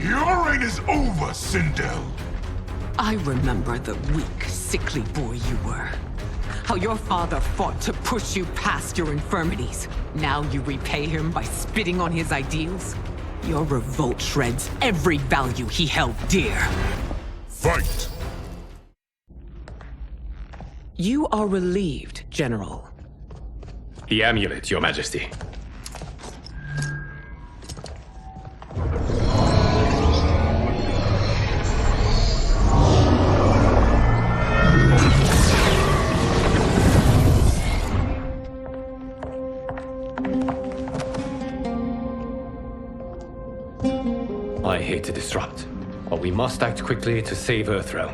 Your reign is over, Sindel. I remember the weak, sickly boy you were. How your father fought to push you past your infirmities. Now you repay him by spitting on his ideals? Your revolt shreds every value he held dear. Fight! You are relieved, General. The amulet, Your Majesty. I hate to disrupt, but we must act quickly to save Earthrealm.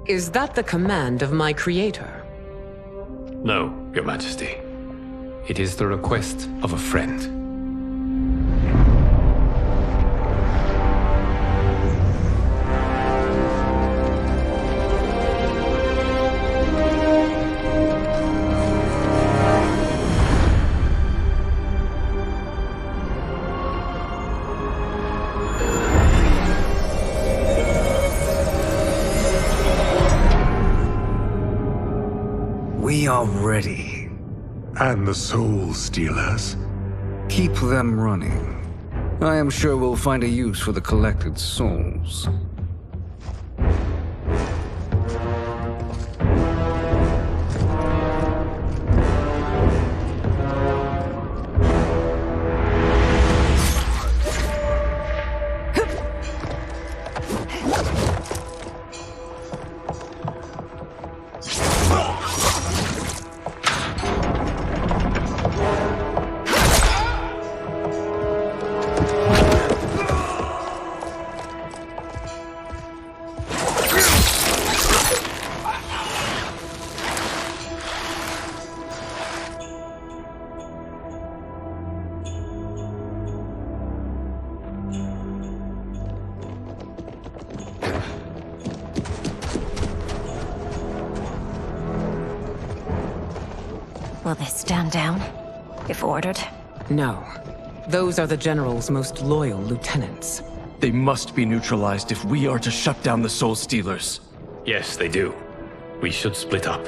Is that the command of my creator? No, Your Majesty. It is the request of a friend. We are ready. And the Soul Stealers? Keep them running. I am sure we'll find a use for the collected souls. Will they stand down, if ordered? No. Those are the General's most loyal lieutenants. They must be neutralized if we are to shut down the Soul Stealers. Yes, they do. We should split up.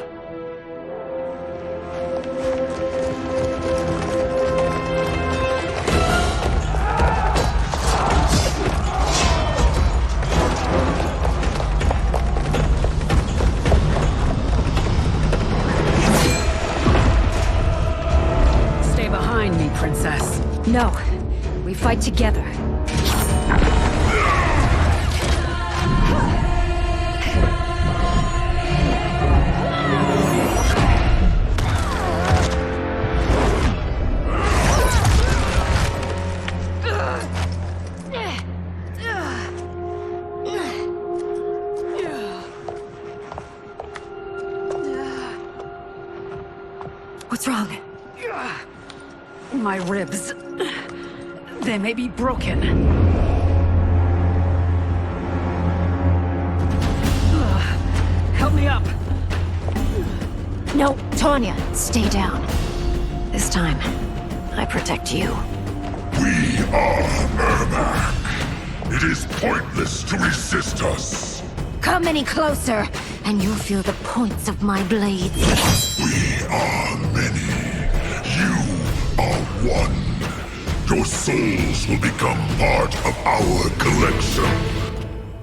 Princess. No. We fight together. What's wrong? My ribs. They may be broken. Help me up. No, Tanya, stay down. This time, I protect you. We are Ermac. It is pointless to resist us. Come any closer, and you'll feel the points of my blades. We are many. You are one. Your souls will become part of our collection.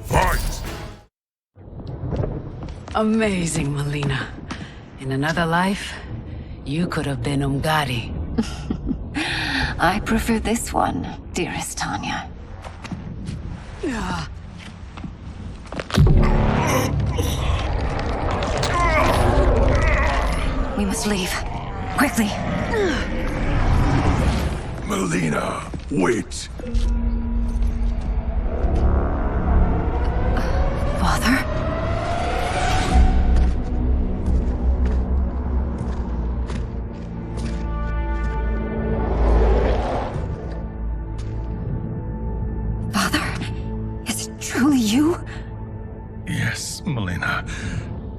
Fight! Amazing, Melina. In another life, you could have been Umgadi. I prefer this one, dearest Tanya. We must leave. Quickly. Melina, wait. Father? Truly you? Yes, Melina.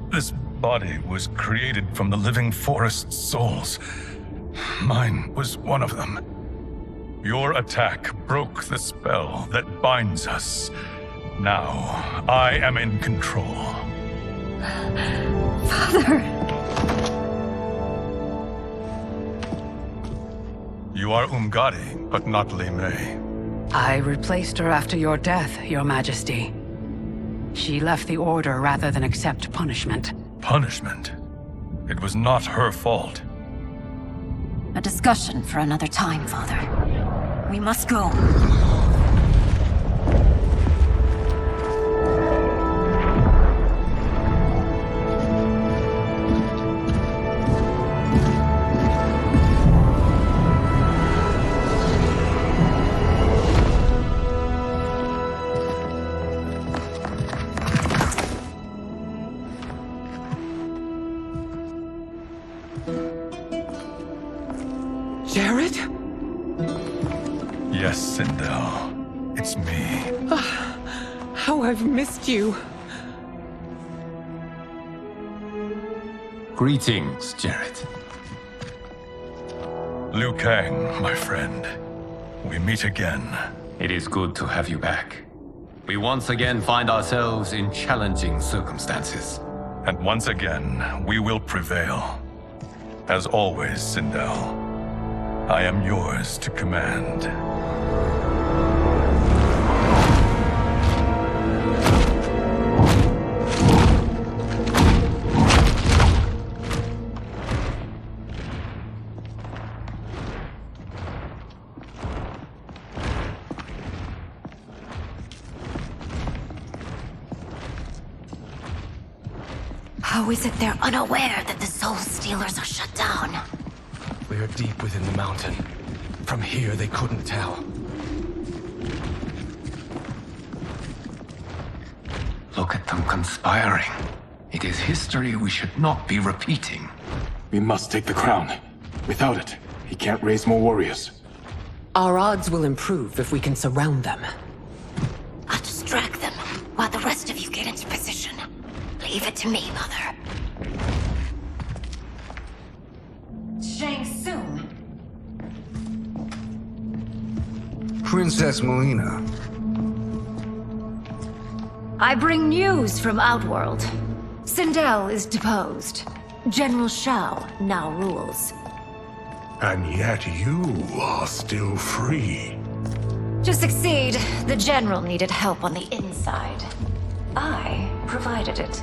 This body was created from the living forest's souls. Mine was one of them. Your attack broke the spell that binds us. Now, I am in control. Father! You are Umgadi, but not Li Mei. I replaced her after your death, Your Majesty. She left the Order rather than accept punishment. Punishment? It was not her fault. A discussion for another time, Father. We must go. Jared? Yes, Sindel. It's me. How I've missed you. Greetings, Jared. Liu Kang, my friend. We meet again. It is good to have you back. We once again find ourselves in challenging circumstances. And once again, we will prevail. As always, Sindel, I am yours to command. How is it they're unaware that the Soul Stealers are shut down? We are deep within the mountain. From here, they couldn't tell. Look at them conspiring. It is history we should not be repeating. We must take the crown. Without it, he can't raise more warriors. Our odds will improve if we can surround them. I'll distract them while the rest of you get into position. Leave it to me, Mother. Shang Tsung. Princess Melina. I bring news from Outworld. Sindel is deposed. General Shao now rules. And yet you are still free. To succeed, the General needed help on the inside. I provided it.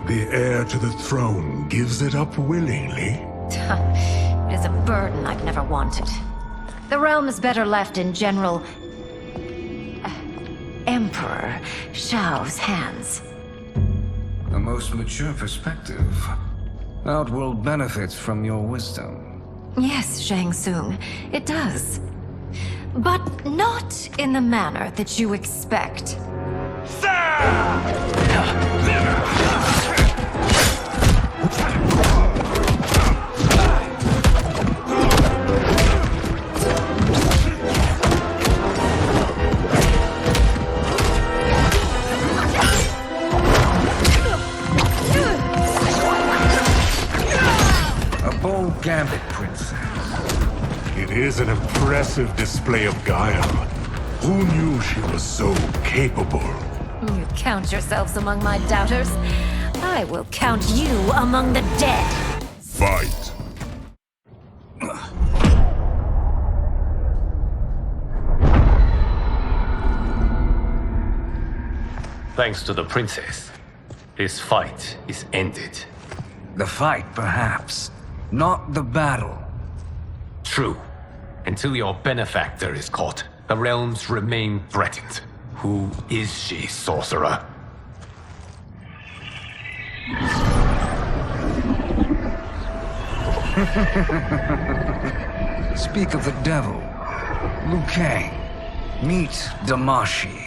The heir to the throne gives it up willingly. It is a burden I've never wanted. The realm is better left in General... Emperor Shao's hands. A most mature perspective. Outworld benefits from your wisdom. Yes, Shang Tsung, it does. But not in the manner that you expect. have it, Princess. It is an impressive display of guile. Who knew she was so capable? You count yourselves among my doubters. I will count you among the dead. Fight! Thanks to the princess, this fight is ended. The fight, perhaps. Not the battle. True. Until your benefactor is caught, the realms remain threatened. Who is she, sorcerer? Speak of the devil. Liu Kang. Meet Damashi.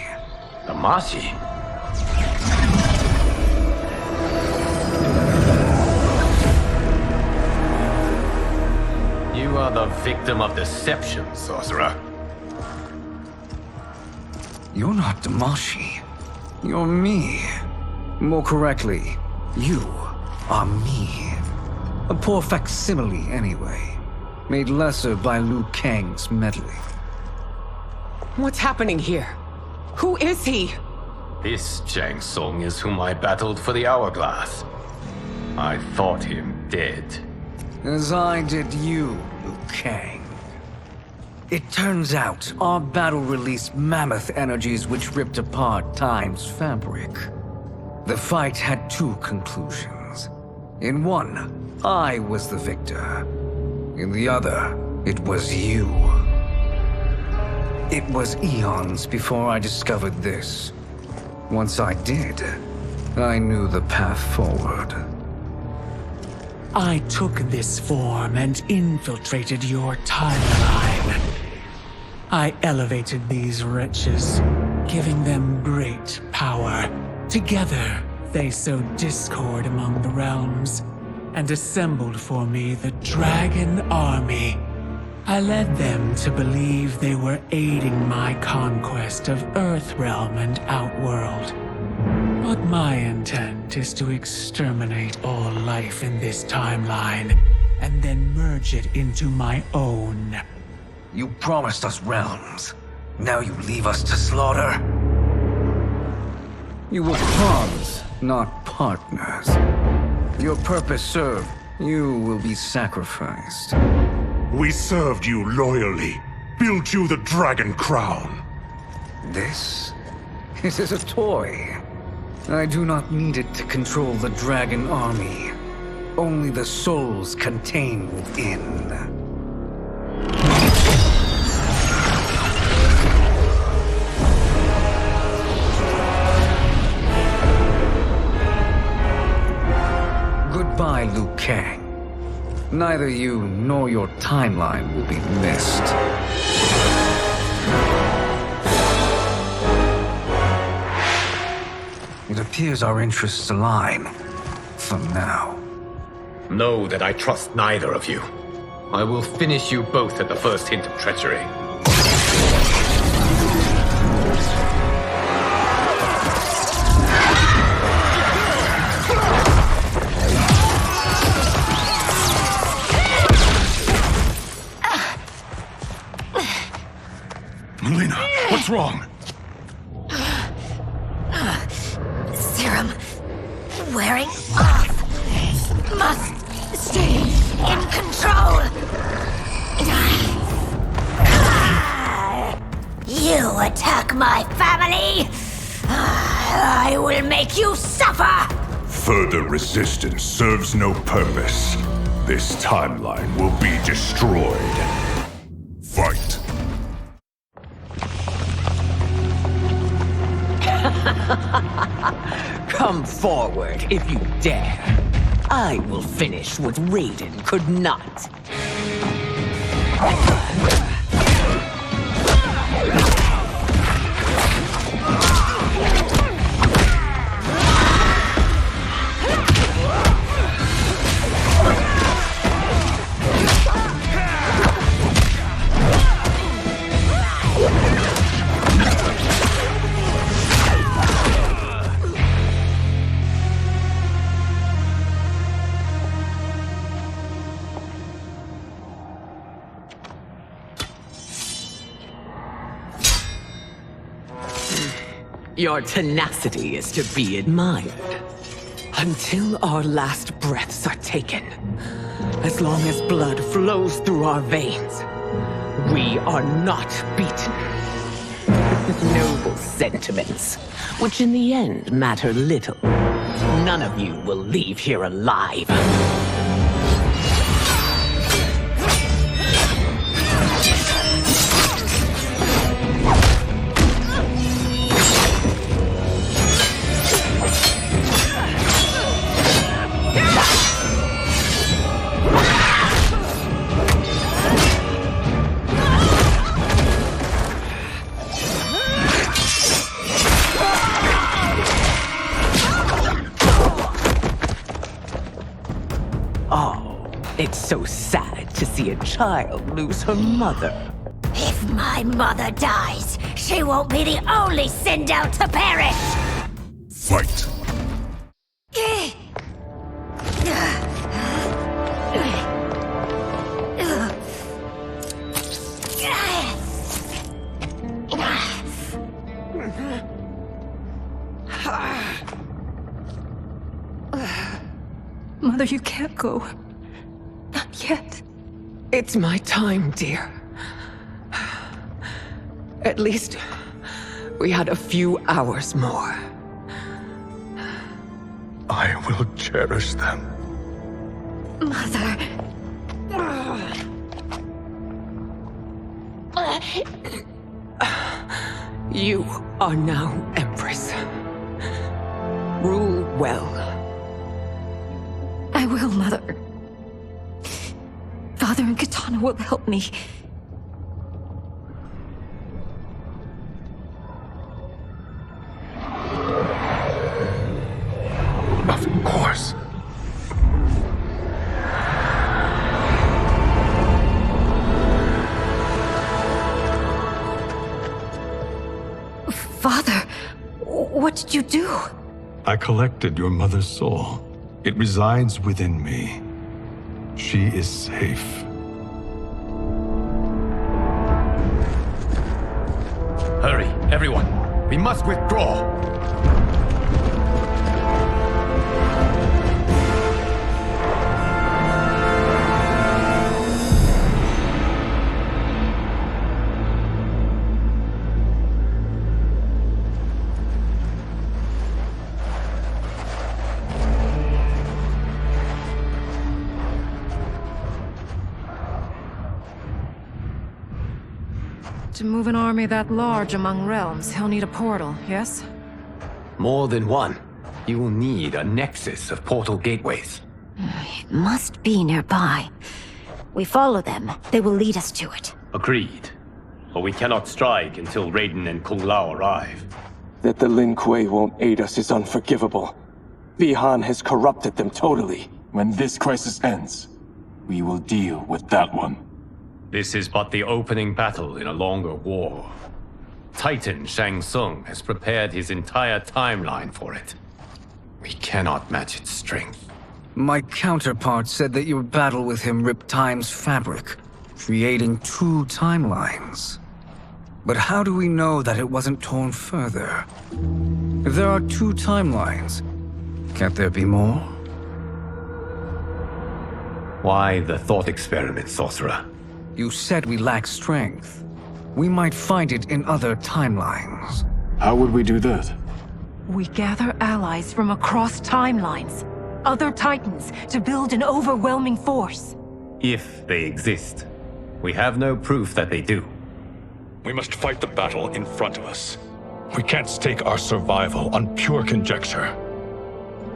Damashi? You are the victim of deception, sorcerer. You're not Damashi. You're me. More correctly, you are me. A poor facsimile, anyway. Made lesser by Liu Kang's meddling. What's happening here? Who is he? This Shang Tsung is whom I battled for the Hourglass. I thought him dead. As I did you, Liu Kang. It turns out our battle released mammoth energies which ripped apart time's fabric. The fight had two conclusions. In one, I was the victor. In the other, it was you. It was eons before I discovered this. Once I did, I knew the path forward. I took this form and infiltrated your timeline. I elevated these wretches, giving them great power. Together, they sowed discord among the realms and assembled for me the Dragon Army. I led them to believe they were aiding my conquest of Earthrealm and Outworld. But my intent is to exterminate all life in this timeline, and then merge it into my own. You promised us realms. Now you leave us to slaughter? You were pawns, not partners. Your purpose served. You will be sacrificed. We served you loyally, built you the Dragon Crown. This is a toy. I do not need it to control the Dragon Army. Only the souls contained within. Goodbye, Liu Kang. Neither you nor your timeline will be missed. It appears our interests align. For now. Know that I trust neither of you. I will finish you both at the first hint of treachery. Melina, what's wrong? Serum wearing off. Must stay in control. You attack my family. I will make you suffer. Further resistance serves no purpose. This timeline will be destroyed. Fight. Come forward if you dare. I will finish what Raiden could not. Your tenacity is to be admired. Until our last breaths are taken, as long as blood flows through our veins, we are not beaten. Noble sentiments, which in the end matter little. None of you will leave here alive. It's so sad to see a child lose her mother. If my mother dies, she won't be the only sinned out to perish! Fight! Mother, you can't go. Not yet. It's my time, dear. At least, we had a few hours more. I will cherish them. Mother. You are now Empress. Rule well. I will, Mother. Father and Katana will help me. Of course. Father, what did you do? I collected your mother's soul. It resides within me. She is safe. Hurry, everyone. We must withdraw. To move an army that large among realms, he'll need a portal, yes? More than one. You will need a nexus of portal gateways. It must be nearby. We follow them, they will lead us to it. Agreed. But we cannot strike until Raiden and Kung Lao arrive. That the Lin Kuei won't aid us is unforgivable. Bihan has corrupted them totally. When this crisis ends, we will deal with that one. This is but the opening battle in a longer war. Titan Shang Tsung has prepared his entire timeline for it. We cannot match its strength. My counterpart said that your battle with him ripped time's fabric, creating two timelines. But how do we know that it wasn't torn further? If there are two timelines, can't there be more? Why the thought experiment, Sorcerer? You said we lack strength. We might find it in other timelines. How would we do that? We gather allies from across timelines, other titans, to build an overwhelming force. If they exist. We have no proof that they do. We must fight the battle in front of us. We can't stake our survival on pure conjecture.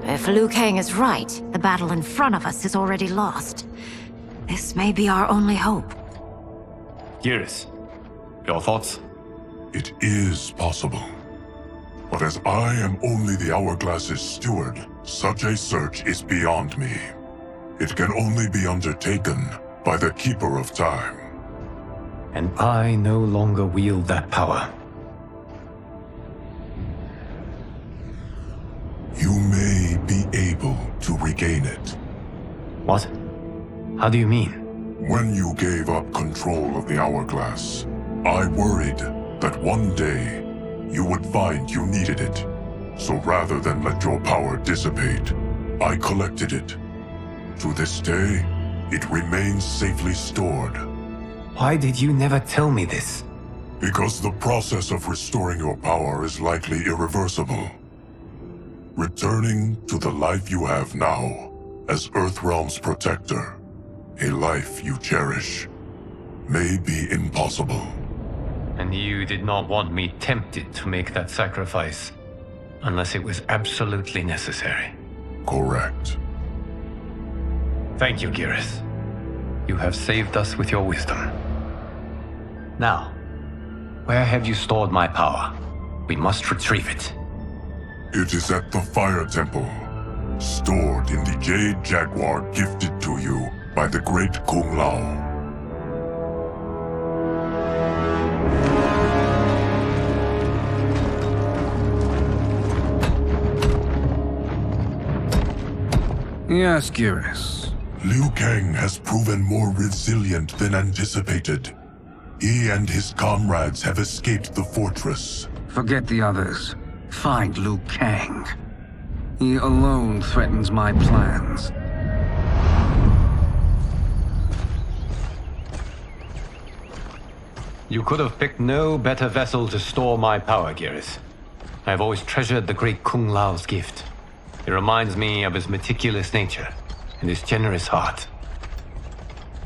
If Liu Kang is right, the battle in front of us is already lost. This may be our only hope. Geras, your thoughts? It is possible. But as I am only the Hourglass's steward, such a search is beyond me. It can only be undertaken by the Keeper of Time. And I no longer wield that power. You may be able to regain it. What? How do you mean? When you gave up control of the Hourglass, I worried that one day you would find you needed it. So rather than let your power dissipate, I collected it. To this day, it remains safely stored. Why did you never tell me this? Because the process of restoring your power is likely irreversible. Returning to the life you have now, as Earthrealm's protector, a life you cherish, may be impossible. And you did not want me tempted to make that sacrifice, unless it was absolutely necessary. Correct. Thank you, Geras. You have saved us with your wisdom. Now, where have you stored my power? We must retrieve it. It is at the Fire Temple, stored in the Jade Jaguar gifted to you by the great Kung Lao. Yes, Geras. Liu Kang has proven more resilient than anticipated. He and his comrades have escaped the fortress. Forget the others. Find Liu Kang. He alone threatens my plans. You could have picked no better vessel to store my power, Geras. I have always treasured the great Kung Lao's gift. It reminds me of his meticulous nature and his generous heart.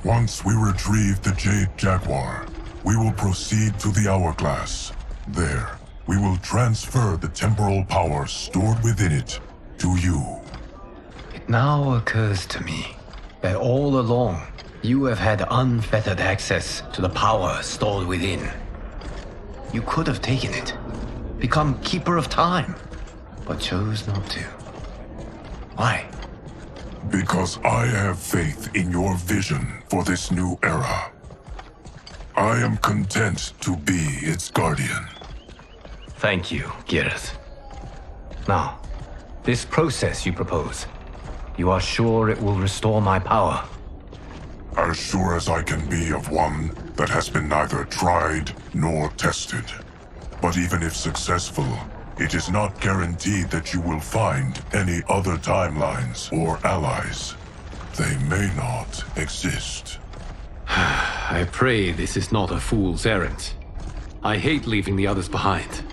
Once we retrieve the Jade Jaguar, we will proceed to the Hourglass. There, we will transfer the temporal power stored within it to you. It now occurs to me that all along, you have had unfettered access to the power stored within. You could have taken it, become Keeper of Time, but chose not to. Why? Because I have faith in your vision for this new era. I am content to be its guardian. Thank you, Geras. Now, this process you propose, you are sure it will restore my power? As sure as I can be of one that has been neither tried nor tested. But even if successful, it is not guaranteed that you will find any other timelines or allies. They may not exist. I pray this is not a fool's errand. I hate leaving the others behind.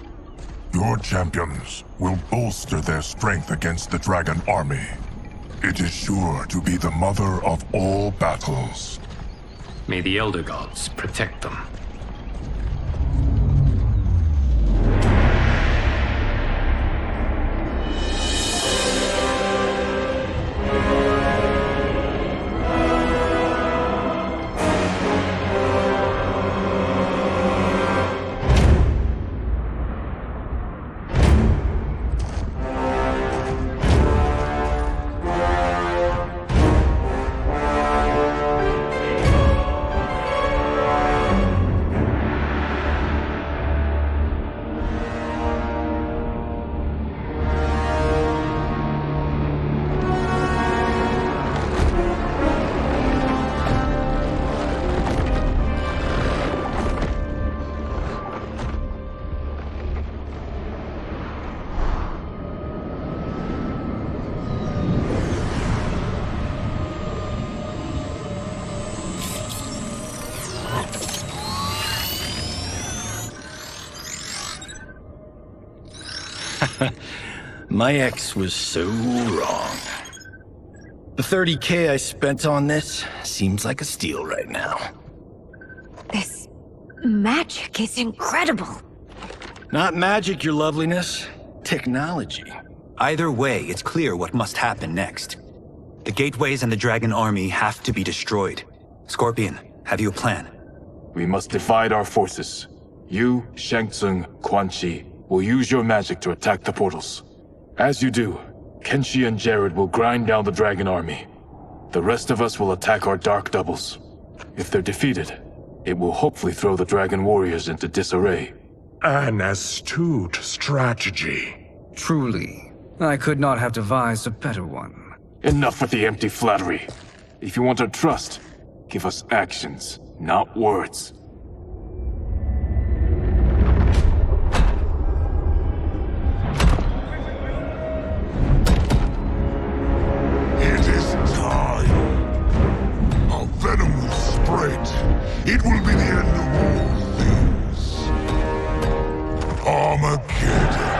Your champions will bolster their strength against the Dragon Army. It is sure to be the mother of all battles. May the Elder Gods protect them. My ex was so wrong. The $30K I spent on this seems like a steal right now. This magic is incredible. Not magic, your loveliness. Technology. Either way, it's clear what must happen next. The gateways and the Dragon Army have to be destroyed. Scorpion, have you a plan? We must divide our forces. You, Shang Tsung, Quan Chi will use your magic to attack the portals. As you do, Kenshi and Jared will grind down the Dragon Army. The rest of us will attack our dark doubles. If they're defeated, it will hopefully throw the Dragon Warriors into disarray. An astute strategy. Truly, I could not have devised a better one. Enough with the empty flattery. If you want our trust, give us actions, not words. It will be the end of all things. Armageddon.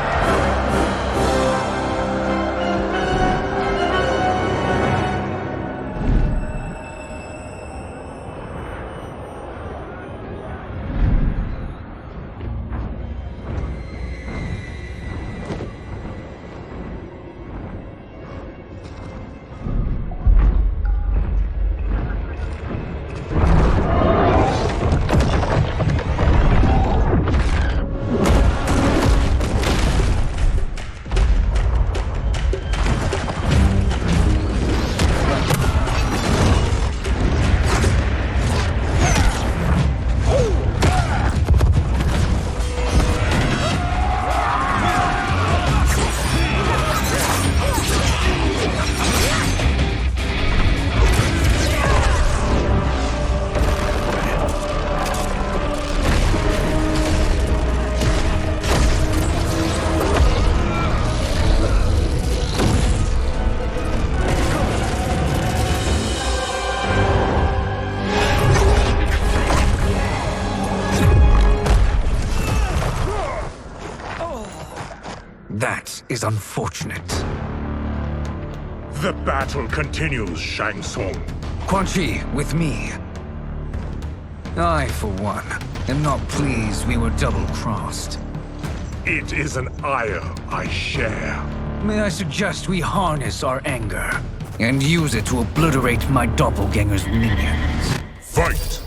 That is unfortunate. The battle continues, Shang Tsung. Quan Chi, with me. I, for one, am not pleased we were double-crossed. It is an ire I share. May I suggest we harness our anger and use it to obliterate my doppelganger's minions? Fight!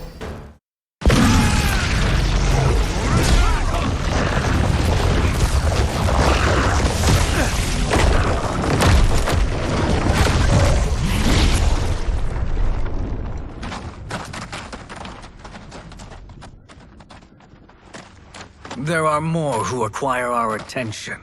There are more who require our attention.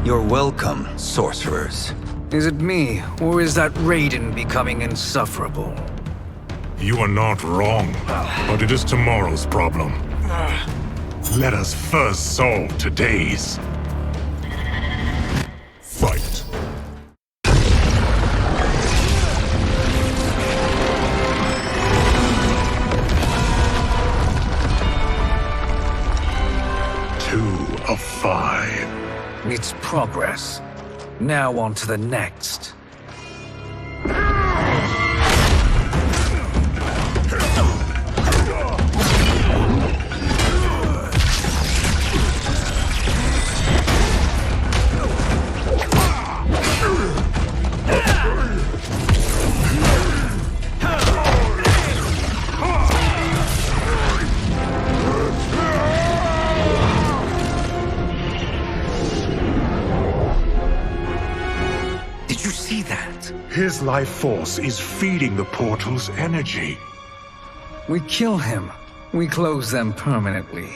You're welcome, sorcerers. Is it me, or is that Raiden becoming insufferable? You are not wrong, but it is tomorrow's problem. Let us first solve today's. Fight! Two of 5. It's progress. Now on to the next. His life force is feeding the portal's energy. We kill him. We close them permanently.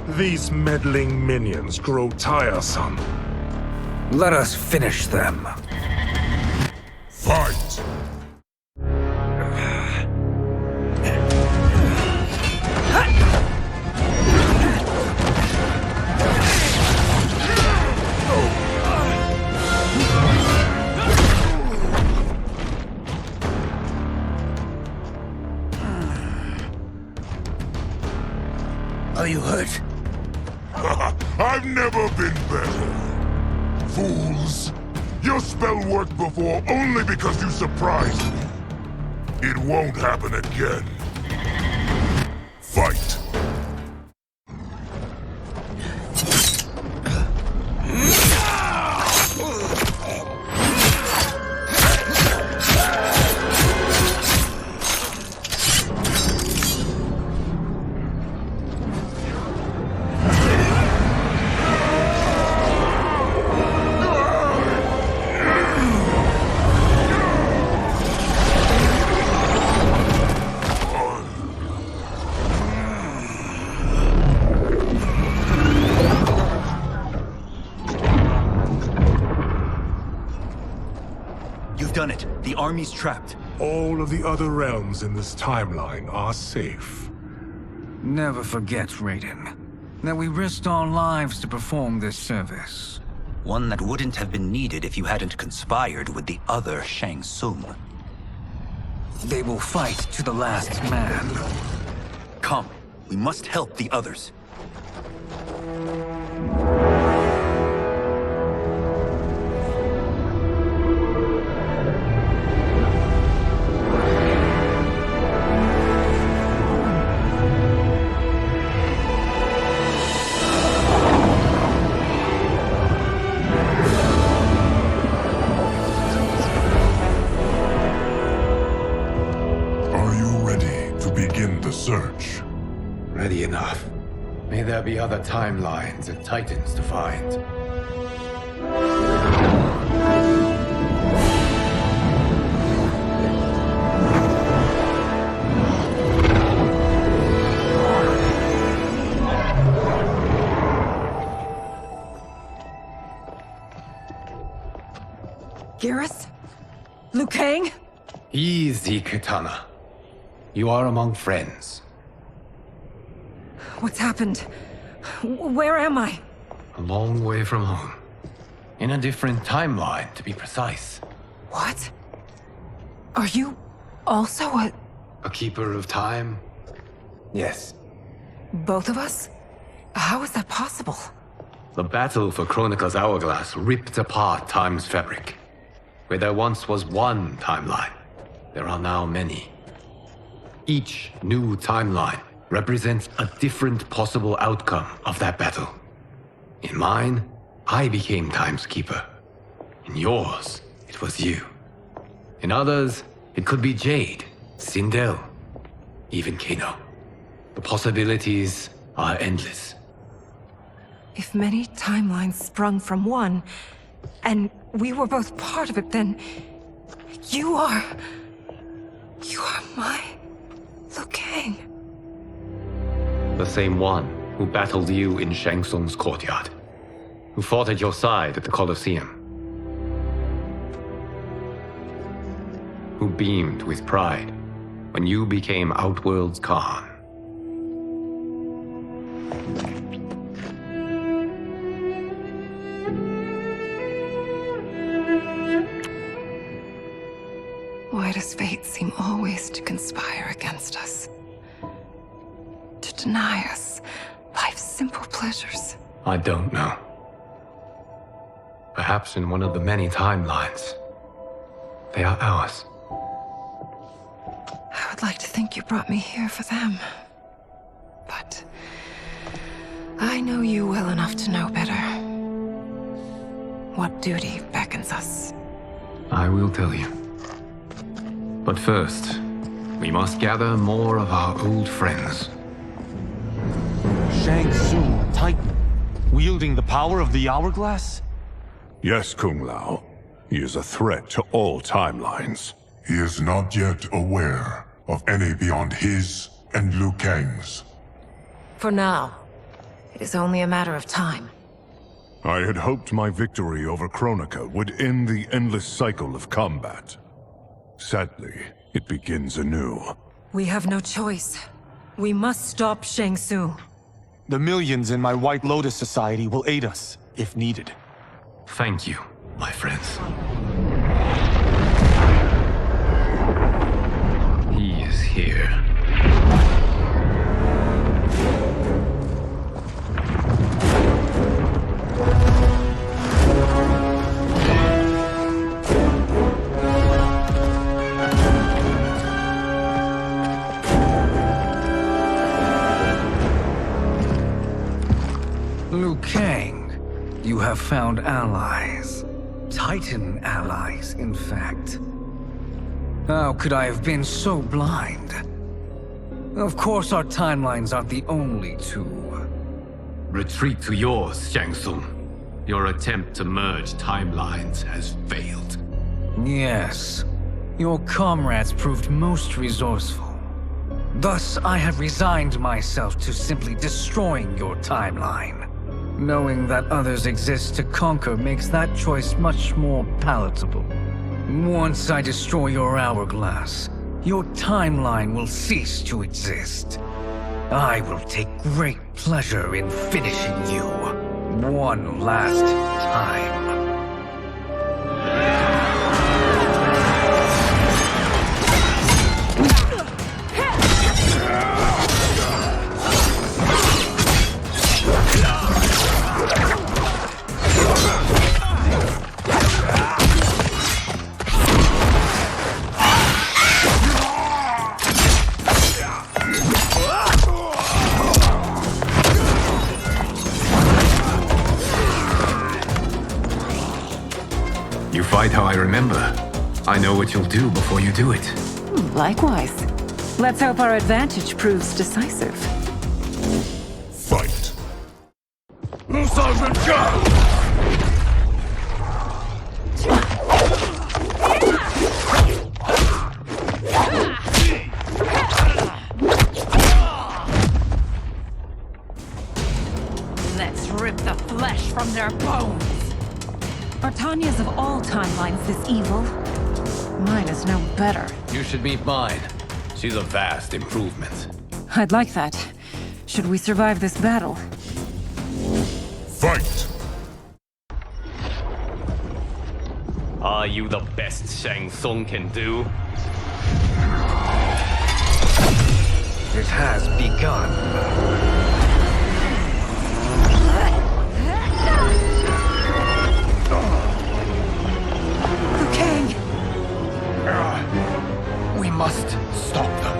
These meddling minions grow tiresome. Let us finish them. Fight! Are you hurt? I've never been better. Fools! Your spell worked before only because you surprised me. It won't happen again. Fight! done it. The army's trapped. All of the other realms in this timeline are safe. Never forget, Raiden, that we risked our lives to perform this service. One that wouldn't have been needed if you hadn't conspired with the other Shang Tsung. They will fight to the last man. Come, we must help the others. Search. Ready enough. May there be other timelines and titans to find. Garrus? Liu Kang? Easy, Kitana. You are among friends. What's happened? Where am I? A long way from home. In a different timeline, to be precise. What? Are you also a keeper of time? Yes. Both of us? How is that possible? The battle for Chronica's hourglass ripped apart time's fabric. Where there once was one timeline, there are now many. Each new timeline represents a different possible outcome of that battle. In mine, I became Time's Keeper. In yours, it was you. In others, it could be Jade, Sindel, even Kano. The possibilities are endless. If many timelines sprung from one, and we were both part of it, then you are my Liu Kang. The same one who battled you in Shang Tsung's courtyard. Who fought at your side at the Colosseum. Who beamed with pride when you became Outworld's Khan. Why does fate seem always to conspire against us? To deny us life's simple pleasures? I don't know. Perhaps in one of the many timelines, they are ours. I would like to think you brought me here for them. But I know you well enough to know better. What duty beckons us? I will tell you. But first, we must gather more of our old friends. Shang Tsung, Titan, wielding the power of the hourglass? Yes, Kung Lao. He is a threat to all timelines. He is not yet aware of any beyond his and Liu Kang's. For now, it is only a matter of time. I had hoped my victory over Chronica would end the endless cycle of combat. Sadly, it begins anew. We have no choice. We must stop Shang Tsung. The millions in my White Lotus Society will aid us, if needed. Thank you, my friends. He is here. Liu Kang, you have found allies. Titan allies, in fact. How could I have been so blind? Of course our timelines aren't the only two. Retreat to yours, Shang Tsung. Your attempt to merge timelines has failed. Yes. Your comrades proved most resourceful. Thus, I have resigned myself to simply destroying your timeline. Knowing that others exist to conquer makes that choice much more palatable. Once I destroy your hourglass, your timeline will cease to exist. I will take great pleasure in finishing you one last time. You fight how I remember. I know what you'll do before you do it. Likewise. Let's hope our advantage proves decisive. Fight! Let's rip the flesh from their bones. Are Tanya's of all timelines this evil? Mine is no better. You should meet mine. She's a vast improvement. I'd like that. Should we survive this battle? Fight! Are you the best Shang Tsung can do? It has begun. We must stop them.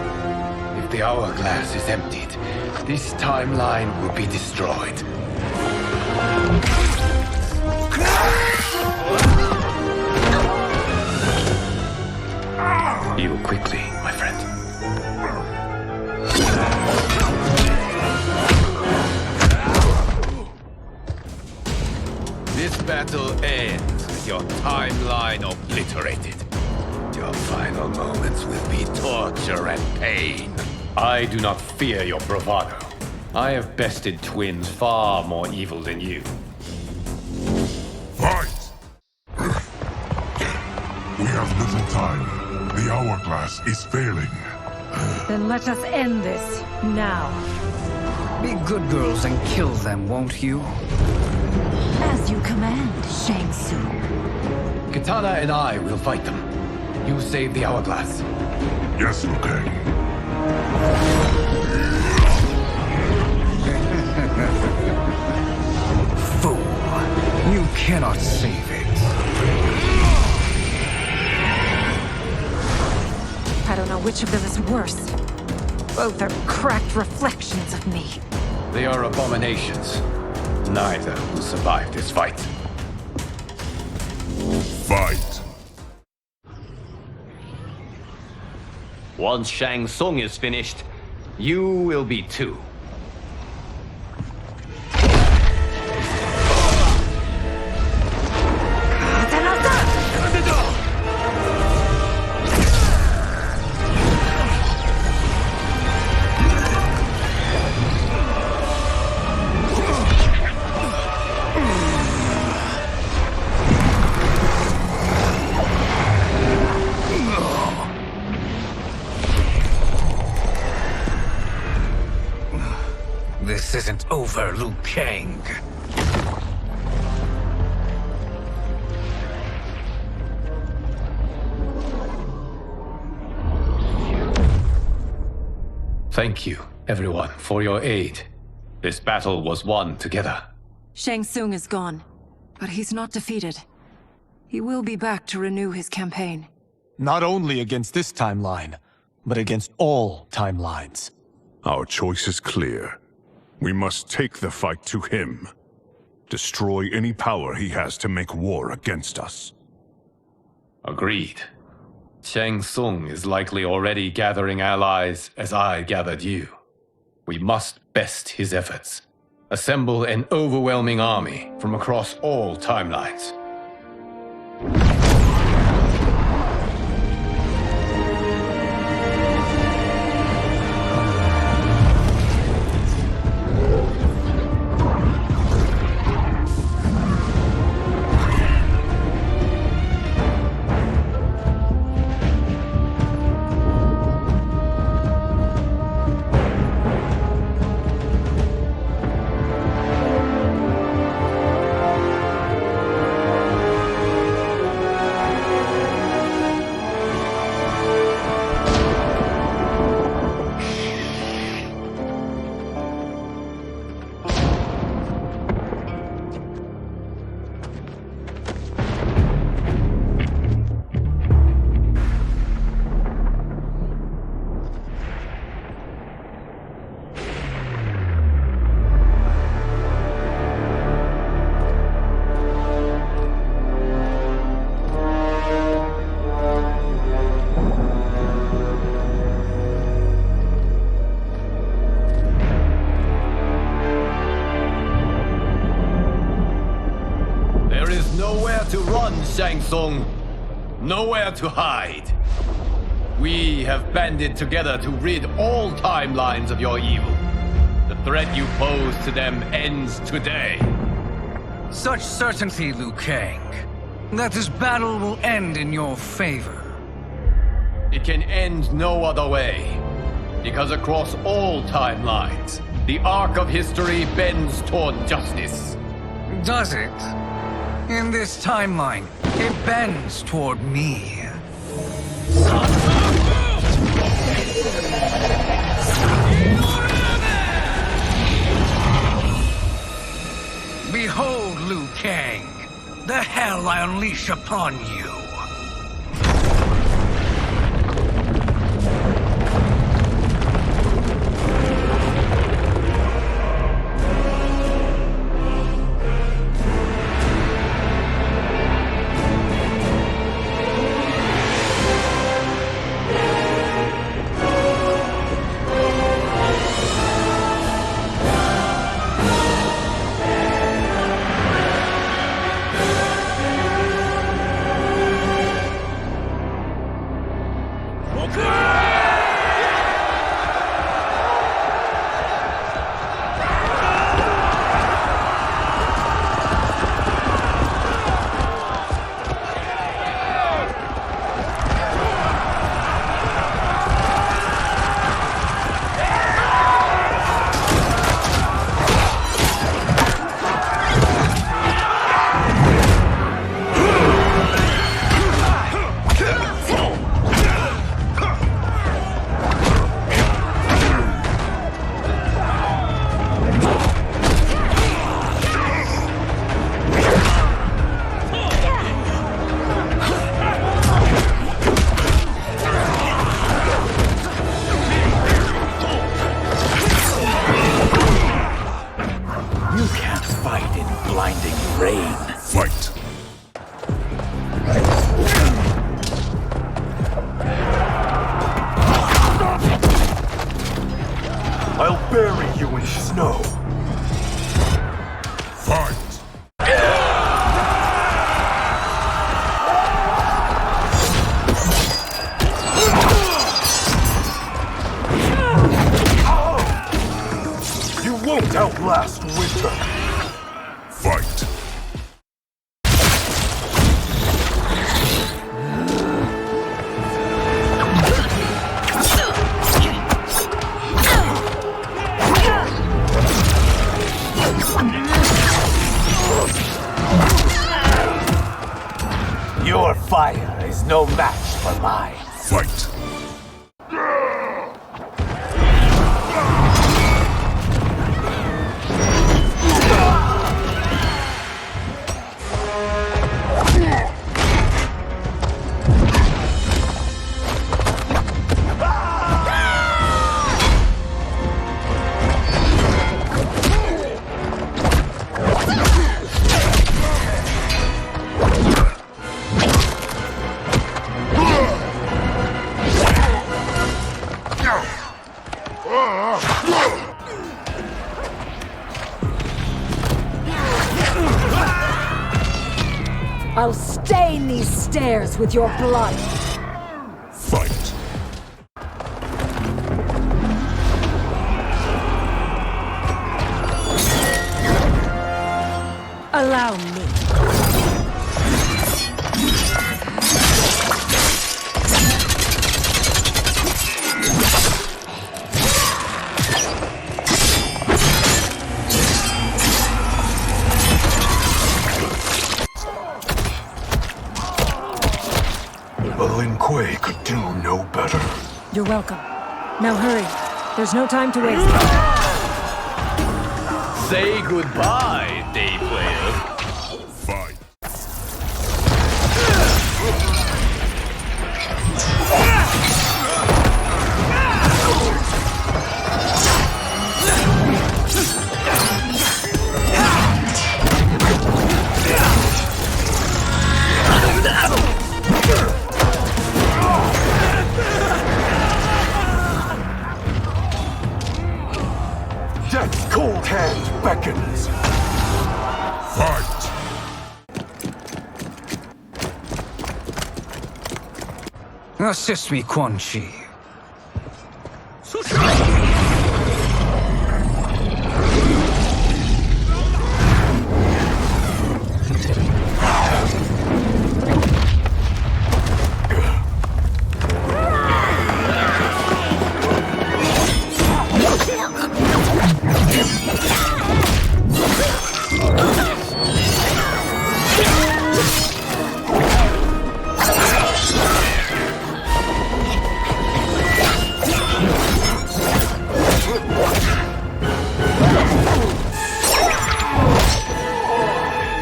If the hourglass is emptied, this timeline will be destroyed. Heal quickly, my friend. This battle ends with your timeline obliterated. Your final moments will be torture and pain. I do not fear your bravado. I have bested twins far more evil than you. Fight! We have little time. The hourglass is failing. Then let us end this, now. Be good girls and kill them, won't you? As you command, Shang Tsung. Katana and I will fight them. You save the hourglass. Yes, Liu Kang. Fool. You cannot save it. I don't know which of them is worse. Both are cracked reflections of me. They are abominations. Neither will survive this fight. Fight! Once Shang Tsung is finished, you will be too. This isn't over, Liu Kang. Thank you, everyone, for your aid. This battle was won together. Shang Tsung is gone, but he's not defeated. He will be back to renew his campaign. Not only against this timeline, but against all timelines. Our choice is clear. We must take the fight to him. Destroy any power he has to make war against us. Agreed. Shang Tsung is likely already gathering allies as I gathered you. We must best his efforts. Assemble an overwhelming army from across all timelines. There is nowhere to run, Shang Tsung. Nowhere to hide. We have banded together to rid all timelines of your evil. The threat you pose to them ends today. Such certainty, Liu Kang, that this battle will end in your favor. It can end no other way. Because across all timelines, the arc of history bends toward justice. Does it? In this timeline, it bends toward me. Behold, Liu Kang, the hell I unleash upon you. I'll bury you in snow. Fight! You won't outlast winter. Fight! Your fire is no match for mine. Fight! I'll stain these stairs with your blood. Fight! Allow me. Lin Kuei could do no better. You're welcome. Now hurry. There's no time to waste. Say goodbye, day player. Fight! Death's cold hand beckons. Assist me, Quan Chi.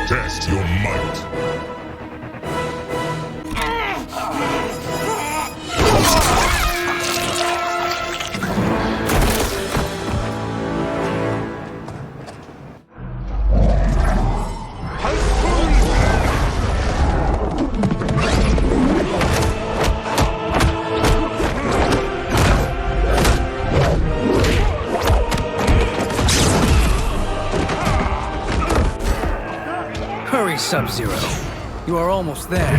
Test your might. Hurry, Sub-Zero. You are almost there.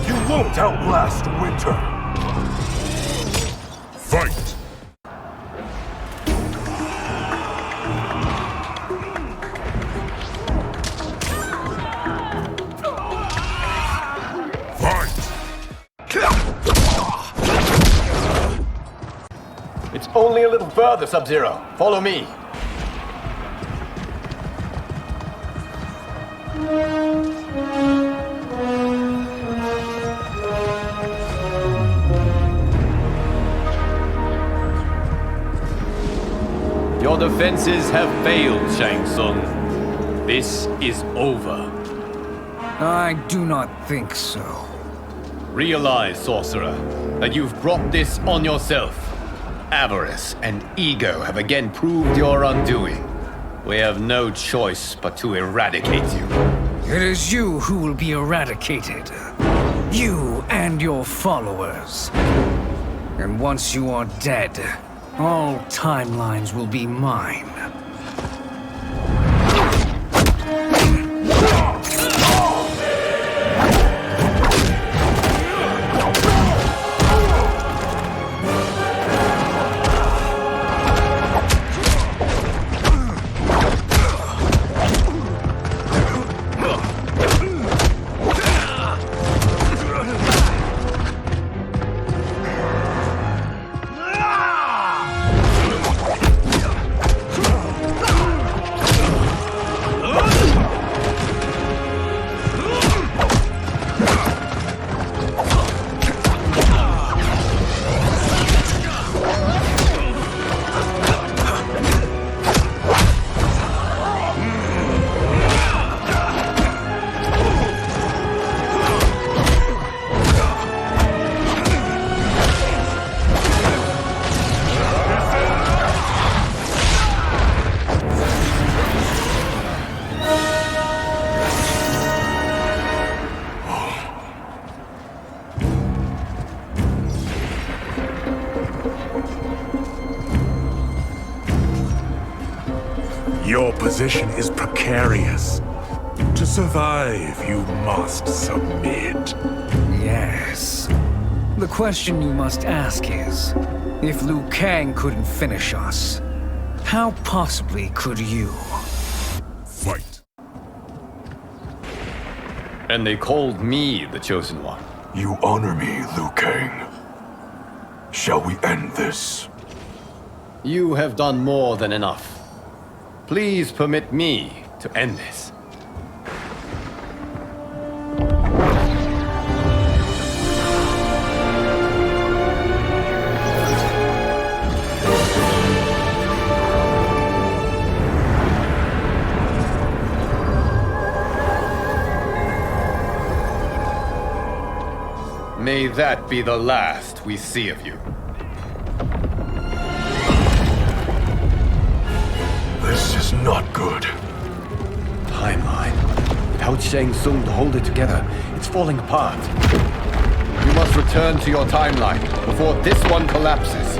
You won't outlast winter. Fight! It's only a little further, Sub-Zero. Follow me. Your defenses have failed, Shang Tsung. This is over. I do not think so. Realize, sorcerer, that you've brought this on yourself. Avarice and ego have again proved your undoing. We have no choice but to eradicate you. It is you who will be eradicated. You and your followers. And once you are dead, all timelines will be mine. Your position is precarious. To survive, you must submit. Yes. The question you must ask is, if Liu Kang couldn't finish us, how possibly could you? Fight. And they called me the Chosen One. You honor me, Liu Kang. Shall we end this? You have done more than enough. Please permit me to end this. May that be the last we see of you. This is not good. Timeline. Without Shang Tsung to hold it together, it's falling apart. You must return to your timeline before this one collapses.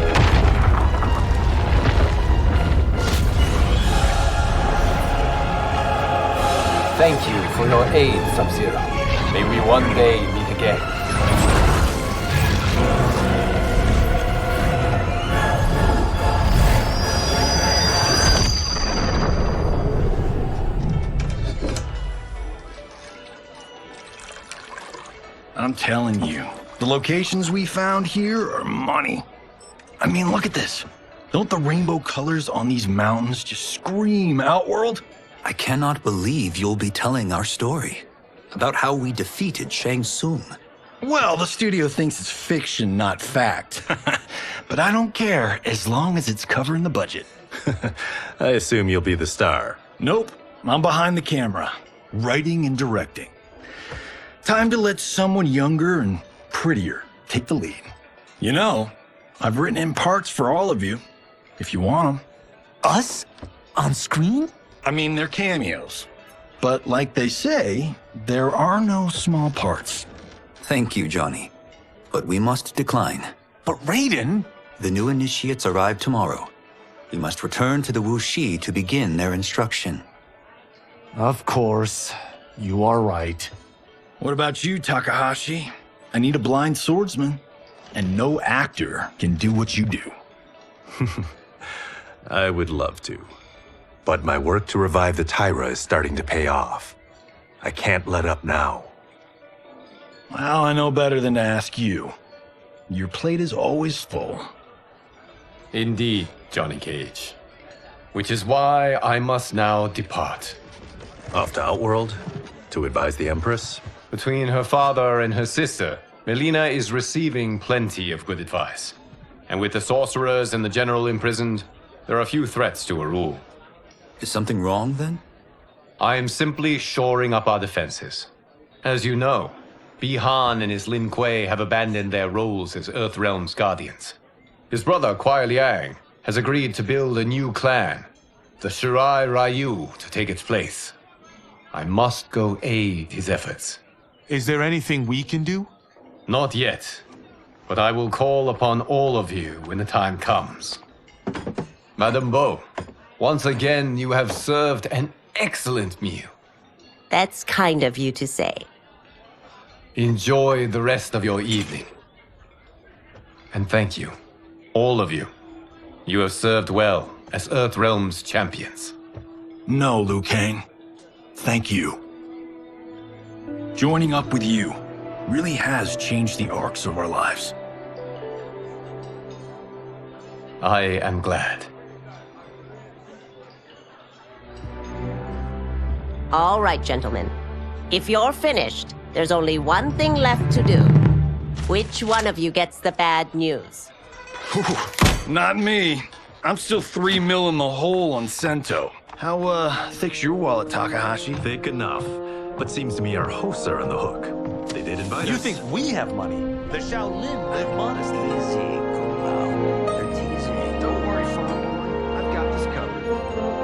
Thank you for your aid, Sub-Zero. May we one day meet again. I'm telling you, the locations we found here are money. I mean, look at this. Don't the rainbow colors on these mountains just scream Outworld? I cannot believe you'll be telling our story about how we defeated Shang Tsung. Well, the studio thinks it's fiction, not fact. But I don't care, as long as it's covering the budget. I assume you'll be the star. Nope, I'm behind the camera, writing and directing. Time to let someone younger and prettier take the lead. You know, I've written in parts for all of you, if you want them. Us? On screen? I mean, they're cameos. But like they say, there are no small parts. Thank you, Johnny. But we must decline. But Raiden? The new initiates arrive tomorrow. We must return to the Wuxi to begin their instruction. Of course. You are right. What about you, Takahashi? I need a blind swordsman, and no actor can do what you do. I would love to. But my work to revive the Tyra is starting to pay off. I can't let up now. Well, I know better than to ask you. Your plate is always full. Indeed, Johnny Cage. Which is why I must now depart. Off to Outworld? To advise the Empress? Between her father and her sister, Melina is receiving plenty of good advice. And with the sorcerers and the general imprisoned, there are few threats to her rule. Is something wrong, then? I am simply shoring up our defenses. As you know, Bi-Han and his Lin Kuei have abandoned their roles as Earthrealm's guardians. His brother, Kuai Liang, has agreed to build a new clan, the Shirai Ryu, to take its place. I must go aid his efforts. Is there anything we can do? Not yet, but I will call upon all of you when the time comes. Madame Bo, once again you have served an excellent meal. That's kind of you to say. Enjoy the rest of your evening. And thank you, all of you. You have served well as Earthrealm's champions. No, Liu Kang. Thank you. Joining up with you really has changed the arcs of our lives. I am glad. All right, gentlemen. If you're finished, there's only one thing left to do. Which one of you gets the bad news? Not me. I'm still 3 mil in the hole on Sento. How, thick's your wallet, Takahashi? Thick enough. But seems to me our hosts are on the hook. They did invite us. You think we have money? The Shaolin live modestly. Easy, Kumo. They're teasing. Don't worry, Fondor. I've got this covered.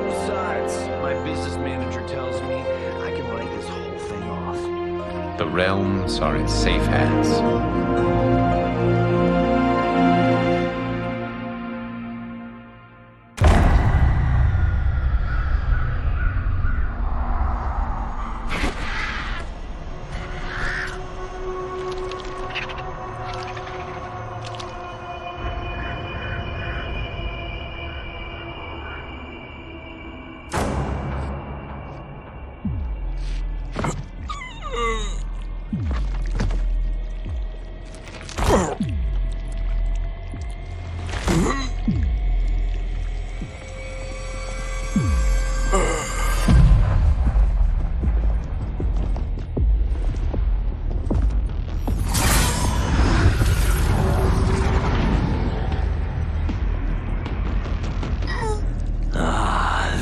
Besides, my business manager tells me I can write this whole thing off. The realms are in safe hands.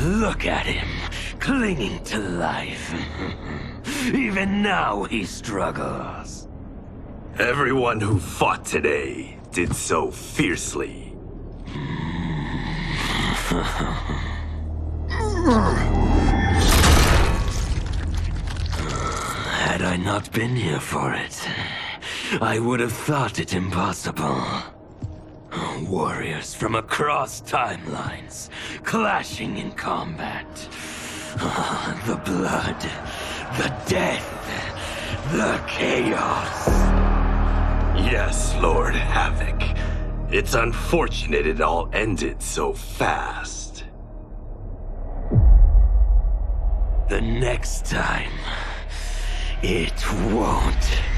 Look at him, clinging to life. Even now he struggles. Everyone who fought today did so fiercely. Had I not been here for it, I would have thought it impossible. Warriors from across timelines, clashing in combat. The blood The death. The chaos. Yes, Lord Havoc. It's unfortunate it all ended so fast. The next time, it won't.